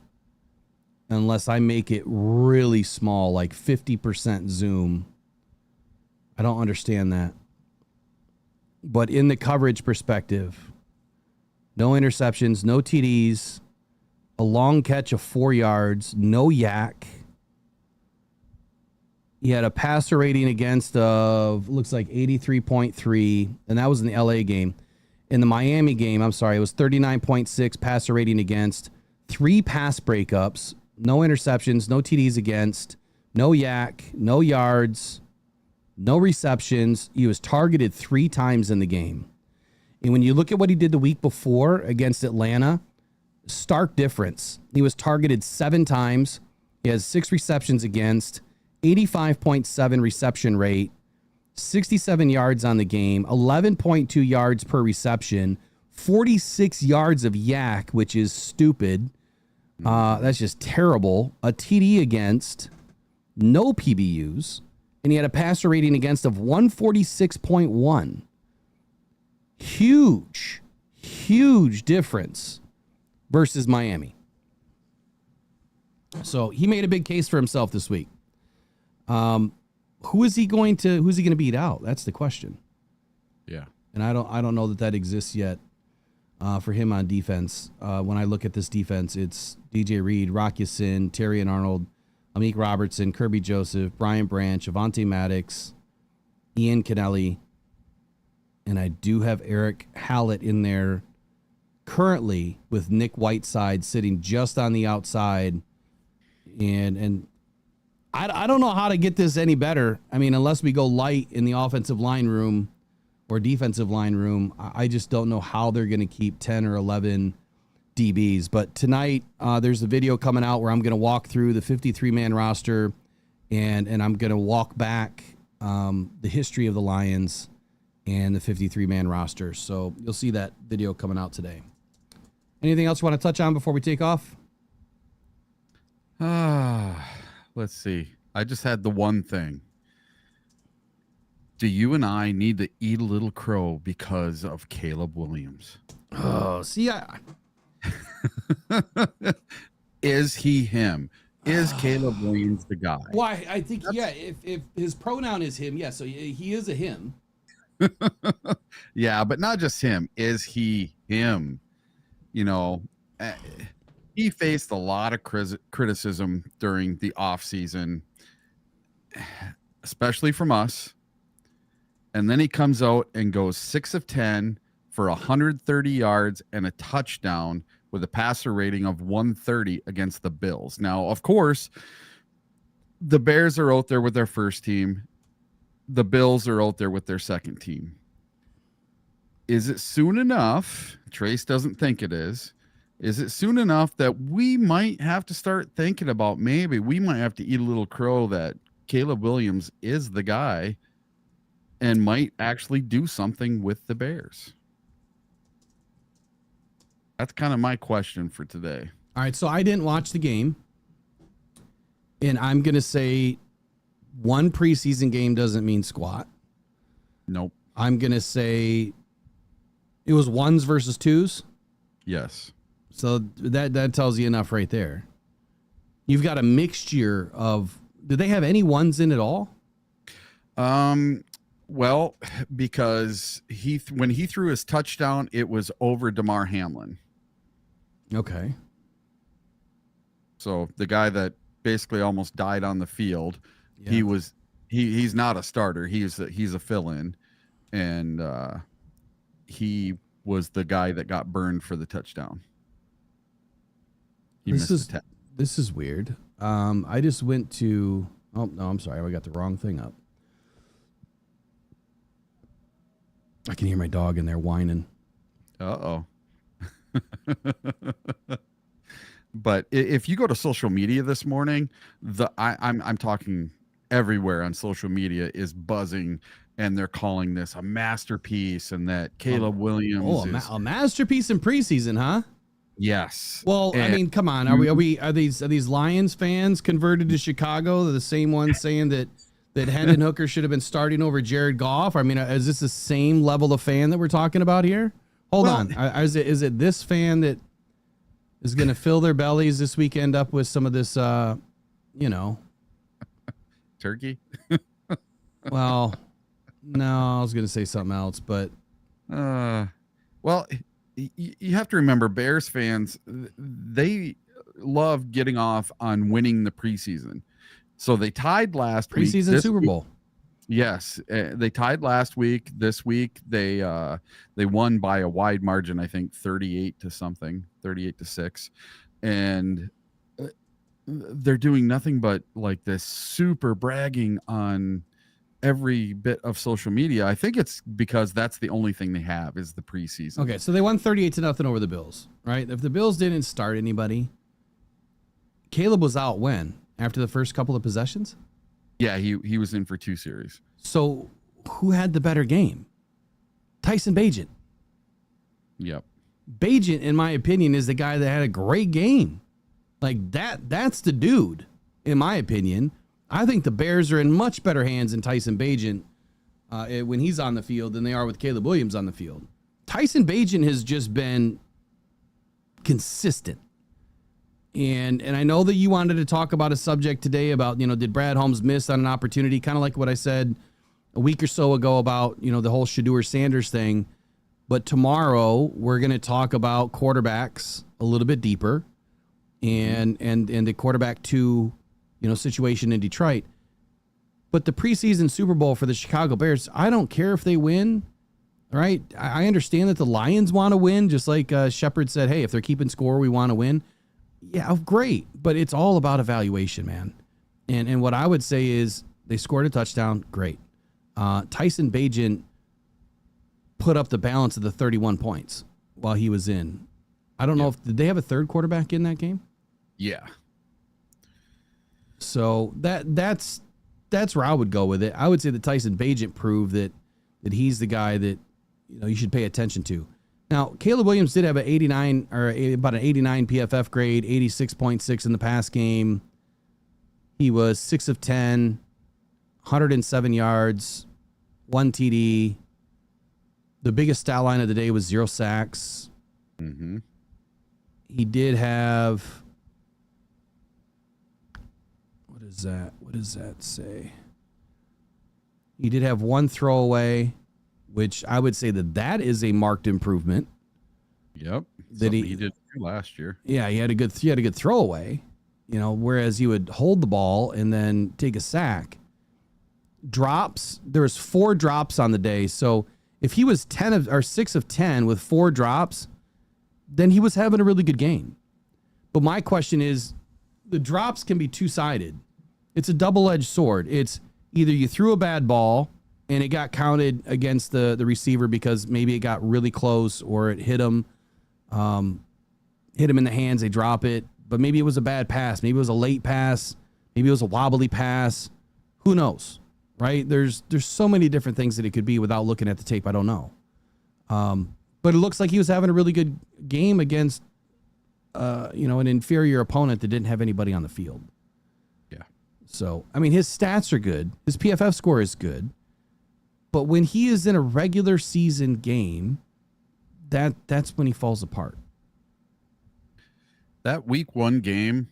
unless I make it really small, like 50% zoom. I don't understand that. But in the coverage perspective, no interceptions, no TDs, a long catch of 4 yards, no yak. He had a passer rating against of, looks like 83.3, and that was in the LA game. In the Miami game, it was 39.6 passer rating against, 3 pass breakups, no interceptions, no TDs against, no yak, no yards, no receptions. He was targeted 3 times in the game. And when you look at what he did the week before against Atlanta, stark difference. He was targeted 7 times. He has 6 receptions against, 85.7 reception rate, 67 yards on the game, 11.2 yards per reception, 46 yards of yak, which is stupid. That's just terrible. A TD against, no PBUs, and he had a passer rating against of 146.1. Huge difference versus Miami. So he made a big case for himself this week. Who is he going to beat out? That's the question. Yeah. And I don't know that exists yet for him on defense. When I look at this defense, it's DJ Reed, Rock Ya-Sin, Terry and Arnold, Amik Robertson, Kirby Joseph, Brian Branch, Avonte Maddox, Ian Kennelly, and I do have Eric Hallett in there currently with Nick Whiteside sitting just on the outside. And I don't know how to get this any better. I mean, unless we go light in the offensive line room or defensive line room, I just don't know how they're going to keep 10 or 11 DBs. But tonight, there's a video coming out where I'm going to walk through the 53-man roster, and I'm going to walk back the history of the Lions and the 53-man roster. So you'll see that video coming out today. Anything else you want to touch on before we take off? Let's see. I just had the one thing. Do you and I need to eat a little crow because of Caleb Williams? Oh, see, Is he him? Is Caleb Williams the guy? Why? I think, yeah, if his pronoun is him, yeah, so he is a him. Yeah, but not just him. Is he him? You know, he faced a lot of criticism during the offseason, especially from us. And then he comes out and goes 6 of 10 for 130 yards and a touchdown with a passer rating of 130 against the Bills. Now, of course, the Bears are out there with their first team. The Bills are out there with their second team. Is it soon enough? Trace doesn't think it is. Is it soon enough that we might have to start thinking about maybe we might have to eat a little crow that Caleb Williams is the guy and might actually do something with the Bears? That's kind of my question for today. All right, so I didn't watch the game, and I'm going to say one preseason game doesn't mean squat. Nope. I'm going to say it was 1s versus 2s. Yes. So that tells you enough right there. You've got a mixture of. Do they have any ones in at all? Well, because when he threw his touchdown, it was over DeMar Hamlin. Okay. So the guy that basically almost died on the field, Yeah. he's not a starter. He's a fill-in, and he was the guy that got burned for the touchdown. This is weird. I just went to. Oh no, I'm sorry. I got the wrong thing up. I can hear my dog in there whining. Uh-oh. But if you go to social media this morning, I'm talking everywhere on social media is buzzing, and they're calling this a masterpiece, and that Caleb Williams is a masterpiece in preseason, huh? Yes. Well, I mean, come on. Are these Lions fans converted to Chicago? They're the same ones saying that Hendon Hooker should have been starting over Jared Goff. I mean, is this the same level of fan that we're talking about here? Hold on. Is it this fan that is going to fill their bellies this weekend up with some of this, turkey? Well, no, I was going to say something else, but well, you have to remember, Bears fans, they love getting off on winning the preseason. So they tied last week. Preseason Super Bowl. Yes, they tied last week. This week they won by a wide margin. I think 38-6, and they're doing nothing but like this super bragging on every bit of social media. I think it's because that's the only thing they have is the preseason. Okay, so they won 38-0 over the Bills, right? If the Bills didn't start anybody, Caleb was out when? After the first couple of possessions? Yeah, he was in for 2 series. So who had the better game? Tyson Bagent. Yep. Bagent, in my opinion, is the guy that had a great game. Like that's the dude, in my opinion. I think the Bears are in much better hands than Tyson Bagent when he's on the field than they are with Caleb Williams on the field. Tyson Bagent has just been consistent. And I know that you wanted to talk about a subject today about, did Brad Holmes miss on an opportunity? Kind of like what I said a week or so ago about, the whole Shedeur Sanders thing. But tomorrow we're going to talk about quarterbacks a little bit deeper and the quarterback 2, situation in Detroit. But the preseason Super Bowl for the Chicago Bears, I don't care if they win. All right. I understand that the Lions want to win, just like Shepard said, hey, if they're keeping score, we want to win. Yeah, great. But it's all about evaluation, man. And what I would say is they scored a touchdown. Great. Tyson Bagent put up the balance of the 31 points while he was in. I don't know did they have a third quarterback in that game? Yeah. So that's where I would go with it. I would say that Tyson Bagent proved that he's the guy that you should pay attention to. Now, Caleb Williams did have about an 89 PFF grade, 86.6 in the pass game. He was 6 of 10, 107 yards, 1 TD. The biggest stat line of the day was 0 sacks. Mm-hmm. He did have. What is that? What does that say? He did have 1 throwaway, which I would say that is a marked improvement. Yep. That he did last year. Yeah, he had a good throwaway, whereas he would hold the ball and then take a sack. Drops, there was 4 drops on the day. So if he was 6 of 10 with 4 drops, then he was having a really good game. But my question is, the drops can be two-sided. It's a double-edged sword. It's either you threw a bad ball and it got counted against the receiver because maybe it got really close or it hit him in the hands, they drop it, but maybe it was a bad pass. Maybe it was a late pass. Maybe it was a wobbly pass. Who knows, right? There's so many different things that it could be without looking at the tape. I don't know. But it looks like he was having a really good game against, an inferior opponent that didn't have anybody on the field. Yeah. So, I mean, his stats are good. His PFF score is good. But when he is in a regular season game, that's when he falls apart. That week 1 game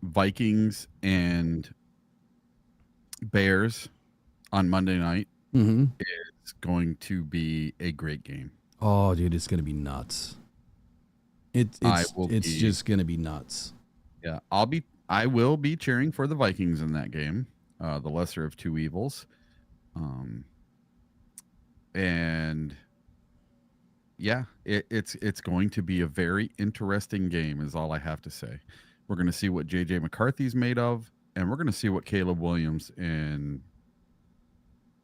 Vikings and Bears on Monday night is going to be a great game. Oh, dude, it's going to be nuts. It's just going to be nuts. Yeah, I will be cheering for the Vikings in that game, the lesser of two evils. And yeah, it's going to be a very interesting game is all I have to say. We're going to see what JJ McCarthy's made of, and we're going to see what Caleb Williams and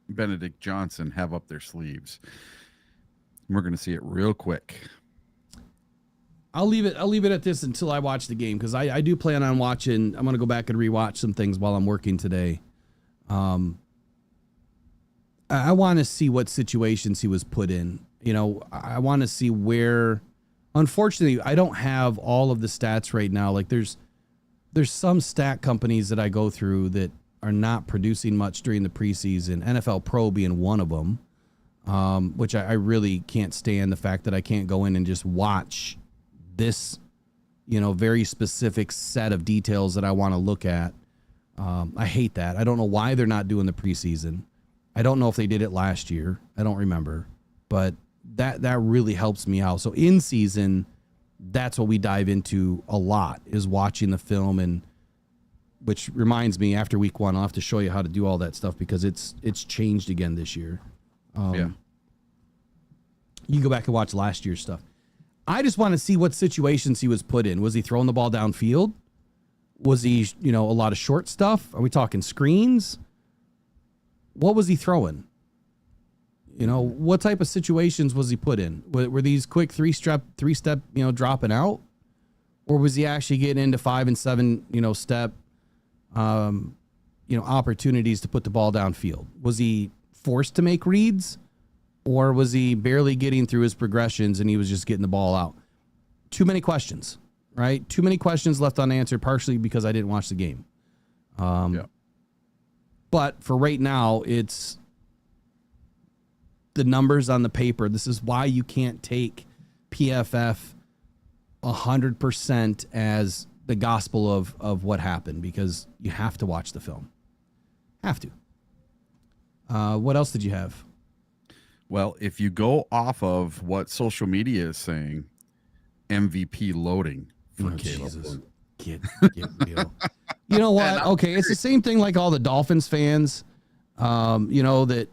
Benedict Johnson have up their sleeves. We're going to see it real quick. I'll leave it at this until I watch the game, because I do plan on watching. I'm going to go back and rewatch some things while I'm working today. I want to see what situations he was put in. You know, I want to see where. Unfortunately, I don't have all of the stats right now. Like there's some stat companies that I go through that are not producing much during the preseason. NFL Pro being one of them, which I really can't stand the fact that I can't go in and just watch this, very specific set of details that I want to look at. I hate that. I don't know why they're not doing the preseason. I don't know if they did it last year. I don't remember, but that really helps me out. So in season, that's what we dive into a lot, is watching the film. And which reminds me, after week 1, I'll have to show you how to do all that stuff, because it's changed again this year. You can go back and watch last year's stuff. I just want to see what situations he was put in. Was he throwing the ball downfield? Was he, a lot of short stuff? Are we talking screens? What was he throwing? What type of situations was he put in? Were these quick three-step, dropping out? Or was he actually getting into 5 and 7, step, opportunities to put the ball downfield? Was he forced to make reads? Or was he barely getting through his progressions and he was just getting the ball out? Too many questions, right? Too many questions left unanswered, partially because I didn't watch the game. But for right now, it's the numbers on the paper. This is why you can't take PFF 100% as the gospel of what happened, because you have to watch the film. Have to. What else did you have? Well, if you go off of what social media is saying, MVP loading for Caleb. Jesus. Get real. You know what? Okay, it's the same thing like all the Dolphins fans. That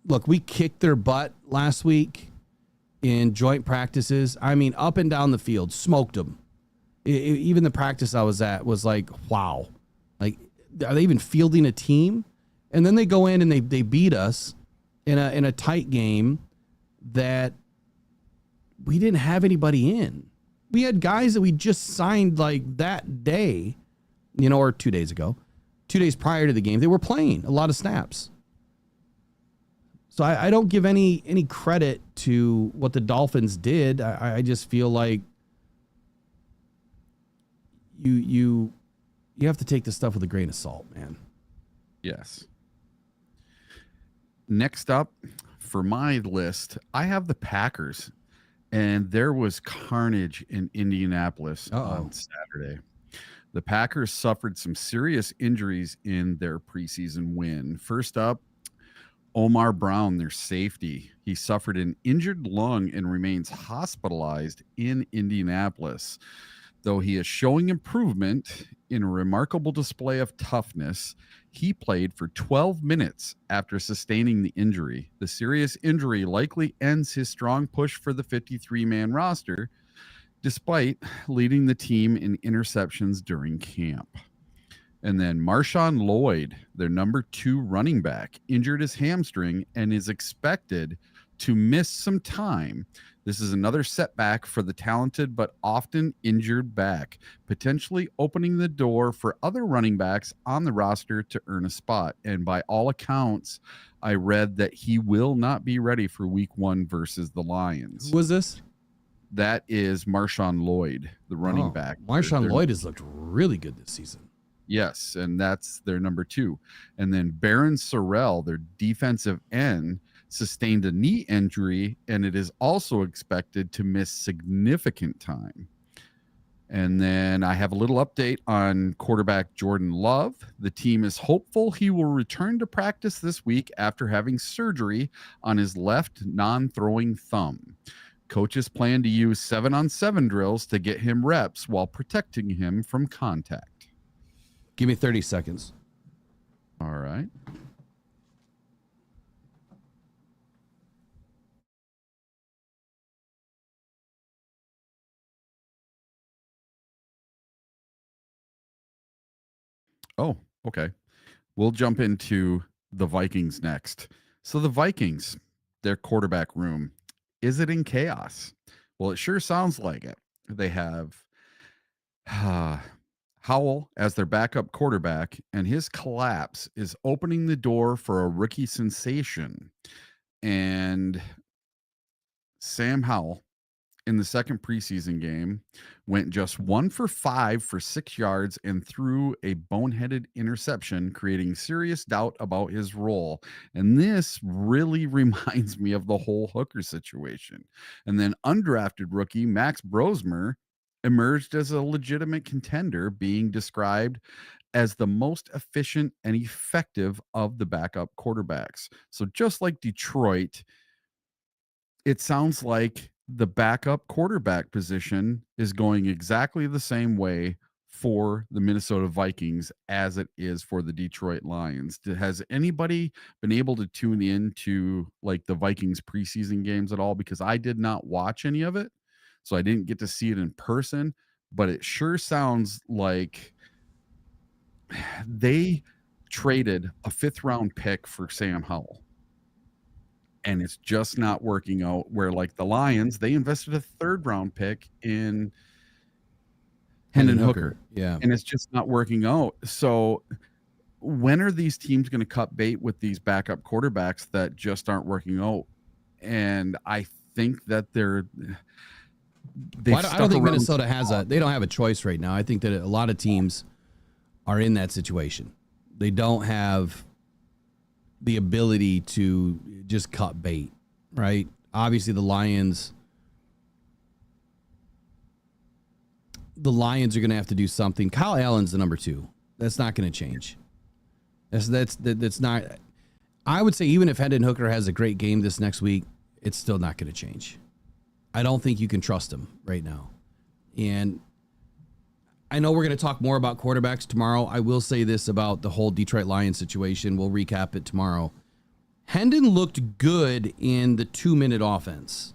look, we kicked their butt last week in joint practices. I mean, up and down the field, smoked them. Even the practice I was at was like, wow. Like, are they even fielding a team? And then they go in and they beat us in a tight game that we didn't have anybody in. We had guys that we just signed like that day, or 2 days ago, 2 days prior to the game. They were playing a lot of snaps. So I don't give any credit to what the Dolphins did. I just feel like you have to take this stuff with a grain of salt, man. Yes. Next up for my list, I have the Packers, and there was carnage in Indianapolis on Saturday. The Packers suffered some serious injuries in their preseason win. First up, Omar Brown, their safety. He suffered an injured lung and remains hospitalized in Indianapolis. Though he is showing improvement in a remarkable display of toughness, he played for 12 minutes after sustaining the injury. The serious injury likely ends his strong push for the 53-man roster, despite leading the team in interceptions during camp. And then Marshawn Lloyd, their number 2 running back, injured his hamstring and is expected to miss some time. This is another setback for the talented but often injured back, potentially opening the door for other running backs on the roster to earn a spot. And by all accounts, I read that he will not be ready for week 1 versus the Lions. Who was this? That is Marshawn Lloyd, the running back. Marshawn Lloyd has looked really good this season. Yes, and that's their number 2. And then Baron Sorrell, their defensive end, sustained a knee injury, and it is also expected to miss significant time. And then I have a little update on quarterback Jordan Love. The team is hopeful he will return to practice this week after having surgery on his left non-throwing thumb. Coaches plan to use 7-on-7 drills to get him reps while protecting him from contact. Give me 30 seconds. All right. Oh, okay. We'll jump into the Vikings next. So the Vikings, their quarterback room, is it in chaos? Well, it sure sounds like it. They have Howell as their backup quarterback, and his collapse is opening the door for a rookie sensation. And Sam Howell, in the second preseason game, went just 1 for 5 for 6 yards and threw a boneheaded interception, creating serious doubt about his role. And this really reminds me of the whole Hooker situation. And then undrafted rookie Max Brosmer emerged as a legitimate contender, being described as the most efficient and effective of the backup quarterbacks. So just like Detroit, it sounds like the backup quarterback position is going exactly the same way for the Minnesota Vikings as it is for the Detroit Lions. Has anybody been able to tune into like the Vikings preseason games at all? Because I did not watch any of it, so I didn't get to see it in person, but it sure sounds like they traded a 5th-round pick for Sam Howell. And it's just not working out, where like the Lions, they invested a 3rd-round pick in Hendon Hooker. Yeah. And it's just not working out. So when are these teams going to cut bait with these backup quarterbacks that just aren't working out? And I think that I don't think Minnesota they don't have a choice right now. I think that a lot of teams are in that situation. They don't have the ability to just cut bait, right? Obviously the Lions are going to have to do something. Kyle Allen's the number 2. That's not going to change. That's not. I would say even if Hendon Hooker has a great game this next week, it's still not going to change. I don't think you can trust him right now. And I know we're going to talk more about quarterbacks tomorrow. I will say this about the whole Detroit Lions situation. We'll recap it tomorrow. Hendon looked good in the 2-minute offense.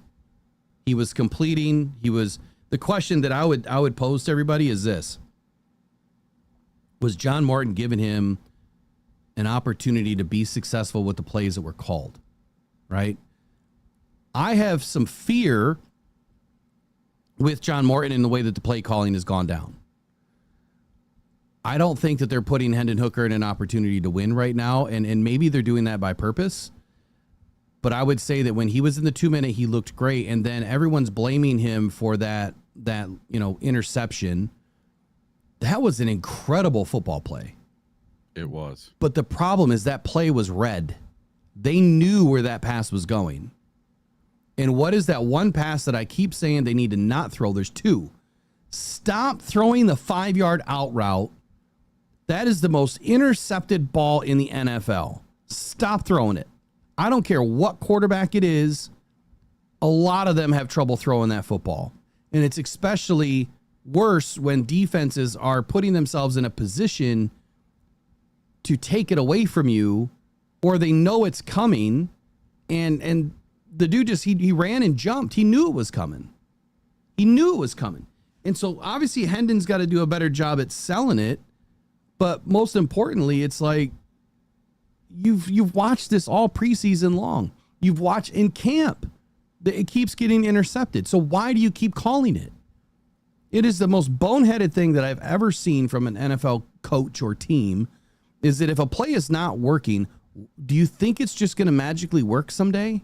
He was completing. The question that I would pose to everybody is this: was John Morton giving him an opportunity to be successful with the plays that were called? Right? I have some fear with John Morton in the way that the play calling has gone down. I don't think that they're putting Hendon Hooker in an opportunity to win right now, and maybe they're doing that by purpose. But I would say that when he was in the 2-minute, he looked great, and then everyone's blaming him for that interception. That was an incredible football play. It was. But the problem is that play was read. They knew where that pass was going. And what is that one pass that I keep saying they need to not throw? There's 2. Stop throwing the 5-yard out route. That is the most intercepted ball in the NFL. Stop throwing it. I don't care what quarterback it is. A lot of them have trouble throwing that football. And it's especially worse when defenses are putting themselves in a position to take it away from you, or they know it's coming. And the dude he ran and jumped. He knew it was coming. And so obviously Hendon's got to do a better job at selling it. But most importantly, it's like you've watched this all preseason long. You've watched in camp. It keeps getting intercepted. So why do you keep calling it? It is the most boneheaded thing that I've ever seen from an NFL coach or team, is that if a play is not working, do you think it's just going to magically work someday?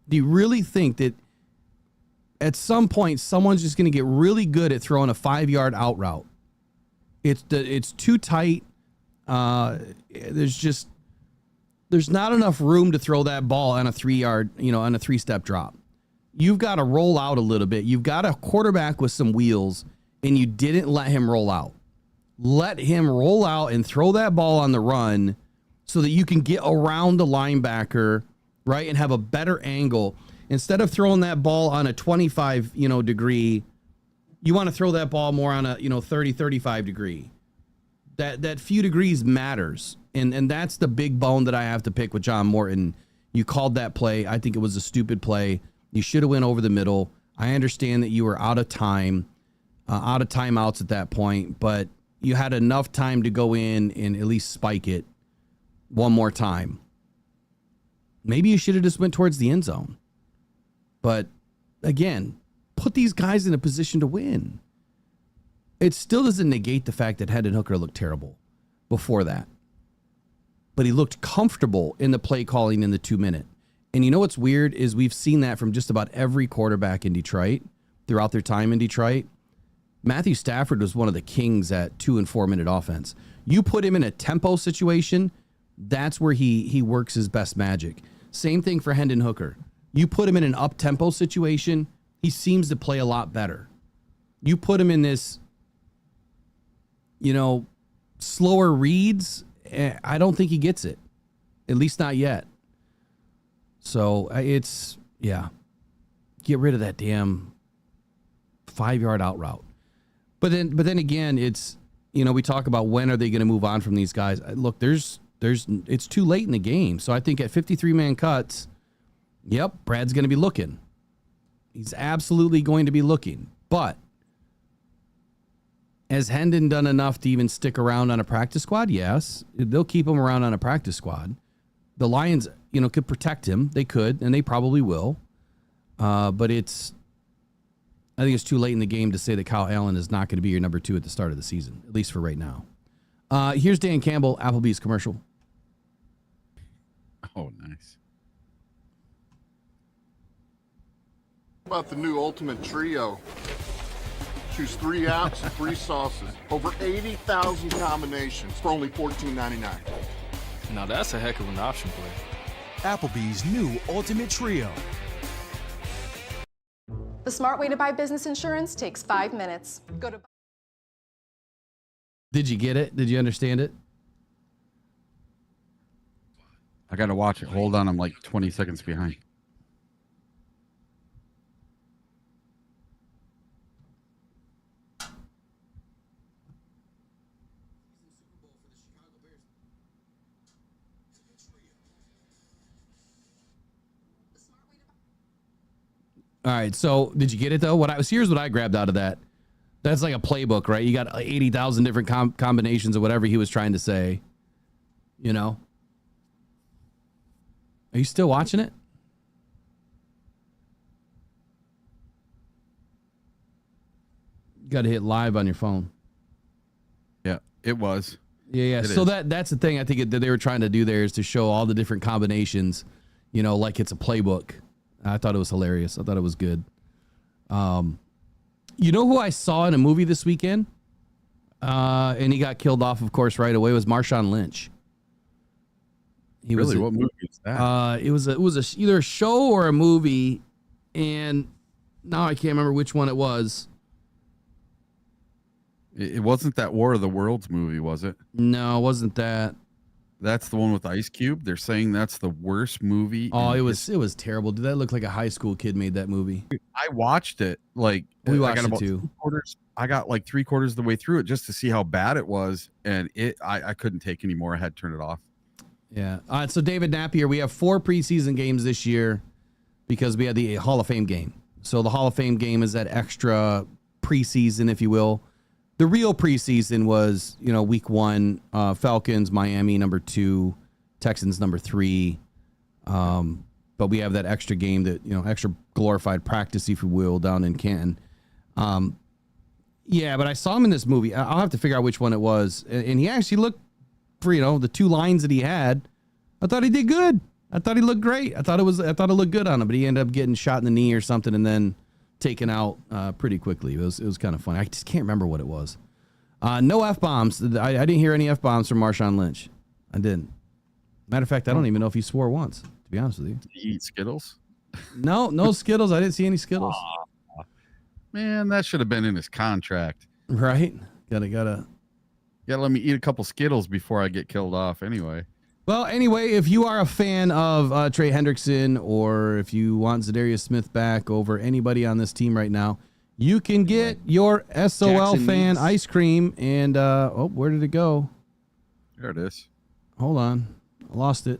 Do you really think that at some point someone's just going to get really good at throwing a 5-yard out route? It's too tight. There's not enough room to throw that ball on a 3-yard, on a 3-step drop. You've got to roll out a little bit. You've got a quarterback with some wheels. and you didn't let him roll out. Let him roll out and throw that ball on the run so that you can get around the linebacker, right, and have a better angle. Instead of throwing that ball on a 25, degree, you want to throw that ball more on a, 30, 35 degree. That few degrees matters. And that's the big bone that I have to pick with John Morton. You called that play. I think it was a stupid play. You should have went over the middle. I understand that you were out of time, out of timeouts at that point, but you had enough time to go in and at least spike it one more time. Maybe you should have just went towards the end zone. But again, put these guys in a position to win. It still doesn't negate the fact that Hendon Hooker looked terrible before that. But he looked comfortable in the play calling in the 2-minute. And you know what's weird is we've seen that from just about every quarterback in Detroit throughout their time in Detroit. Matthew Stafford was one of the kings at 2 and 4 minute offense. You put him in a tempo situation, that's where he works his best magic. Same thing for Hendon Hooker. You put him in an up-tempo situation, he seems to play a lot better. You put him in this, slower reads, I don't think he gets it. At least not yet. So get rid of that damn 5-yard out route. But then again, it's, we talk about when are they going to move on from these guys. Look, it's too late in the game. So I think at 53-man cuts, yep, Brad's going to be looking. He's absolutely going to be looking. But has Hendon done enough to even stick around on a practice squad? Yes. They'll keep him around on a practice squad. The Lions, could protect him. They could, and they probably will. But I think it's too late in the game to say that Kyle Allen is not going to be your number 2 at the start of the season, at least for right now. Here's Dan Campbell, Applebee's commercial. Oh, nice. About the new Ultimate Trio. Choose 3 apps and 3 sauces. Over 80,000 combinations for only $14.99. Now that's a heck of an option play. Applebee's new Ultimate Trio. The smart way to buy business insurance takes 5 minutes. Go to. Did you get it? Did you understand it? I got to watch it. Hold on. I'm like 20 seconds behind. All right, so did you get it though? Here's what I grabbed out of that. That's like a playbook, right? You got 80,000 different combinations of whatever he was trying to say. Are you still watching it? You got to hit live on your phone. Yeah, it was. Yeah. So that's the thing I think that they were trying to do there is to show all the different combinations, like it's a playbook. I thought it was hilarious. I thought it was good. You know who I saw in a movie this weekend? And he got killed off, of course, right away, was Marshawn Lynch. What movie is that? It was either a show or a movie, and now I can't remember which one it was. It wasn't that War of the Worlds movie, was it? No, it wasn't that. That's the one with Ice Cube. They're saying that's the worst movie. Oh, it was terrible. Did that look like a high school kid made that movie? I watched it. We watched it too. I got like 3/4 of the way through it just to see how bad it was, and I couldn't take any more. I had to turn it off. Yeah. So David Napier, we have 4 preseason games this year because we had the Hall of Fame game. So the Hall of Fame game is that extra preseason, if you will. The real preseason was, week 1, Falcons, Miami, number 2, Texans, number 3. But we have that extra game that, extra glorified practice, if you will, down in Canton. Yeah, but I saw him in this movie. I'll have to figure out which one it was. And he actually looked, for, the 2 lines that he had, I thought he did good. I thought he looked great. I thought it looked good on him, but he ended up getting shot in the knee or something and then taken out pretty quickly. It was kind of funny. I just can't remember what it was. No F-bombs. I didn't hear any F-bombs from Marshawn Lynch. I didn't. Matter of fact, I don't even know if he swore once, to be honest with you. Did he eat Skittles? No Skittles. I didn't see any Skittles. Man, that should have been in his contract. Right? Gotta let me eat a couple Skittles before I get killed off anyway. Well, anyway, if you are a fan of Trey Hendrickson, or if you want Za'Darius Smith back over anybody on this team right now, you can get your SOL Jackson fan Meats. ice cream. And, where did it go? There it is. Hold on. I lost it.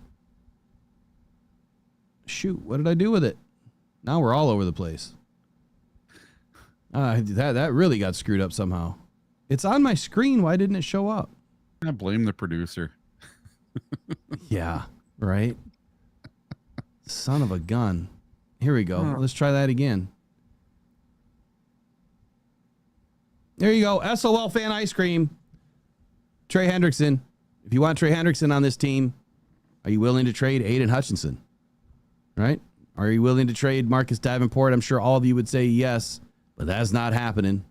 Shoot, what did I do with it? Now we're all over the place. That really got screwed up somehow. It's on my screen. Why didn't it show up? I blame the producer. Yeah, right? Son of a gun. Here we go. Let's try that again. There you go. SOL fan ice cream. Trey Hendrickson. If you want Trey Hendrickson on this team, are you willing to trade Aiden Hutchinson? Right? Are you willing to trade Marcus Davenport? I'm sure all of you would say yes, but that's not happening.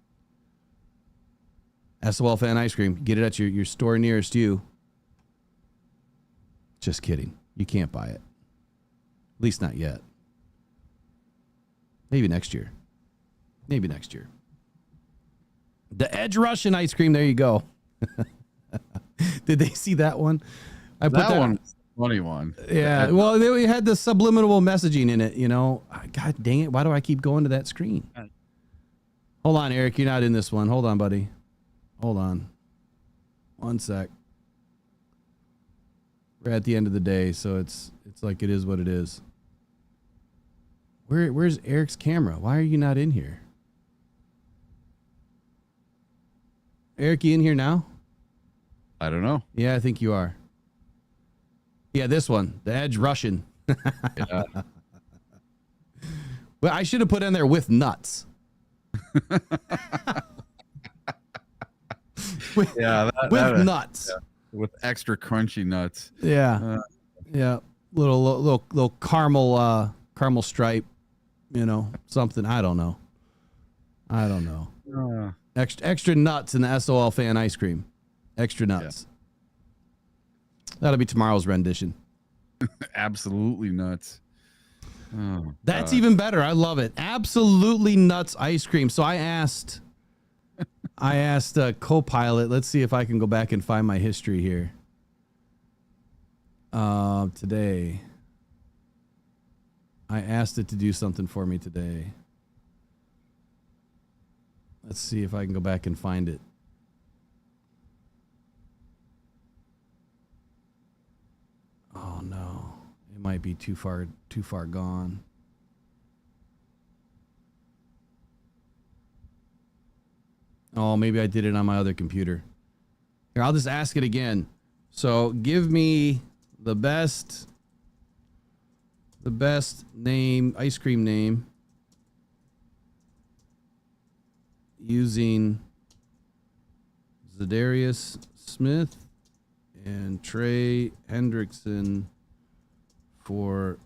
SOL fan ice cream. Get it at your store nearest you. Just kidding. You can't buy it. At least not yet. Maybe next year. Maybe next year. The Edge Russian ice cream. There you go. Did they see that one? I put that one was a funny one. Yeah. Well, they had the subliminal messaging in it, you know. God dang it. Why do I keep going to that screen? Hold on, Eric. You're not in this one. Hold on, buddy. Hold on. One sec. We're at the end of the day, so it's like it is what it is. Where's Eric's camera? Why are you not in here? Eric, you in here now? I don't know. Yeah, I think you are. Yeah, this one, the Edge Russian. Yeah. Well, I should have put in there with nuts. with nuts. Yeah. With extra crunchy nuts. Yeah. Yeah. Little caramel stripe, you know, something. I don't know. Extra nuts in the SOL fan ice cream. Extra nuts. Yeah. That'll be tomorrow's rendition. Absolutely nuts. Oh, that's even better. I love it. Absolutely nuts ice cream. So I asked Copilot. Let's see if I can go back and find my history here. Today, I asked it to do something for me today. Let's see if I can go back and find it. Oh no, it might be too far gone. Oh, maybe I did it on my other computer. Here, I'll just ask it again. So give me the best name, ice cream name, using Za'Darius Smith and Trey Hendrickson for...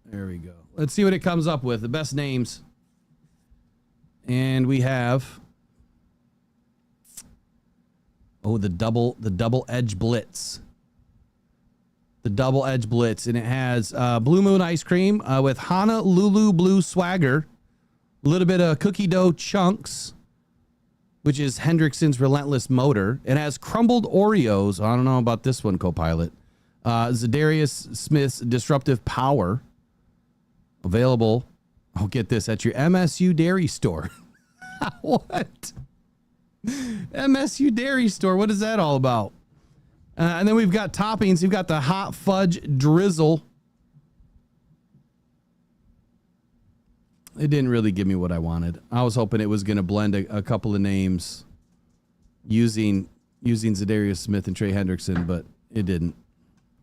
There we go. Let's see what it comes up with. The best names. And we have... Oh, the double edge blitz. The double edge blitz. And it has Blue Moon ice cream with Honolulu Blue Swagger. A little bit of cookie dough chunks, which is Hendrickson's Relentless Motor. It has crumbled Oreos. I don't know about this one, Copilot. Za'Darius Smith's Disruptive Power. Available, oh, get this, at your MSU Dairy Store. What? MSU Dairy Store. What is that all about? And then we've got toppings. We've got the hot fudge drizzle. It didn't really give me what I wanted. I was hoping it was going to blend a couple of names using Za'Darius Smith and Trey Hendrickson, but it didn't.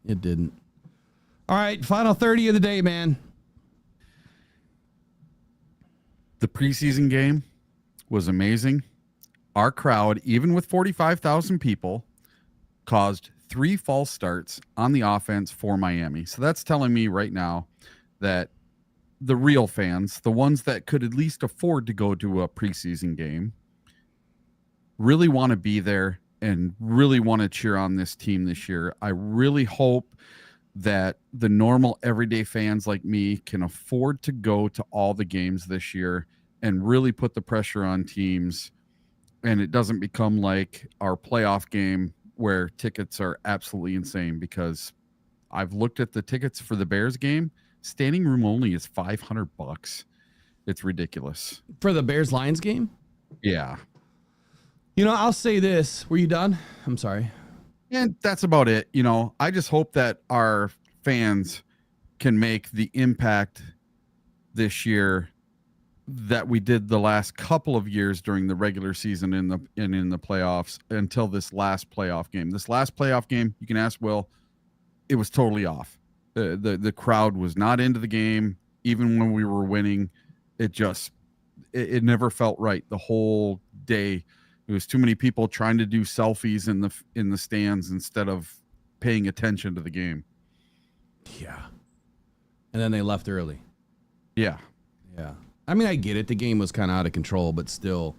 It didn't. All right, final 30 of the day, man. The preseason game was amazing. Our crowd, even with 45,000 people, caused 3 false starts on the offense for Miami. So that's telling me right now that the real fans, the ones that could at least afford to go to a preseason game, really want to be there and really want to cheer on this team this year. I really hope that the normal everyday fans like me can afford to go to all the games this year and really put the pressure on teams, and it doesn't become like our playoff game where tickets are absolutely insane, because I've looked at the tickets for the Bears game. Standing room only is $500. It's ridiculous. For the Bears-Lions game? Yeah. You know, I'll say this. Were you done? I'm sorry. And that's about it. You know, I just hope that our fans can make the impact this year that we did the last couple of years during the regular season in the playoffs until this last playoff game. This last playoff game, you can ask Will, it was totally off. The crowd was not into the game. Even when we were winning, it never felt right the whole day. It was too many people trying to do selfies in the stands instead of paying attention to the game. Yeah. And then they left early. Yeah. Yeah. I mean, I get it. The game was kind of out of control, but still,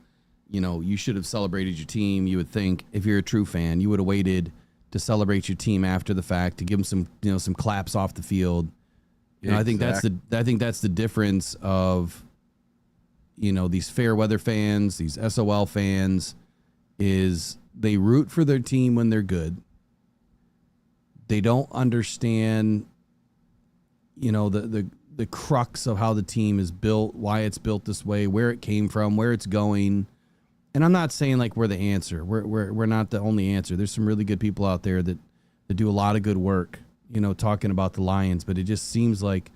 you know, you should have celebrated your team. You would think, if you're a true fan, you would have waited to celebrate your team after the fact, to give them some claps off the field. You know, I think that's the difference of, you know, these fair weather fans, these SOL fans, is they root for their team when they're good. They don't understand, you know, the crux of how the team is built, why it's built this way, where it came from, where it's going. And I'm not saying like we're the answer. We're not the only answer. There's some really good people out there that do a lot of good work, you know, talking about the Lions, but it just seems like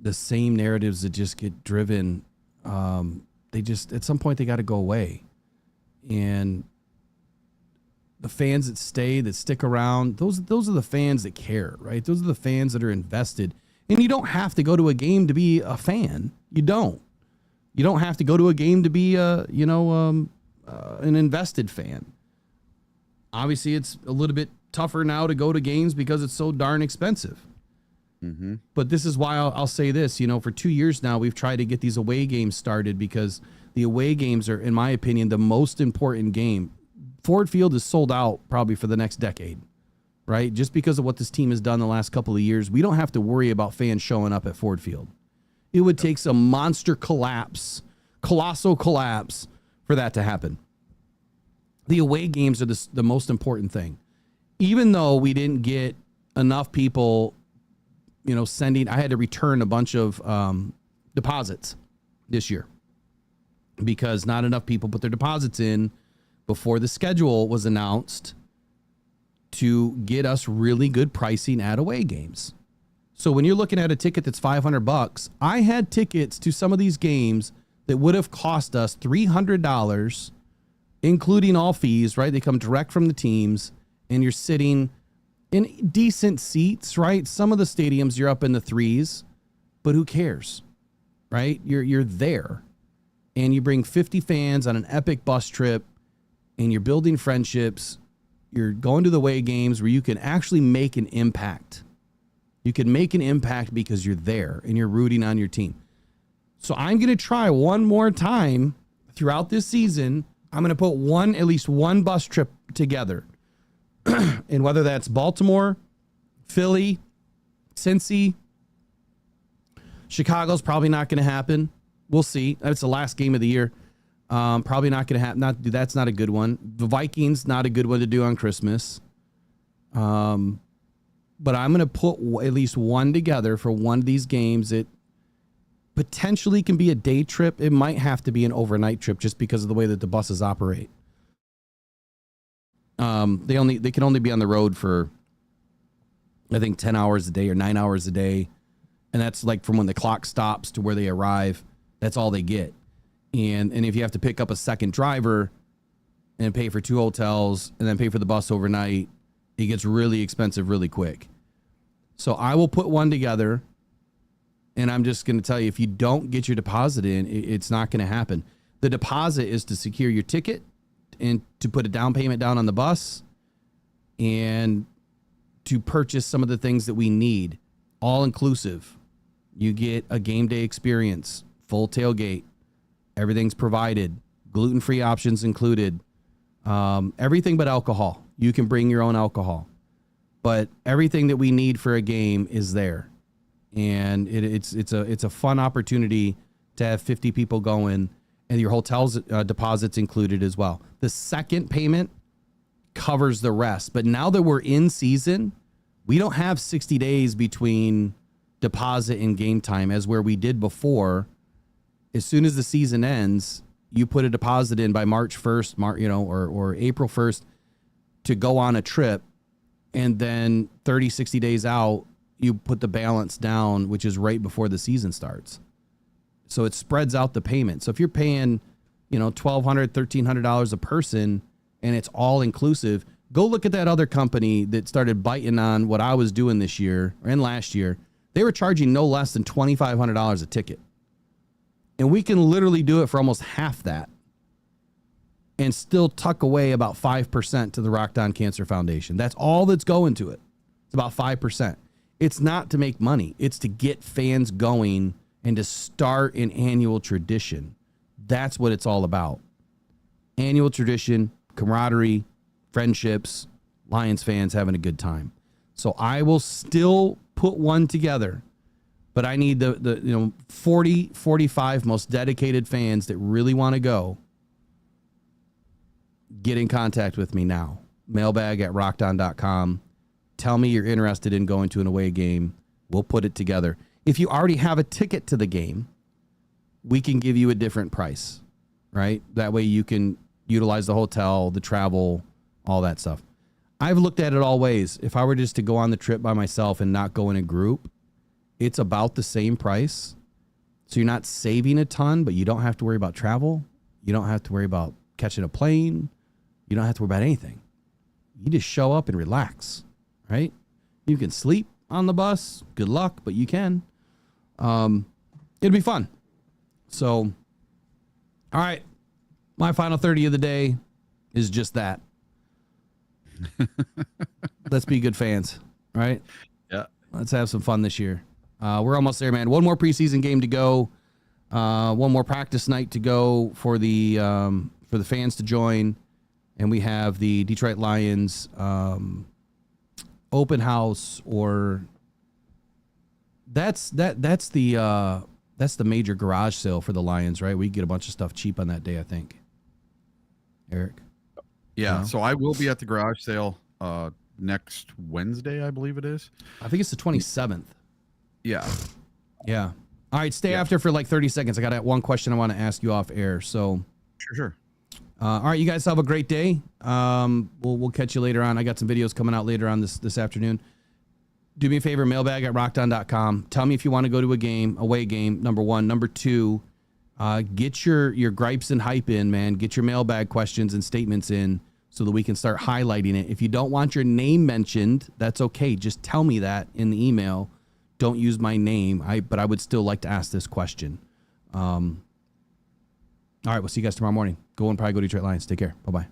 the same narratives that just get driven, they just, at some point they got to go away. And the fans that stay, that stick around, those are the fans that care, right? Those are the fans that are invested. And you don't have to go to a game to be a fan. You don't. You don't have to go to a game to be an invested fan. Obviously, it's a little bit tougher now to go to games because it's so darn expensive. Mm-hmm. But this is why I'll say this. You know, for 2 years now, we've tried to get these away games started because the away games are, in my opinion, the most important game. Ford Field is sold out probably for the next decade, right? Just because of what this team has done the last couple of years, we don't have to worry about fans showing up at Ford Field. It would take some monster colossal collapse for that to happen. The away games are the most important thing. Even though we didn't get enough people, you know, I had to return a bunch of deposits this year because not enough people put their deposits in before the schedule was announced to get us really good pricing at away games. So when you're looking at a ticket that's $500, I had tickets to some of these games that would have cost us $300, including all fees, right? They come direct from the teams, and you're sitting in decent seats, right? Some of the stadiums you're up in the threes, but who cares, right? You're there, and you bring 50 fans on an epic bus trip, and you're building friendships. You're going to the away games where you can actually make an impact. You can make an impact because you're there and you're rooting on your team. So I'm going to try one more time throughout this season. I'm going to put at least one bus trip together. And whether that's Baltimore, Philly, Cincy, Chicago's probably not going to happen. We'll see. That's the last game of the year. Probably not going to happen. That's not a good one. The Vikings, not a good one to do on Christmas. But I'm going to put at least one together for one of these games. It potentially can be a day trip. It might have to be an overnight trip just because of the way that the buses operate. They can only be on the road for, I think, 10 hours a day or 9 hours a day. And that's like from when the clock stops to where they arrive. That's all they get. And if you have to pick up a second driver and pay for 2 hotels and then pay for the bus overnight, it gets really expensive really quick. So I will put one together, and I'm just going to tell you, if you don't get your deposit in, it's not going to happen. The deposit is to secure your ticket and to put a down payment down on the bus and to purchase some of the things that we need, all inclusive. You get a game day experience, full tailgate, everything's provided, gluten-free options included, everything but alcohol. You can bring your own alcohol, but everything that we need for a game is there. And it's a fun opportunity to have 50 people going, and your hotel's deposits included as well. The second payment covers the rest. But now that we're in season, we don't have 60 days between deposit and game time as where we did before. As soon as the season ends, you put a deposit in by March 1st, or April 1st to go on a trip. And then 30, 60 days out, you put the balance down, which is right before the season starts. So it spreads out the payment. So if you're paying, $1,200, $1,300 a person and it's all inclusive, go look at that other company that started biting on what I was doing this year and last year. They were charging no less than $2,500 a ticket. And we can literally do it for almost half that and still tuck away about 5% to the Rockhound Cancer Foundation. That's all that's going to it. It's about 5%. It's not to make money. It's to get fans going and to start an annual tradition. That's what it's all about. Annual tradition, camaraderie, friendships, Lions fans having a good time. So I will still put one together, but I need the 40, 45 most dedicated fans that really want to go. Get in contact with me now. Mailbag@rockdown.com. Tell me you're interested in going to an away game. We'll put it together. If you already have a ticket to the game, we can give you a different price, right? That way you can utilize the hotel, the travel, all that stuff. I've looked at it all ways. If I were just to go on the trip by myself and not go in a group, it's about the same price. So you're not saving a ton, but you don't have to worry about travel. You don't have to worry about catching a plane. You don't have to worry about anything. You just show up and relax, right? You can sleep on the bus. Good luck, but you can. It'll be fun. So, all right. My final 30 of the day is just that. Let's be good fans, right? Yeah. Let's have some fun this year. We're almost there, man. One more preseason game to go. One more practice night to go for the fans to join. And we have the Detroit Lions open house, or that's the major garage sale for the Lions, right? We get a bunch of stuff cheap on that day, I think. Eric? Yeah, so I will be at the garage sale next Wednesday, I believe it is. I think it's the 27th. Yeah. Yeah. All right, stay after for like 30 seconds. I got one question I want to ask you off air. So Sure. All right, you guys have a great day. We'll catch you later on. I got some videos coming out later on this afternoon. Do me a favor, mailbag@rockdown.com. Tell me if you want to go to a game, away game, number one. Number two, get your gripes and hype in, man. Get your mailbag questions and statements in so that we can start highlighting it. If you don't want your name mentioned, that's okay. Just tell me that in the email. Don't use my name, but I would still like to ask this question. All right, we'll see you guys tomorrow morning. Probably go Detroit Lions. Take care. Bye-bye.